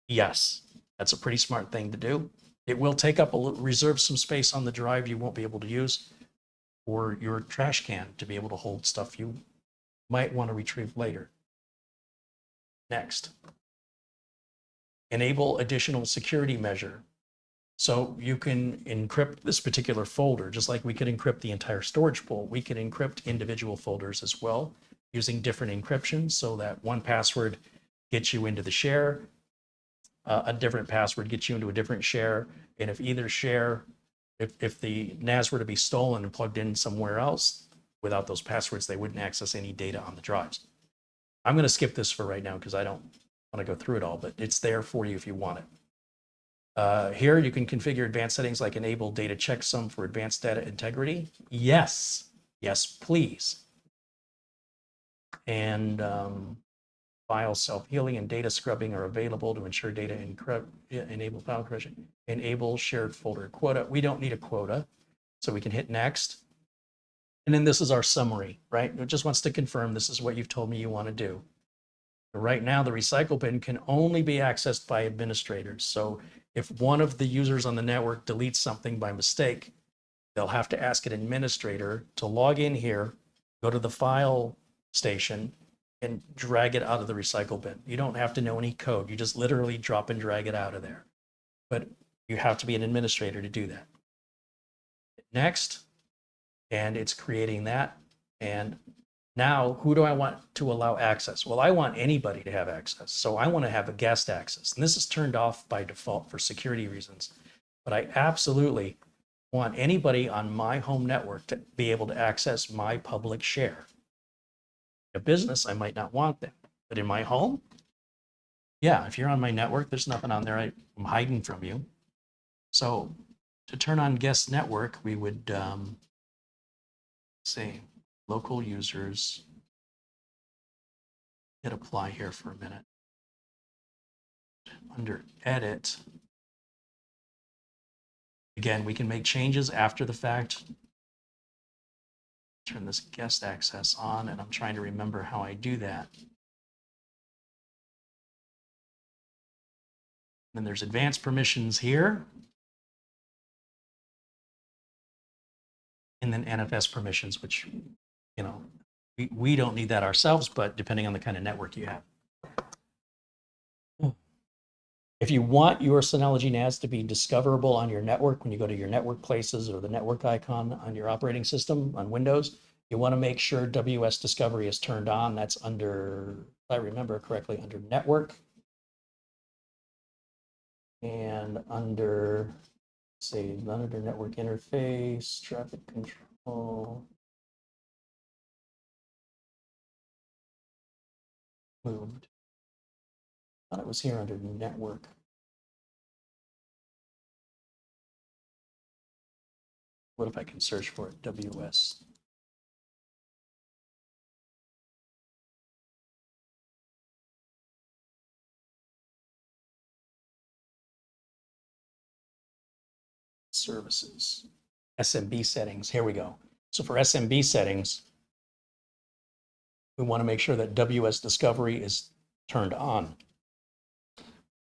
[SPEAKER 1] Yes, that's a pretty smart thing to do. It will take up reserve some space on the drive you won't be able to use, or your trash can to be able to hold stuff you might want to retrieve later. Next, enable additional security measure. So you can encrypt this particular folder, just like we could encrypt the entire storage pool. We can encrypt individual folders as well using different encryptions, so that one password gets you into the share, a different password gets you into a different share. And if either share, if the NAS were to be stolen and plugged in somewhere else, without those passwords, they wouldn't access any data on the drives. I'm going to skip this for right now because I don't want to go through it all, but it's there for you if you want it. Here you can configure advanced settings like enable data checksum for advanced data integrity. Yes, yes, please. And file self-healing and data scrubbing are available to ensure data enable file correction. Enable shared folder quota. We don't need a quota, so we can hit next. And then this is our summary, right? It just wants to confirm this is what you've told me you want to do. Right now, the recycle bin can only be accessed by administrators. So if one of the users on the network deletes something by mistake, they'll have to ask an administrator to log in here go to the file station and drag it out of the recycle bin. You don't have to know any code. You just literally drop and drag it out of there. But you have to be an administrator to do that. Next, and it's creating that. And now, who do I want to allow access? Well, I want anybody to have access. So I want to have a guest access. And this is turned off by default for security reasons. But I absolutely want anybody on my home network to be able to access my public share. In a business, I might not want them. But in my home, yeah, if you're on my network, there's nothing on there I'm hiding from you. So to turn on guest network, we would say local users, hit apply here for a minute. Under edit, again, we can make changes after the fact. Turn this guest access on, and I'm trying to remember how I do that. Then there's advanced permissions here. And then NFS permissions, which, you know, we don't need that ourselves, but depending on the kind of network you have. If you want your Synology NAS to be discoverable on your network, when you go to your network places or the network icon on your operating system on Windows, you want to make sure WS Discovery is turned on. That's under, if I remember correctly, under Network. And under, say, under Network Interface, Traffic Control. Moved. I thought it was here under Network. What if I can search for it? WS. Services. SMB settings. Here we go. So for SMB settings, we want to make sure that WS Discovery is turned on.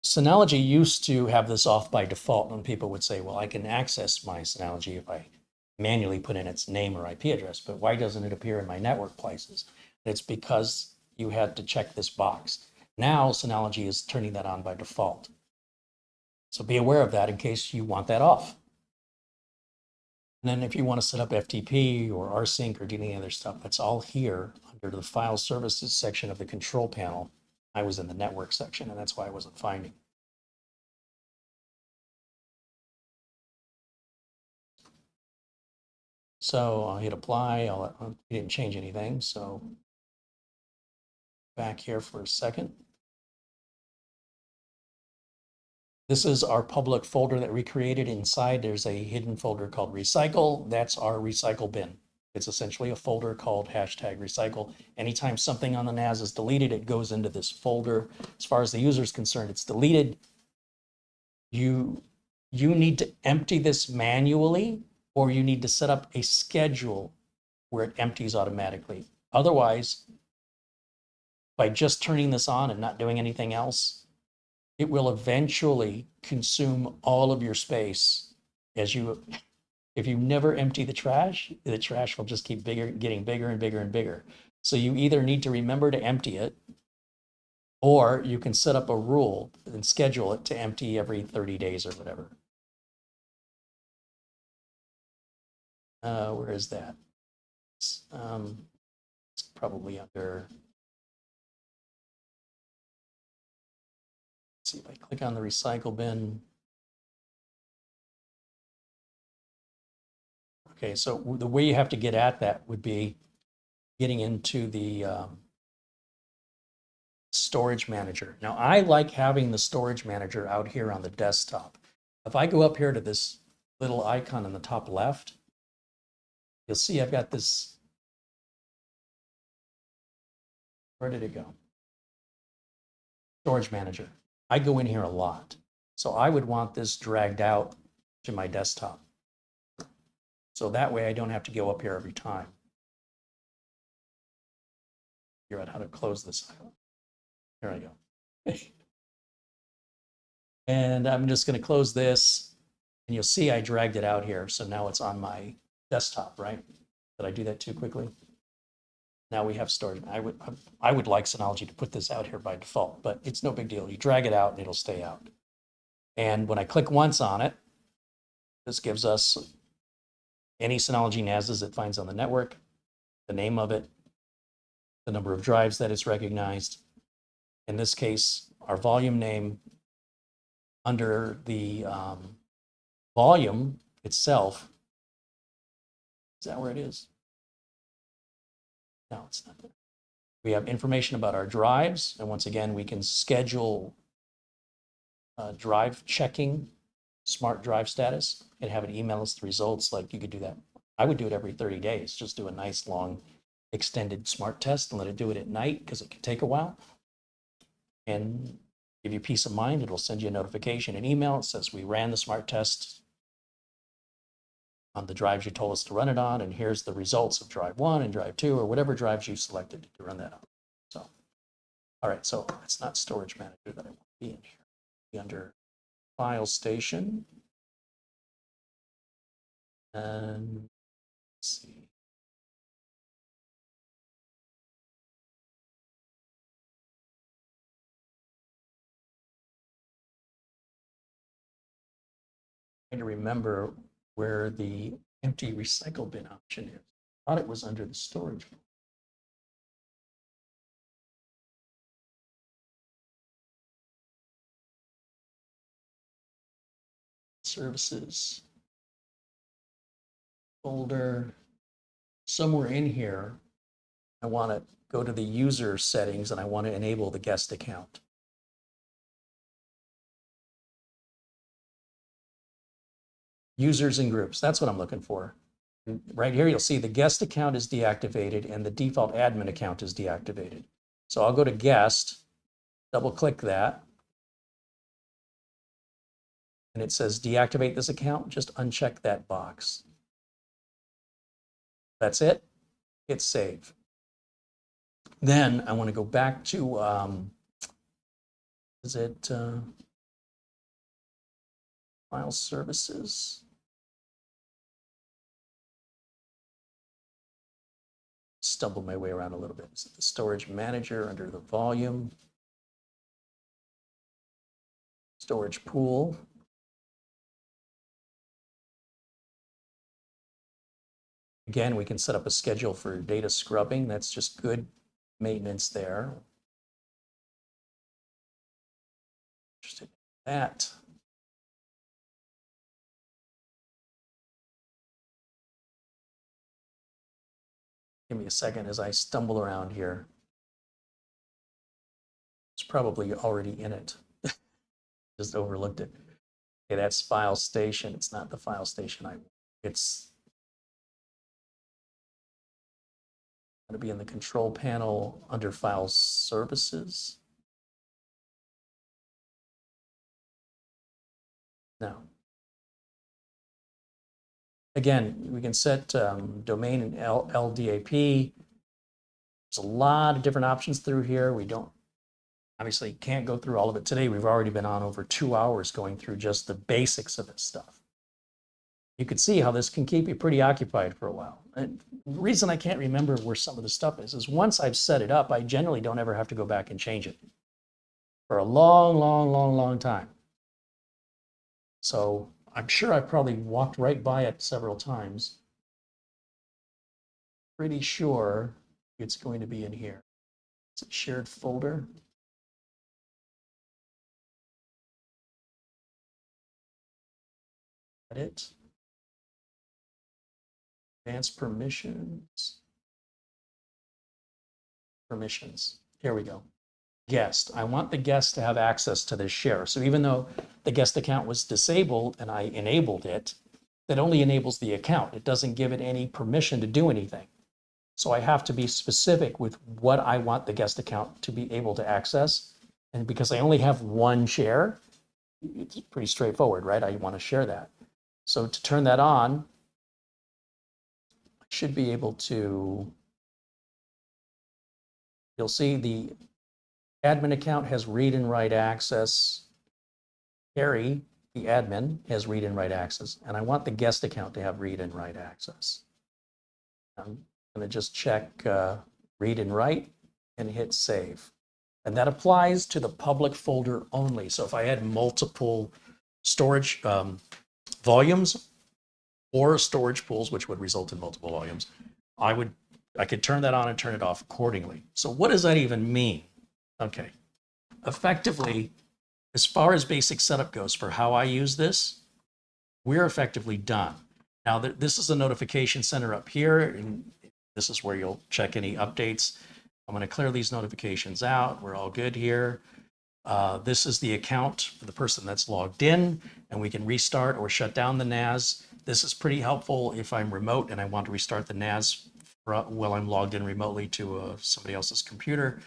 [SPEAKER 1] Synology used to have this off by default, and people would say, well, I can access my Synology if I manually put in its name or IP address, but why doesn't it appear in my network places? It's because you had to check this box. Now Synology is turning that on by default. So be aware of that in case you want that off. And then if you want to set up FTP or rsync or do any other stuff, that's all here under the file services section of the control panel. I was in the network section, and that's why I wasn't finding. So I'll hit apply. It didn't change anything. So back here for a second. This is our public folder that we created. Inside, there's a hidden folder called recycle. That's our recycle bin. It's essentially a folder called #recycle. Anytime something on the NAS is deleted, it goes into this folder. As far as the user is concerned, it's deleted. You need to empty this manually, or you need to set up a schedule where it empties automatically. Otherwise, by just turning this on and not doing anything else, it will eventually consume all of your space. If you never empty the trash will just keep getting bigger and bigger and bigger. So you either need to remember to empty it, or you can set up a rule and schedule it to empty every 30 days or whatever. Where is that? It's probably under. See if I click on the recycle bin. Okay, so the way you have to get at that would be getting into the storage manager. Now, I like having the storage manager out here on the desktop. If I go up here to this little icon in the top left, you'll see I've got this. Where did it go? Storage manager. I go in here a lot. So I would want this dragged out to my desktop. So that way I don't have to go up here every time. Figure out how to close this. Here I go. And I'm just going to close this, and you'll see I dragged it out here. So now it's on my desktop, right? Did I do that too quickly? Now we have storage. I would like Synology to put this out here by default, but it's no big deal. You drag it out and it'll stay out. And when I click once on it, this gives us any Synology NASs it finds on the network, the name of it, the number of drives that it's recognized. In this case, our volume name under the volume itself. Is that where it is? No, it's not there. We have information about our drives. And once again, we can schedule drive checking, smart drive status, and have it email us the results. Like you could do that. I would do it every 30 days. Just do a nice long extended smart test and let it do it at night because it can take a while. And give you peace of mind. It'll send you a notification, an email. It says we ran the smart test on the drives you told us to run it on, and here's the results of drive 1 and drive 2, or whatever drives you selected to run that on. So, all right, so it's not storage manager that I want to be in here. Be under file station. And let's see. Trying to remember where the empty recycle bin option is. I thought it was under the storage. Services folder. Somewhere in here, I want to go to the user settings and I want to enable the guest account. Users and groups, that's what I'm looking for. Right here, you'll see the guest account is deactivated and the default admin account is deactivated. So I'll go to guest, double click that. And it says deactivate this account, just uncheck that box. That's it, hit save. Then I want to go back to, file services? Stumble my way around a little bit. Is it the storage manager under the volume? Storage pool. Again, we can set up a schedule for data scrubbing. That's just good maintenance there. Interested in that. Give me a second as I stumble around here. It's probably already in it. Just overlooked it. Okay, that's file station. It's not the file station it's going to be in the control panel under file services. No. Again, we can set domain and LDAP. There's a lot of different options through here. We don't, obviously can't go through all of it today. We've already been on over 2 hours going through just the basics of this stuff. You can see how this can keep you pretty occupied for a while. And the reason I can't remember where some of the stuff is once I've set it up, I generally don't ever have to go back and change it for a long time. So I'm sure I probably walked right by it several times. Pretty sure it's going to be in here. It's a shared folder. Edit. Advanced permissions. Permissions. Here we go. Guest. I want the guest to have access to this share. So even though the guest account was disabled and I enabled it, that only enables the account. It doesn't give it any permission to do anything. So I have to be specific with what I want the guest account to be able to access. And because I only have one share, it's pretty straightforward, right? I want to share that. So to turn that on, I should be able to, you'll see the admin account has read and write access. Carey, the admin, has read and write access. And I want the guest account to have read and write access. I'm going to just check read and write, and hit save. And that applies to the public folder only. So if I had multiple storage volumes or storage pools, which would result in multiple volumes, I could turn that on and turn it off accordingly. So what does that even mean? Okay, effectively, as far as basic setup goes for how I use this, we're effectively done. Now, this is the notification center up here, and this is where you'll check any updates. I'm going to clear these notifications out. We're all good here. This is the account for the person that's logged in, and we can restart or shut down the NAS. This is pretty helpful if I'm remote and I want to restart the NAS while I'm logged in remotely to somebody else's computer.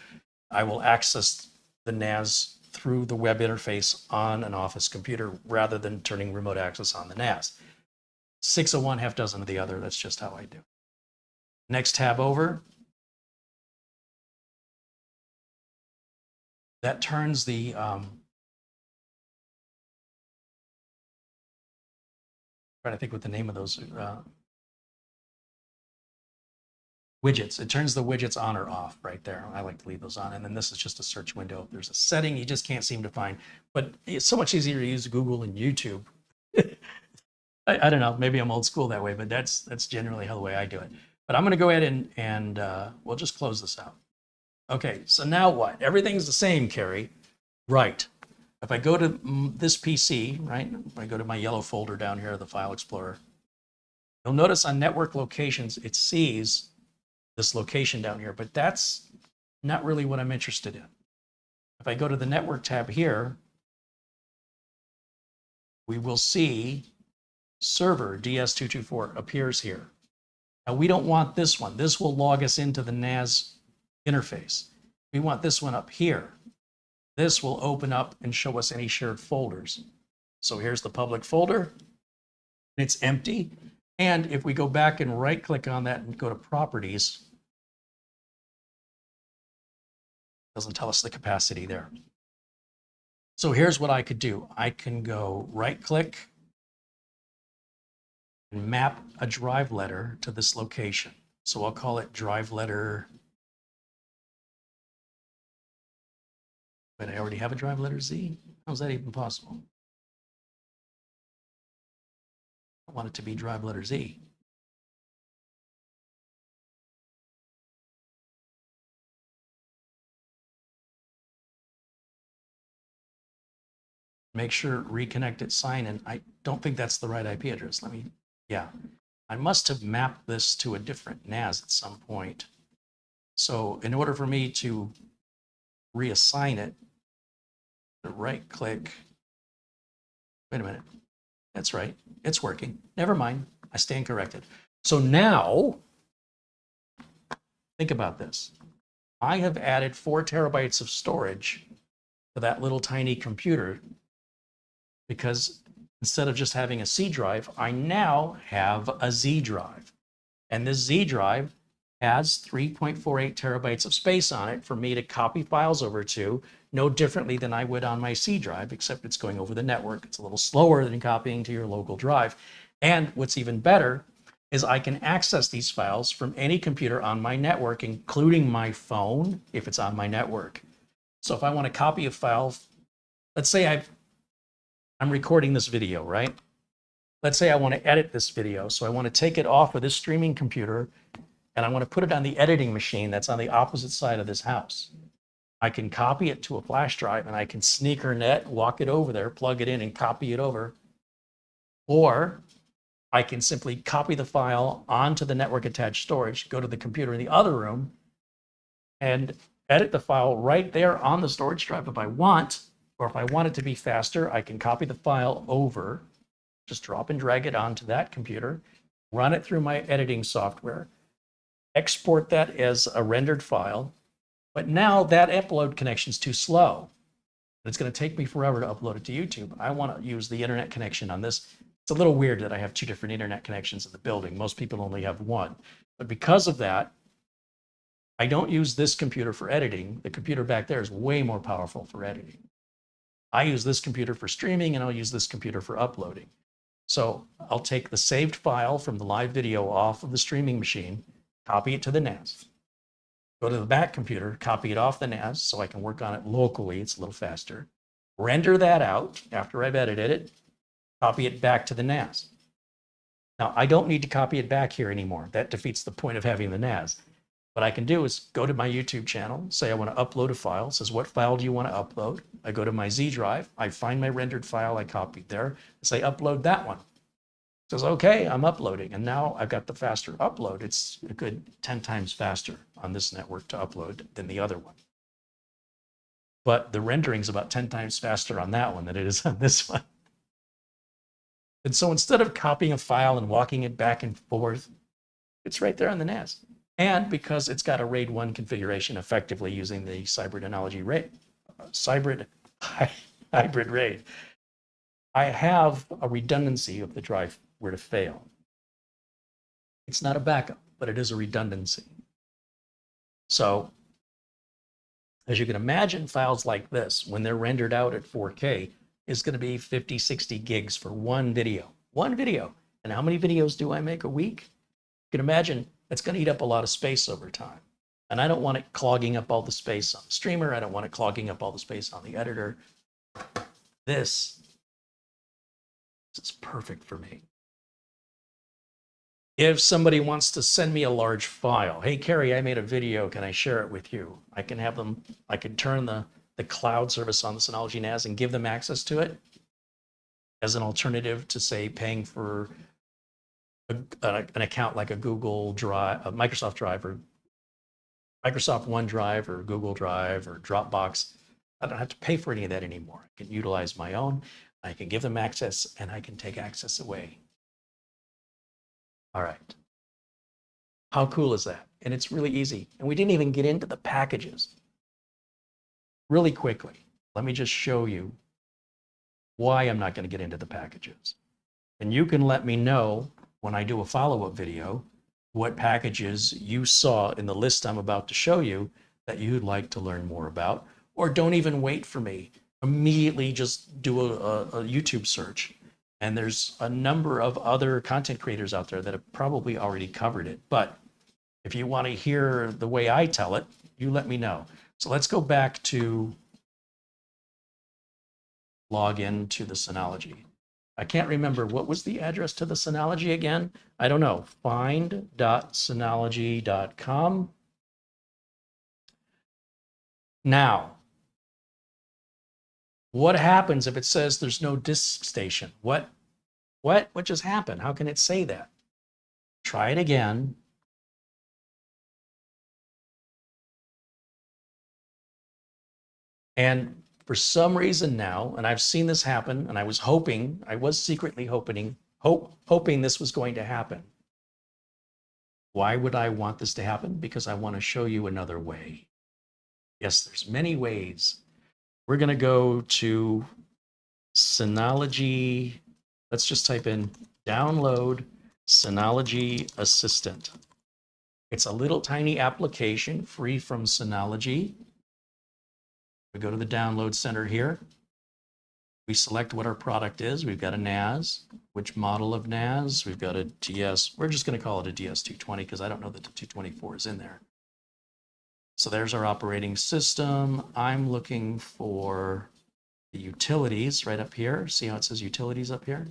[SPEAKER 1] I will access the NAS through the web interface on an office computer rather than turning remote access on the NAS. 6 of one, half dozen of the other. That's just how I do. Next tab over. That turns the trying to think what the name of those widgets. It turns the widgets on or off right there. I like to leave those on. And then this is just a search window. There's a setting you just can't seem to find, but it's so much easier to use Google and YouTube. I don't know, maybe I'm old school that way, but that's generally how the way I do it. But I'm gonna go ahead and we'll just close this out. Okay, so now what? Everything's the same, Carey. Right. If I go to this PC, right, if I go to my yellow folder down here, the File Explorer, you'll notice on network locations, it sees this location down here, but that's not really what I'm interested in. If I go to the network tab here, we will see server DS224 appears here. Now we don't want this one. This will log us into the NAS interface. We want this one up here. This will open up and show us any shared folders. So here's the public folder. It's empty. And if we go back and right click on that and go to properties, it doesn't tell us the capacity there. So here's what I could do. I can go right click and map a drive letter to this location. So I'll call it drive letter. But I already have a drive letter Z? How's that even possible? I want it to be drive letter Z. Make sure reconnect it sign in. I don't think that's the right IP address. Yeah. I must have mapped this to a different NAS at some point. So in order for me to reassign it, right click. Wait a minute. That's right. It's working. Never mind. I stand corrected. So now, think about this. I have added 4 terabytes of storage to that little tiny computer because instead of just having a C drive, I now have a Z drive. And this Z drive has 3.48 terabytes of space on it for me to copy files over to, no differently than I would on my C drive, except it's going over the network. It's a little slower than copying to your local drive. And what's even better is I can access these files from any computer on my network, including my phone, if it's on my network. So if I want to copy a file, let's say I'm recording this video, right? Let's say I want to edit this video. So I want to take it off of this streaming computer and I want to put it on the editing machine that's on the opposite side of this house. I can copy it to a flash drive and I can sneaker net, walk it over there, plug it in and copy it over. Or I can simply copy the file onto the network attached storage, go to the computer in the other room and edit the file right there on the storage drive if I want, or if I want it to be faster, I can copy the file over, just drop and drag it onto that computer, run it through my editing software, export that as a rendered file. But now that upload connection is too slow. It's going to take me forever to upload it to YouTube. I want to use the internet connection on this. It's a little weird that I have 2 different internet connections in the building. Most people only have 1. But because of that, I don't use this computer for editing. The computer back there is way more powerful for editing. I use this computer for streaming and I'll use this computer for uploading. So I'll take the saved file from the live video off of the streaming machine, copy it to the NAS. go to the Mac computer, copy it off the NAS so I can work on it locally. It's a little faster. Render that out after I've edited it, copy it back to the NAS. Now, I don't need to copy it back here anymore. That defeats the point of having the NAS. What I can do is go to my YouTube channel, say I want to upload a file. It says, what file do you want to upload? I go to my Z drive, I find my rendered file I copied there, say upload that one. It says, okay, I'm uploading. And now I've got the faster upload. It's a good 10 times faster on this network to upload than the other one. But the rendering is about 10 times faster on that one than it is on this one. And so instead of copying a file and walking it back and forth, it's right there on the NAS. And because it's got a RAID 1 configuration effectively using the Synology hybrid RAID, I have a redundancy if the drive were to fail. It's not a backup, but it is a redundancy. So as you can imagine, files like this, when they're rendered out at 4K, is going to be 50, 60 gigs for one video. One video. And how many videos do I make a week? You can imagine it's going to eat up a lot of space over time. And I don't want it clogging up all the space on the streamer. I don't want it clogging up all the space on the editor. This is perfect for me. If somebody wants to send me a large file, hey, Carey, I made a video. Can I share it with you? I can have them, I can turn the cloud service on the Synology NAS and give them access to it as an alternative to, say, paying for an account like a Google Drive, a Microsoft Drive, or Microsoft OneDrive, or Google Drive, or Dropbox. I don't have to pay for any of that anymore. I can utilize my own. I can give them access, and I can take access away. All right. How cool is that? And it's really easy. And we didn't even get into the packages. Really quickly, let me just show you why I'm not going to get into the packages. And you can let me know when I do a follow-up video what packages you saw in the list I'm about to show you that you'd like to learn more about, or don't even wait for me. Immediately just do a YouTube search. And there's a number of other content creators out there that have probably already covered it. But if you want to hear the way I tell it, you let me know. So let's go back to log in to the Synology. I can't remember, what was the address to the Synology again? I don't know. Find.synology.com. Now, what happens if it says there's no DiskStation? What just happened? How can it say that? Try it again. And for some reason now, and I've seen this happen, and I was secretly hoping this was going to happen. Why would I want this to happen? Because I want to show you another way. Yes, there's many ways. We're going to go to Synology. Let's just type in download Synology Assistant. It's a little tiny application free from Synology. We go to the download center here. We select what our product is. We've got a NAS. Which model of NAS? We've got a DS. We're just going to call it a DS220 because I don't know that the 224 is in there. So there's our operating system. I'm looking for the utilities right up here. See how it says utilities up here?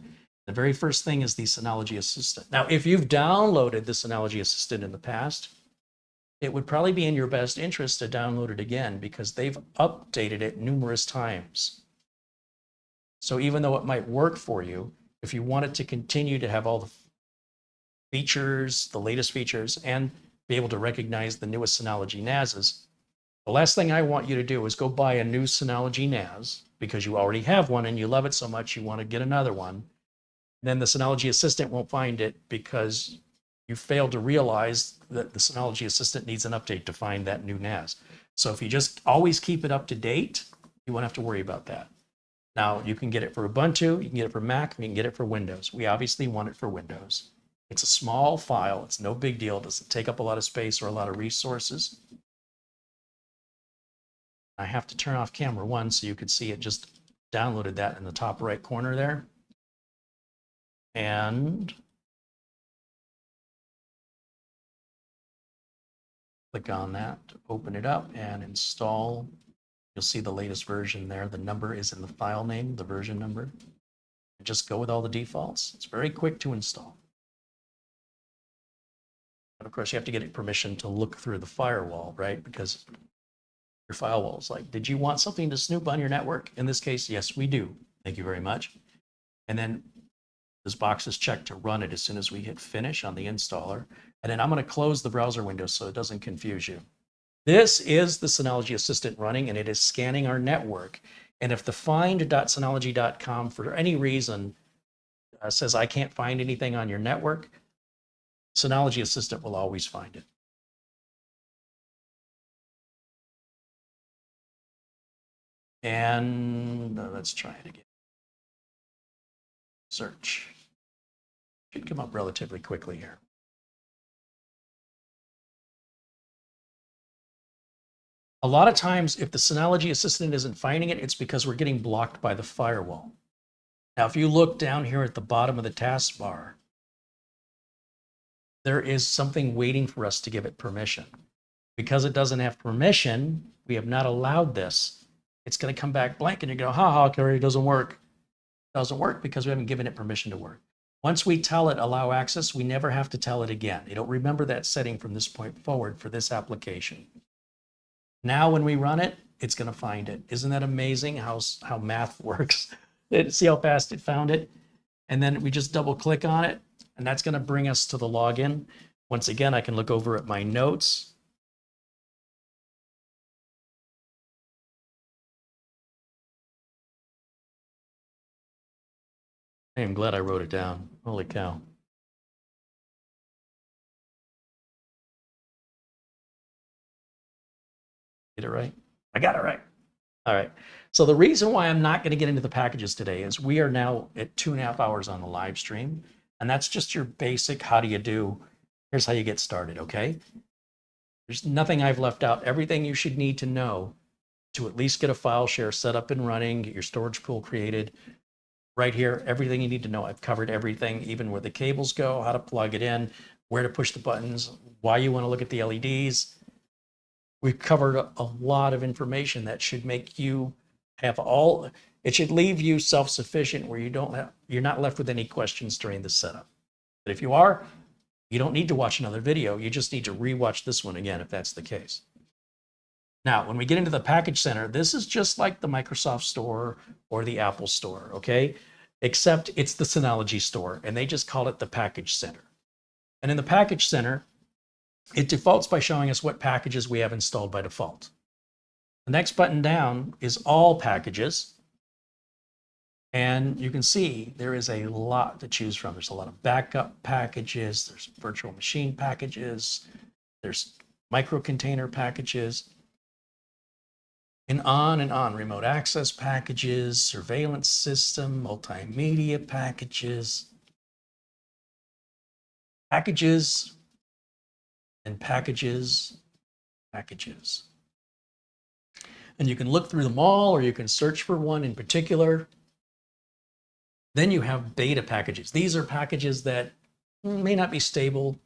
[SPEAKER 1] The very first thing is the Synology Assistant. Now, if you've downloaded the Synology Assistant in the past, it would probably be in your best interest to download it again because they've updated it numerous times. So even though it might work for you, if you want it to continue to have all the features, the latest features, and be able to recognize the newest Synology NASs, the last thing I want you to do is go buy a new Synology NAS because you already have one and you love it so much you want to get another one. Then the Synology Assistant won't find it because you failed to realize that the Synology Assistant needs an update to find that new NAS. So if you just always keep it up to date, you won't have to worry about that. Now, you can get it for Ubuntu, you can get it for Mac, you can get it for Windows. We obviously want it for Windows. It's a small file, it's no big deal, it doesn't take up a lot of space or a lot of resources. I have to turn off camera one so you could see it just downloaded that in the top right corner there. And Click on that to open it up and install. You'll see the latest version there. The number is in the file name, the version number. And just go with all the defaults. It's very quick to install. And of course, you have to get permission to look through the firewall, right? Because your firewall is like, did you want something to snoop on your network? In this case, yes, we do. Thank you very much. And then this box is checked to run it as soon as we hit finish on the installer. And then I'm going to close the browser window so it doesn't confuse you. This is the Synology Assistant running, and it is scanning our network. And if the find.synology.com for any reason says I can't find anything on your network, Synology Assistant will always find it. And let's try it again. Search. Should come up relatively quickly here. A lot of times, if the Synology Assistant isn't finding it, it's because we're getting blocked by the firewall. Now, if you look down here at the bottom of the taskbar, there is something waiting for us to give it permission. Because it doesn't have permission, we have not allowed this. It's going to come back blank, and you go, ha, Carey, it doesn't work. It doesn't work because we haven't given it permission to work. Once we tell it allow access, we never have to tell it again. It'll remember that setting from this point forward for this application. Now, when we run it, it's going to find it. Isn't that amazing how math works? See how fast it found it? And then we just double click on it, and that's going to bring us to the login. Once again, I can look over at my notes. I am glad I wrote it down. Holy cow. Get it right? I got it right. All right. So the reason why I'm not going to get into the packages today is we are now at 2.5 hours on the live stream. And that's just your basic, how do you do? Here's how you get started, okay? There's nothing I've left out. Everything you should need to know to at least get a file share set up and running, get your storage pool created. Right here, everything you need to know. I've covered everything, even where the cables go, how to plug it in, where to push the buttons, why you want to look at the LEDs. We've covered a lot of information that should make you have it should leave you self-sufficient where you're not left with any questions during the setup. But if you are, you don't need to watch another video. You just need to rewatch this one again if that's the case. Now, when we get into the package center, this is just like the Microsoft Store or the Apple Store, okay? Except it's the Synology Store, and they just call it the Package Center. And in the Package Center, it defaults by showing us what packages we have installed by default. The next button down is all packages. And you can see there is a lot to choose from. There's a lot of backup packages, there's virtual machine packages, there's micro-container packages, and on, remote access packages, surveillance system, multimedia packages, and packages. And you can look through them all, or you can search for one in particular. Then you have beta packages. These are packages that may not be stable,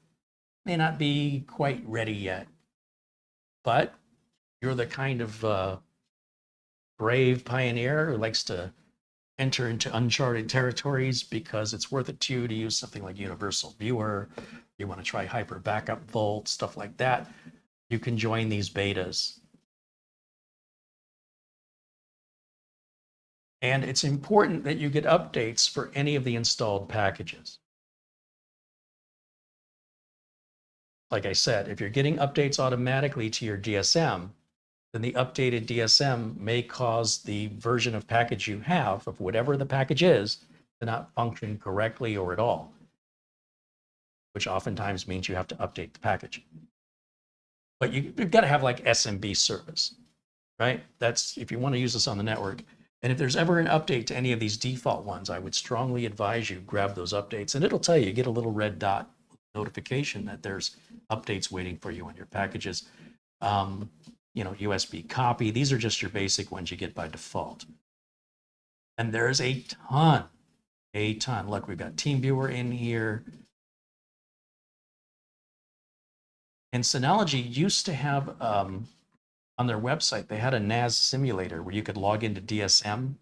[SPEAKER 1] may not be quite ready yet, but you're the kind of brave pioneer who likes to enter into uncharted territories because it's worth it to you to use something like Universal Viewer. You want to try Hyper Backup Vault, stuff like that. You can join these betas. And it's important that you get updates for any of the installed packages. Like I said, if you're getting updates automatically to your DSM, then the updated DSM may cause the version of package you have, of whatever the package is, to not function correctly or at all, which oftentimes means you have to update the package. But you've got to have like SMB service, right? That's if you want to use this on the network. And if there's ever an update to any of these default ones, I would strongly advise you grab those updates, and it'll tell you, get a little red dot notification that there's updates waiting for you on your packages. USB copy. These are just your basic ones you get by default. And there's a ton. Look, we've got TeamViewer in here. And Synology used to have on their website, they had a NAS simulator where you could log into DSM,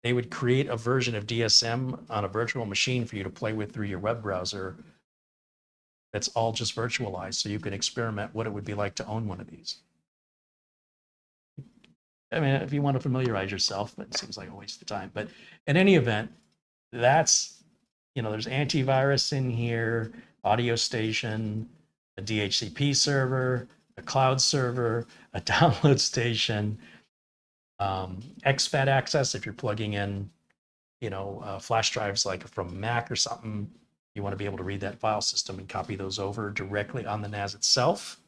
[SPEAKER 1] they would create a version of DSM on a virtual machine for you to play with through your web browser. That's all just virtualized, so you can experiment what it would be like to own one of these. I mean, if you want to familiarize yourself, but it seems like a waste of time. But in any event, that's, there's antivirus in here, audio station, a DHCP server, a cloud server, a download station, exFAT access if you're plugging in, flash drives like from Mac or something. You want to be able to read that file system and copy those over directly on the NAS itself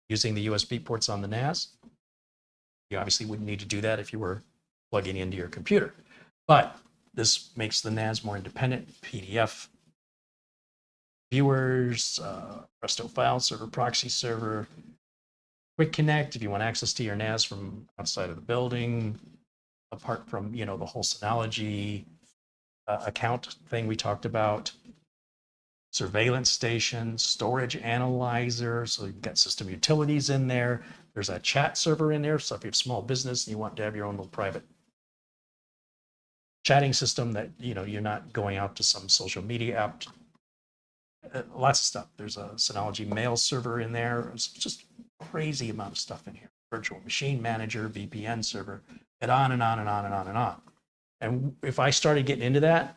[SPEAKER 1] using the USB ports on the NAS. You obviously wouldn't need to do that if you were plugging into your computer, but this makes the NAS more independent. PDF viewers, Presto file server, proxy server, quick connect if you want access to your NAS from outside of the building, apart from, the whole Synology account thing we talked about. Surveillance station, storage analyzer, so you've got system utilities in there. There's a chat server in there, so if you have small business and you want to have your own little private chatting system that, you're not going out to some social media app. Lots of stuff. There's a Synology mail server in there. It's just a crazy amount of stuff in here. Virtual machine manager, VPN server, and on and on and on and on and on. And if I started getting into that,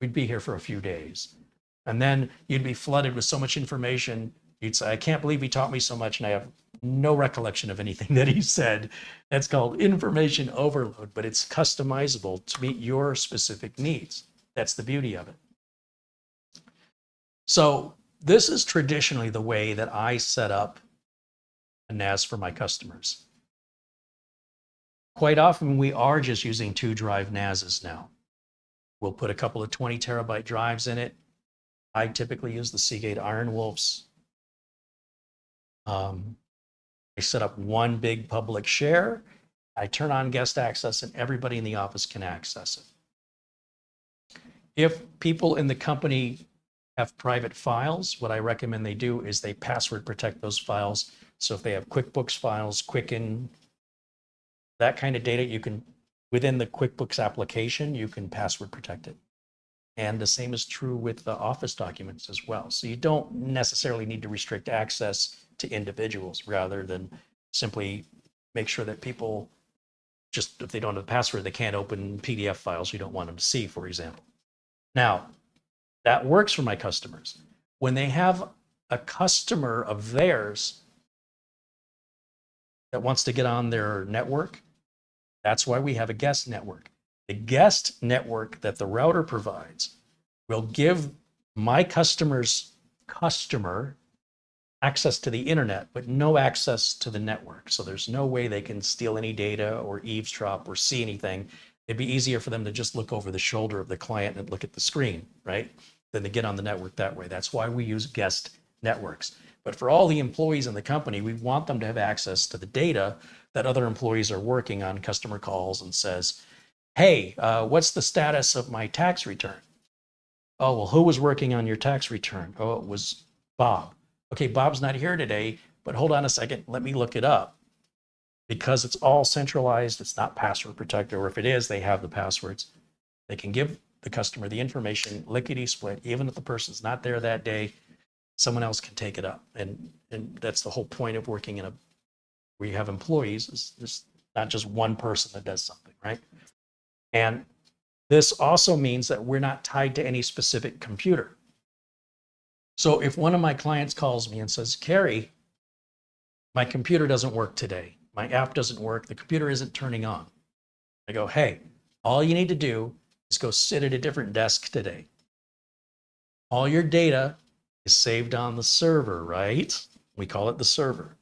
[SPEAKER 1] we'd be here for a few days. And then you'd be flooded with so much information. You'd say, I can't believe he taught me so much, and I have no recollection of anything that he said. That's called information overload, but it's customizable to meet your specific needs. That's the beauty of it. So this is traditionally the way that I set up a NAS for my customers. Quite often, we are just using 2-drive NASs now. We'll put a couple of 20 terabyte drives in it. I typically use the Seagate Iron Wolves. I set up one big public share. I turn on guest access and everybody in the office can access it. If people in the company have private files, what I recommend they do is they password protect those files. So if they have QuickBooks files, Quicken, that kind of data, you can, within the QuickBooks application, you can password protect it. And the same is true with the Office documents as well. So you don't necessarily need to restrict access to individuals, rather than simply make sure that people, just if they don't have a password, they can't open PDF files you don't want them to see, for example. Now, that works for my customers. When they have a customer of theirs that wants to get on their network, that's why we have a guest network. The guest network that the router provides will give my customer's customer access to the internet, but no access to the network. So there's no way they can steal any data or eavesdrop or see anything. It'd be easier for them to just look over the shoulder of the client and look at the screen, right? Than to get on the network that way. That's why we use guest networks. But for all the employees in the company, we want them to have access to the data that other employees are working on customer calls and says, hey, what's the status of my tax return? Oh, well, who was working on your tax return? Oh, it was Bob. Okay, Bob's not here today, but hold on a second, let me look it up. Because it's all centralized, it's not password protected, or if it is, they have the passwords. They can give the customer the information, lickety-split, even if the person's not there that day, someone else can take it up. And that's the whole point of working in where you have employees, is there's not just one person that does something, right? And this also means that we're not tied to any specific computer. So if one of my clients calls me and says, Carey, my computer doesn't work today. My app doesn't work. The computer isn't turning on. I go, hey, all you need to do is go sit at a different desk today. All your data is saved on the server, right? We call it the server.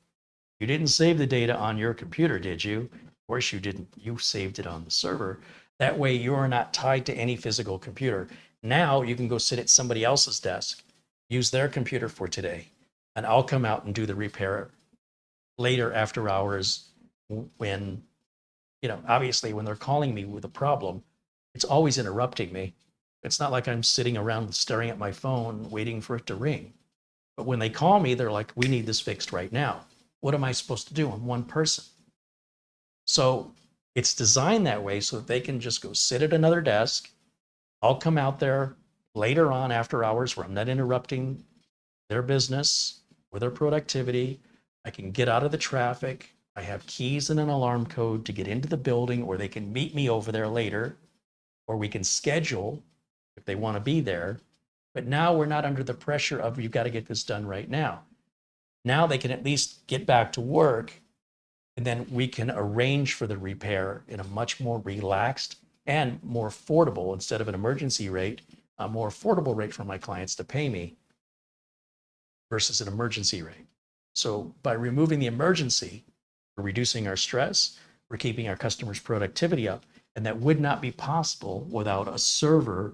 [SPEAKER 1] You didn't save the data on your computer, did you? Of course you didn't. You saved it on the server. That way you're not tied to any physical computer. Now you can go sit at somebody else's desk, use their computer for today, and I'll come out and do the repair later after hours when, obviously when they're calling me with a problem, it's always interrupting me. It's not like I'm sitting around staring at my phone waiting for it to ring. But when they call me, they're like, we need this fixed right now. What am I supposed to do? I'm one person. So it's designed that way so that they can just go sit at another desk. I'll come out there later on after hours where I'm not interrupting their business or their productivity. I can get out of the traffic. I have keys and an alarm code to get into the building, or they can meet me over there later, or we can schedule if they want to be there. But now we're not under the pressure of, you've got to get this done right now. Now they can at least get back to work, and then we can arrange for the repair in a much more relaxed and more affordable, instead of an emergency rate, a more affordable rate for my clients to pay me versus an emergency rate. So by removing the emergency, we're reducing our stress, we're keeping our customers' productivity up, and that would not be possible without a server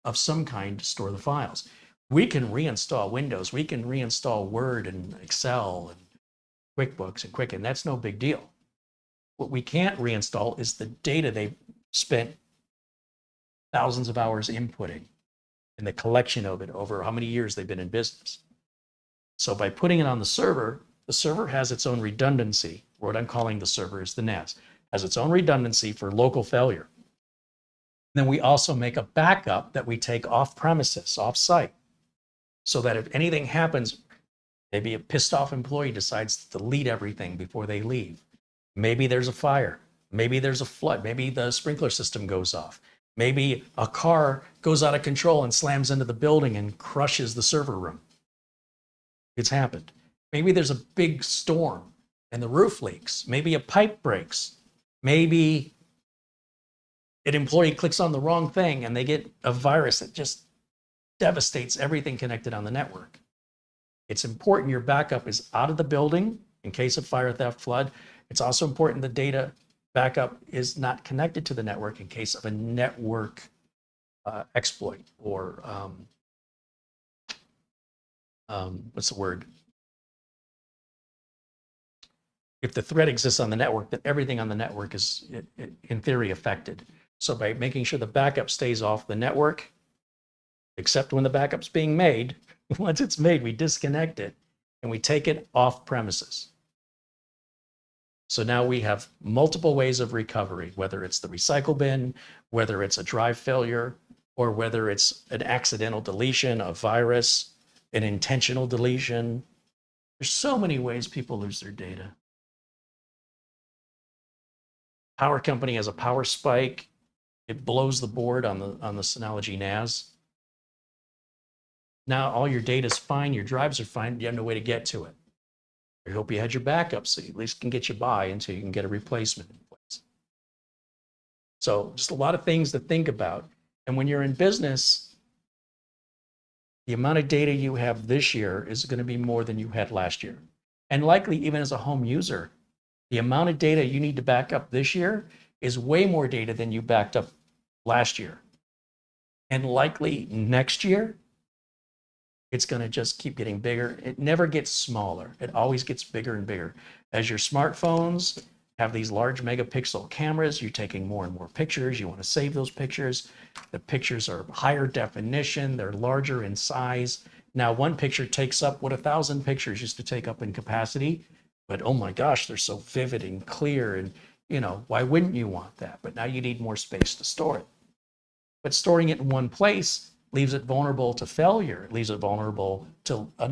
[SPEAKER 1] of some kind to store the files. We can reinstall Windows, we can reinstall Word and Excel and QuickBooks and Quicken. That's no big deal. What we can't reinstall is the data they spent thousands of hours inputting and the collection of it over how many years they've been in business. So by putting it on the server has its own redundancy. What I'm calling the server is the NAS, has its own redundancy for local failure. Then we also make a backup that we take off premises, off site, so that if anything happens, maybe a pissed off employee decides to delete everything before they leave. Maybe there's a fire. Maybe there's a flood. Maybe the sprinkler system goes off. Maybe a car goes out of control and slams into the building and crushes the server room. It's happened. Maybe there's a big storm and the roof leaks. Maybe a pipe breaks. Maybe an employee clicks on the wrong thing and they get a virus that just devastates everything connected on the network. It's important your backup is out of the building in case of fire, theft, flood. It's also important the data backup is not connected to the network in case of a network exploit or what's the word? If the threat exists on the network, then everything on the network is, in theory, affected. So by making sure the backup stays off the network, except when the backup's being made, once it's made, we disconnect it and we take it off premises. So now we have multiple ways of recovery, whether it's the recycle bin, whether it's a drive failure, or whether it's an accidental deletion, a virus, an intentional deletion. There's so many ways people lose their data. Power company has a power spike. It blows the board on the Synology NAS. Now all your data's fine, your drives are fine, you have no way to get to it. I hope you had your backup so you at least can get you by until you can get a replacement in place. So just a lot of things to think about. And when you're in business, the amount of data you have this year is going to be more than you had last year. And likely even as a home user, the amount of data you need to back up this year is way more data than you backed up last year. And likely next year, it's going to just keep getting bigger. It never gets smaller. It always gets bigger and bigger. As your smartphones have these large megapixel cameras, you're taking more and more pictures. You want to save those pictures. The pictures are higher definition. They're larger in size. Now, one picture takes up what 1,000 pictures used to take up in capacity. But oh my gosh, they're so vivid and clear. And, you know, why wouldn't you want that? But now you need more space to store it. But storing it in one place leaves it vulnerable to failure. It leaves it vulnerable to a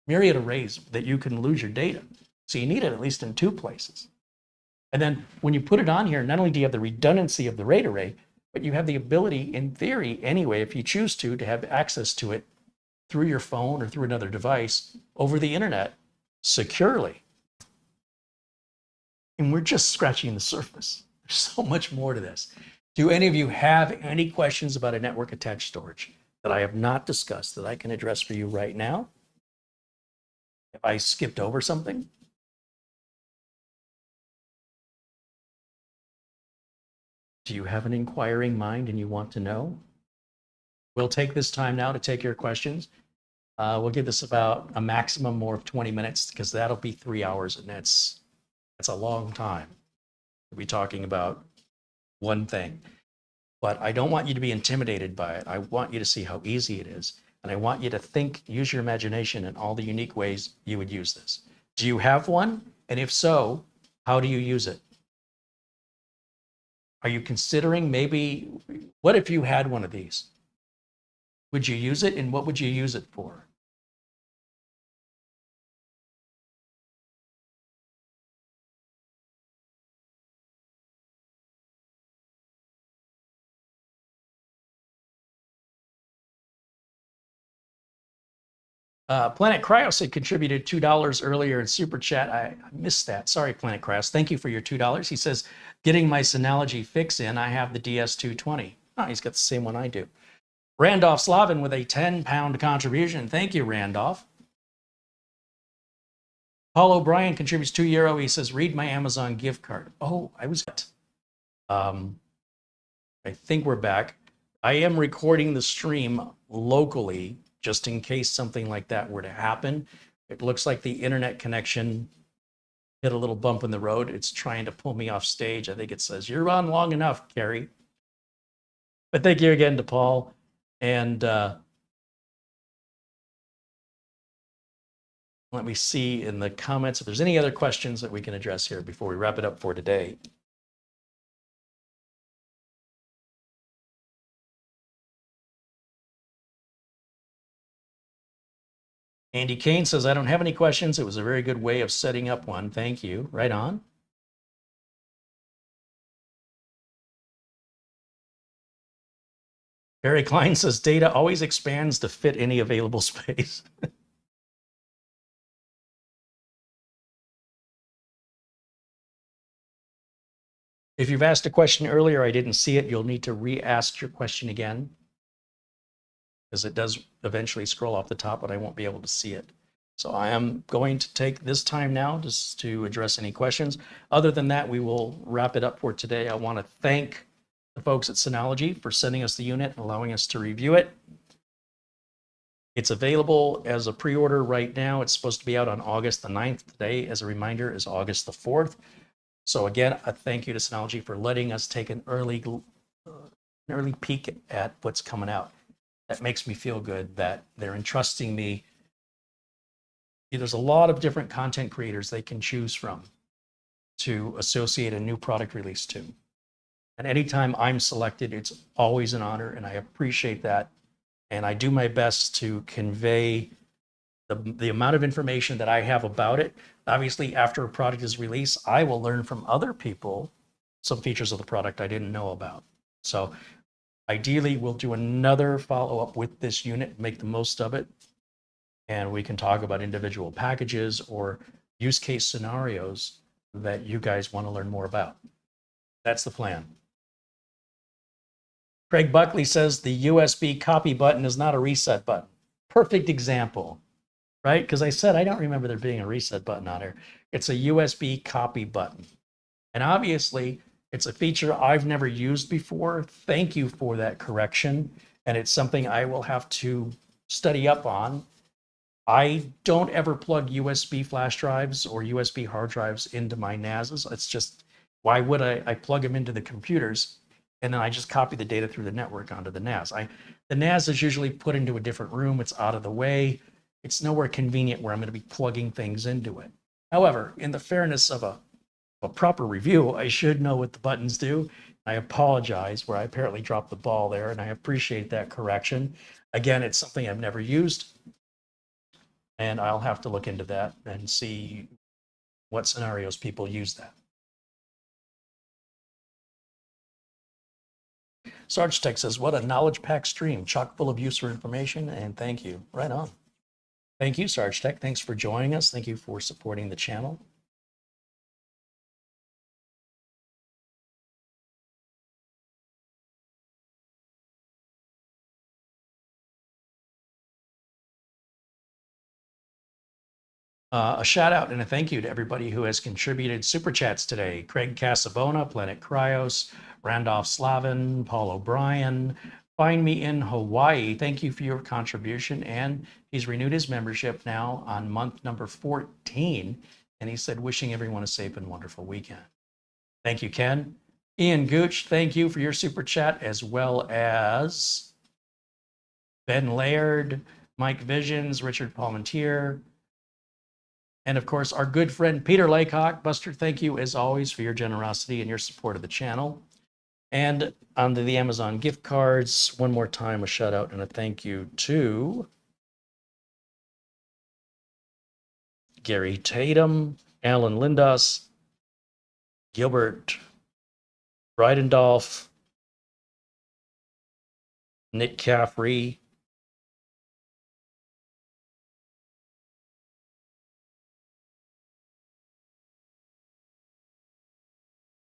[SPEAKER 1] myriad of ways that you can lose your data. So you need it at least in two places. And then when you put it on here, not only do you have the redundancy of the RAID array, but you have the ability, in theory anyway, if you choose to have access to it through your phone or through another device over the internet securely. And we're just scratching the surface. There's so much more to this. Do any of you have any questions about a network attached storage that I have not discussed that I can address for you right now? If I skipped over something? Do you have an inquiring mind and you want to know? We'll take this time now to take your questions. We'll give this about a maximum more of 20 minutes because that'll be 3 hours, and that's a long time to be talking about one thing. But I don't want you to be intimidated by it. I want you to see how easy it is. And I want you to think, use your imagination in all the unique ways you would use this. Do you have one? And if so, how do you use it? Are you considering maybe, what if you had one of these? Would you use it, and what would you use it for? Planet Cryos had contributed $2 earlier in Super Chat. I missed that. Sorry, Planet Cryos. Thank you for your $2. He says, getting my Synology fix in, I have the DS220. Oh, he's got the same one I do. Randolph Slavin with a 10-pound contribution. Thank you, Randolph. Paul O'Brien contributes €2. He says, read my Amazon gift card. Oh, I was... I think we're back. I am recording the stream locally, just in case something like that were to happen. It looks like the internet connection hit a little bump in the road. It's trying to pull me off stage. I think it says, you're on long enough, Carey. But thank you again to Paul. And let me see in the comments if there's any other questions that we can address here before we wrap it up for today. Andy Kane says, I don't have any questions. It was a very good way of setting up one. Thank you. Right on. Barry Klein says, data always expands to fit any available space. If you've asked a question earlier, I didn't see it, you'll need to re-ask your question again, because it does eventually scroll off the top, but I won't be able to see it. So I am going to take this time now just to address any questions. Other than that, we will wrap it up for today. I want to thank the folks at Synology for sending us the unit and allowing us to review it. It's available as a pre-order right now. It's supposed to be out on August the 9th. Today, as a reminder, is August the 4th. So again, a thank you to Synology for letting us take an early peek at what's coming out. That makes me feel good that they're entrusting me. There's a lot of different content creators they can choose from to associate a new product release to. And anytime I'm selected, it's always an honor, and I appreciate that. And I do my best to convey the amount of information that I have about it. Obviously, after a product is released, I will learn from other people some features of the product I didn't know about. So ideally, we'll do another follow-up with this unit, make the most of it, and we can talk about individual packages or use case scenarios that you guys want to learn more about. That's the plan. Craig Buckley says the USB copy button is not a reset button. Perfect example, right? Because I said I don't remember there being a reset button on here. It's a USB copy button. And obviously, it's a feature I've never used before. Thank you for that correction. And it's something I will have to study up on. I don't ever plug USB flash drives or USB hard drives into my NASs. It's just, why would I? I plug them into the computers, and then I just copy the data through the network onto the NAS. The NAS is usually put into a different room. It's out of the way. It's nowhere convenient where I'm going to be plugging things into it. However, in the fairness of a proper review, I should know what the buttons do. I apologize where I apparently dropped the ball there, and I appreciate that correction. Again, it's something I've never used, and I'll have to look into that and see what scenarios people use that. Sarge Tech says, what a knowledge pack stream, chock full of useful information, and thank you. Right on. Thank you, Sarge Tech. Thanks for joining us. Thank you for supporting the channel. A shout out and a thank you to everybody who has contributed super chats today. Craig Casabona, Planet Cryos, Randolph Slavin, Paul O'Brien, Find Me in Hawaii. Thank you for your contribution. And he's renewed his membership now on month number 14. And he said, wishing everyone a safe and wonderful weekend. Thank you, Ken. Ian Gooch, thank you for your super chat, as well as Ben Laird, Mike Visions, Richard Palmentier, and of course, our good friend Peter Laycock. Buster, thank you as always for your generosity and your support of the channel. And onto the Amazon gift cards. One more time, a shout out and a thank you to Gary Tatum, Alan Lindos, Gilbert Breidendorf, Nick Caffrey,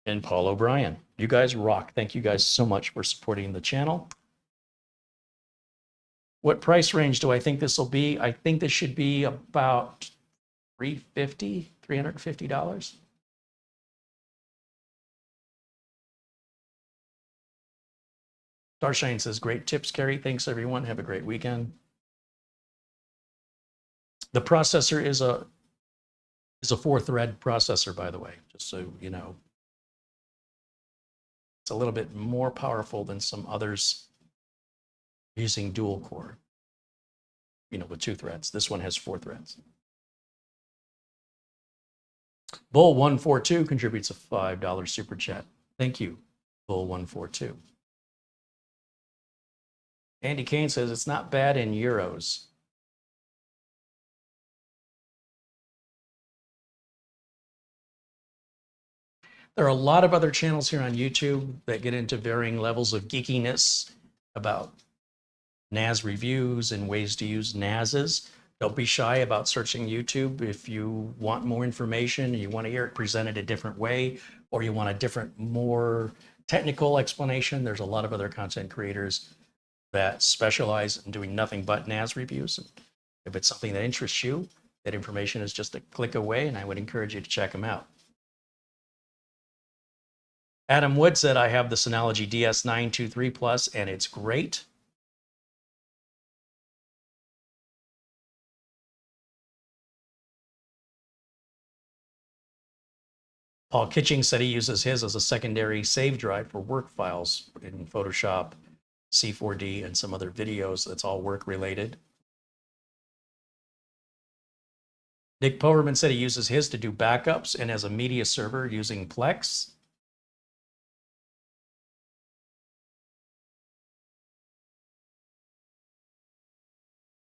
[SPEAKER 1] and Paul O'Brien. You guys rock. Thank you guys so much for supporting the channel. What price range do I think this will be? I think this should be about $350. Starshine says, great tips, Carey. Thanks, everyone. Have a great weekend. The processor is a 4-thread processor, by the way, just so you know. It's a little bit more powerful than some others using dual core, with 2 threads. This one has 4 threads. Bull142 contributes a $5 super chat. Thank you, Bull142. Andy Kane says it's not bad in euros. There are a lot of other channels here on YouTube that get into varying levels of geekiness about NAS reviews and ways to use NASs. Don't be shy about searching YouTube if you want more information and you want to hear it presented a different way, or you want a different, more technical explanation. There's a lot of other content creators that specialize in doing nothing but NAS reviews. If it's something that interests you, that information is just a click away, and I would encourage you to check them out. Adam Wood said, I have the Synology DS923 Plus, and it's great. Paul Kitching said he uses his as a secondary save drive for work files in Photoshop, C4D, and some other videos. That's all work related. Nick Powerman said he uses his to do backups and as a media server using Plex.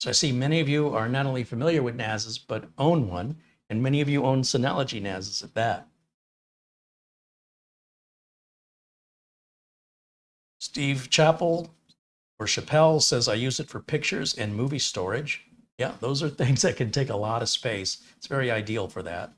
[SPEAKER 1] So I see many of you are not only familiar with NASs, but own one, and many of you own Synology NASs at that. Steve Chappell or Chappelle says, I use it for pictures and movie storage. Yeah, those are things that can take a lot of space. It's very ideal for that.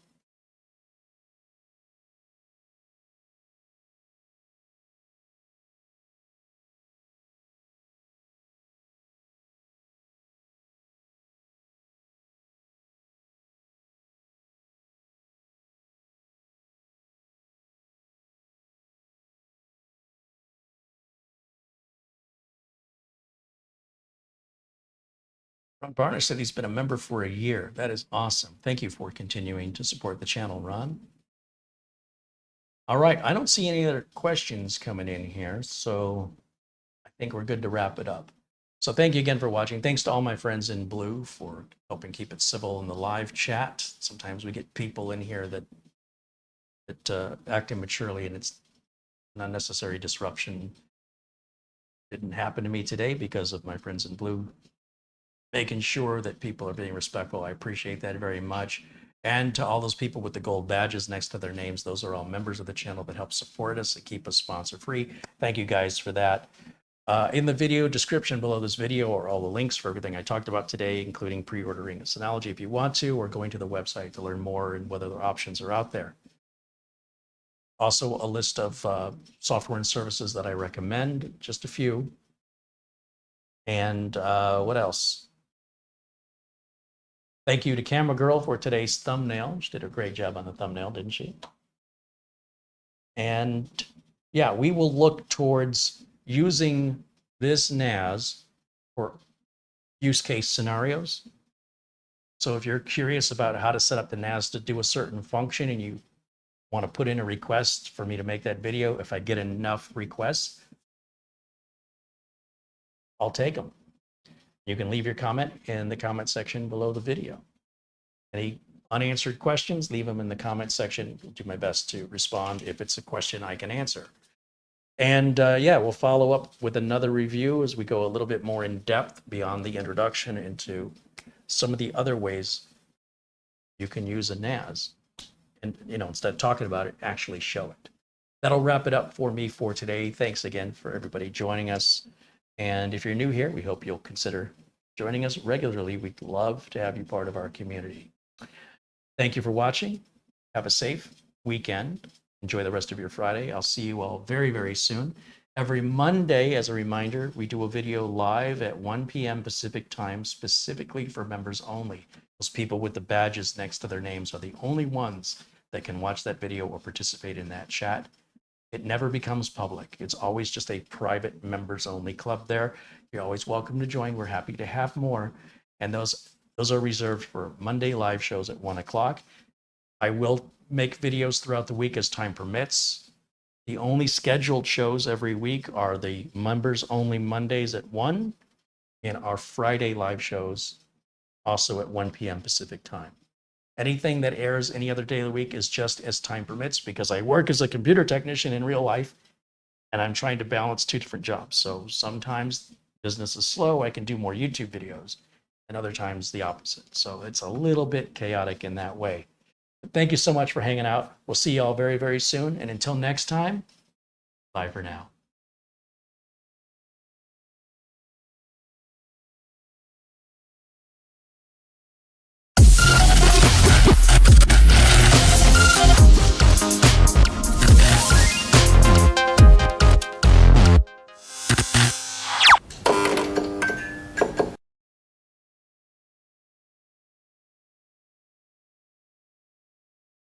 [SPEAKER 1] Ron Barner said he's been a member for a year. That is awesome. Thank you for continuing to support the channel, Ron. All right, I don't see any other questions coming in here, so I think we're good to wrap it up. So thank you again for watching. Thanks to all my friends in blue for helping keep it civil in the live chat. Sometimes we get people in here that act immaturely, and it's an unnecessary disruption. Didn't happen to me today because of my friends in blue making sure that people are being respectful. I appreciate that very much. And to all those people with the gold badges next to their names, those are all members of the channel that help support us and keep us sponsor free. Thank you guys for that. In the video description below this video are all the links for everything I talked about today, including pre-ordering a Synology if you want to, or going to the website to learn more and what other options are out there. Also a list of software and services that I recommend, just a few. And what else? Thank you to Camera Girl for today's thumbnail. She did a great job on the thumbnail, didn't she? And yeah, we will look towards using this NAS for use case scenarios. So if you're curious about how to set up the NAS to do a certain function and you want to put in a request for me to make that video, if I get enough requests, I'll take them. You can leave your comment in the comment section below the video. Any unanswered questions, leave them in the comment section. I'll do my best to respond if it's a question I can answer. And yeah, we'll follow up with another review as we go a little bit more in depth beyond the introduction into some of the other ways you can use a NAS. And, instead of talking about it, actually show it. That'll wrap it up for me for today. Thanks again for everybody joining us. And if you're new here, we hope you'll consider joining us regularly. We'd love to have you part of our community. Thank you for watching. Have a safe weekend. Enjoy the rest of your Friday. I'll see you all very, very soon. Every Monday, as a reminder, we do a video live at 1 p.m. Pacific time, specifically for members only. Those people with the badges next to their names are the only ones that can watch that video or participate in that chat. It never becomes public. It's always just a private members only club there. You're always welcome to join. We're happy to have more. And those are reserved for Monday live shows at 1 o'clock. I will make videos throughout the week as time permits. The only scheduled shows every week are the members only Mondays at 1 and our Friday live shows also at 1 p.m. Pacific time. Anything that airs any other day of the week is just as time permits because I work as a computer technician in real life and I'm trying to balance 2 different jobs. So sometimes business is slow, I can do more YouTube videos, and other times the opposite. So it's a little bit chaotic in that way. Thank you so much for hanging out. We'll see you all very, very soon. And until next time, bye for now.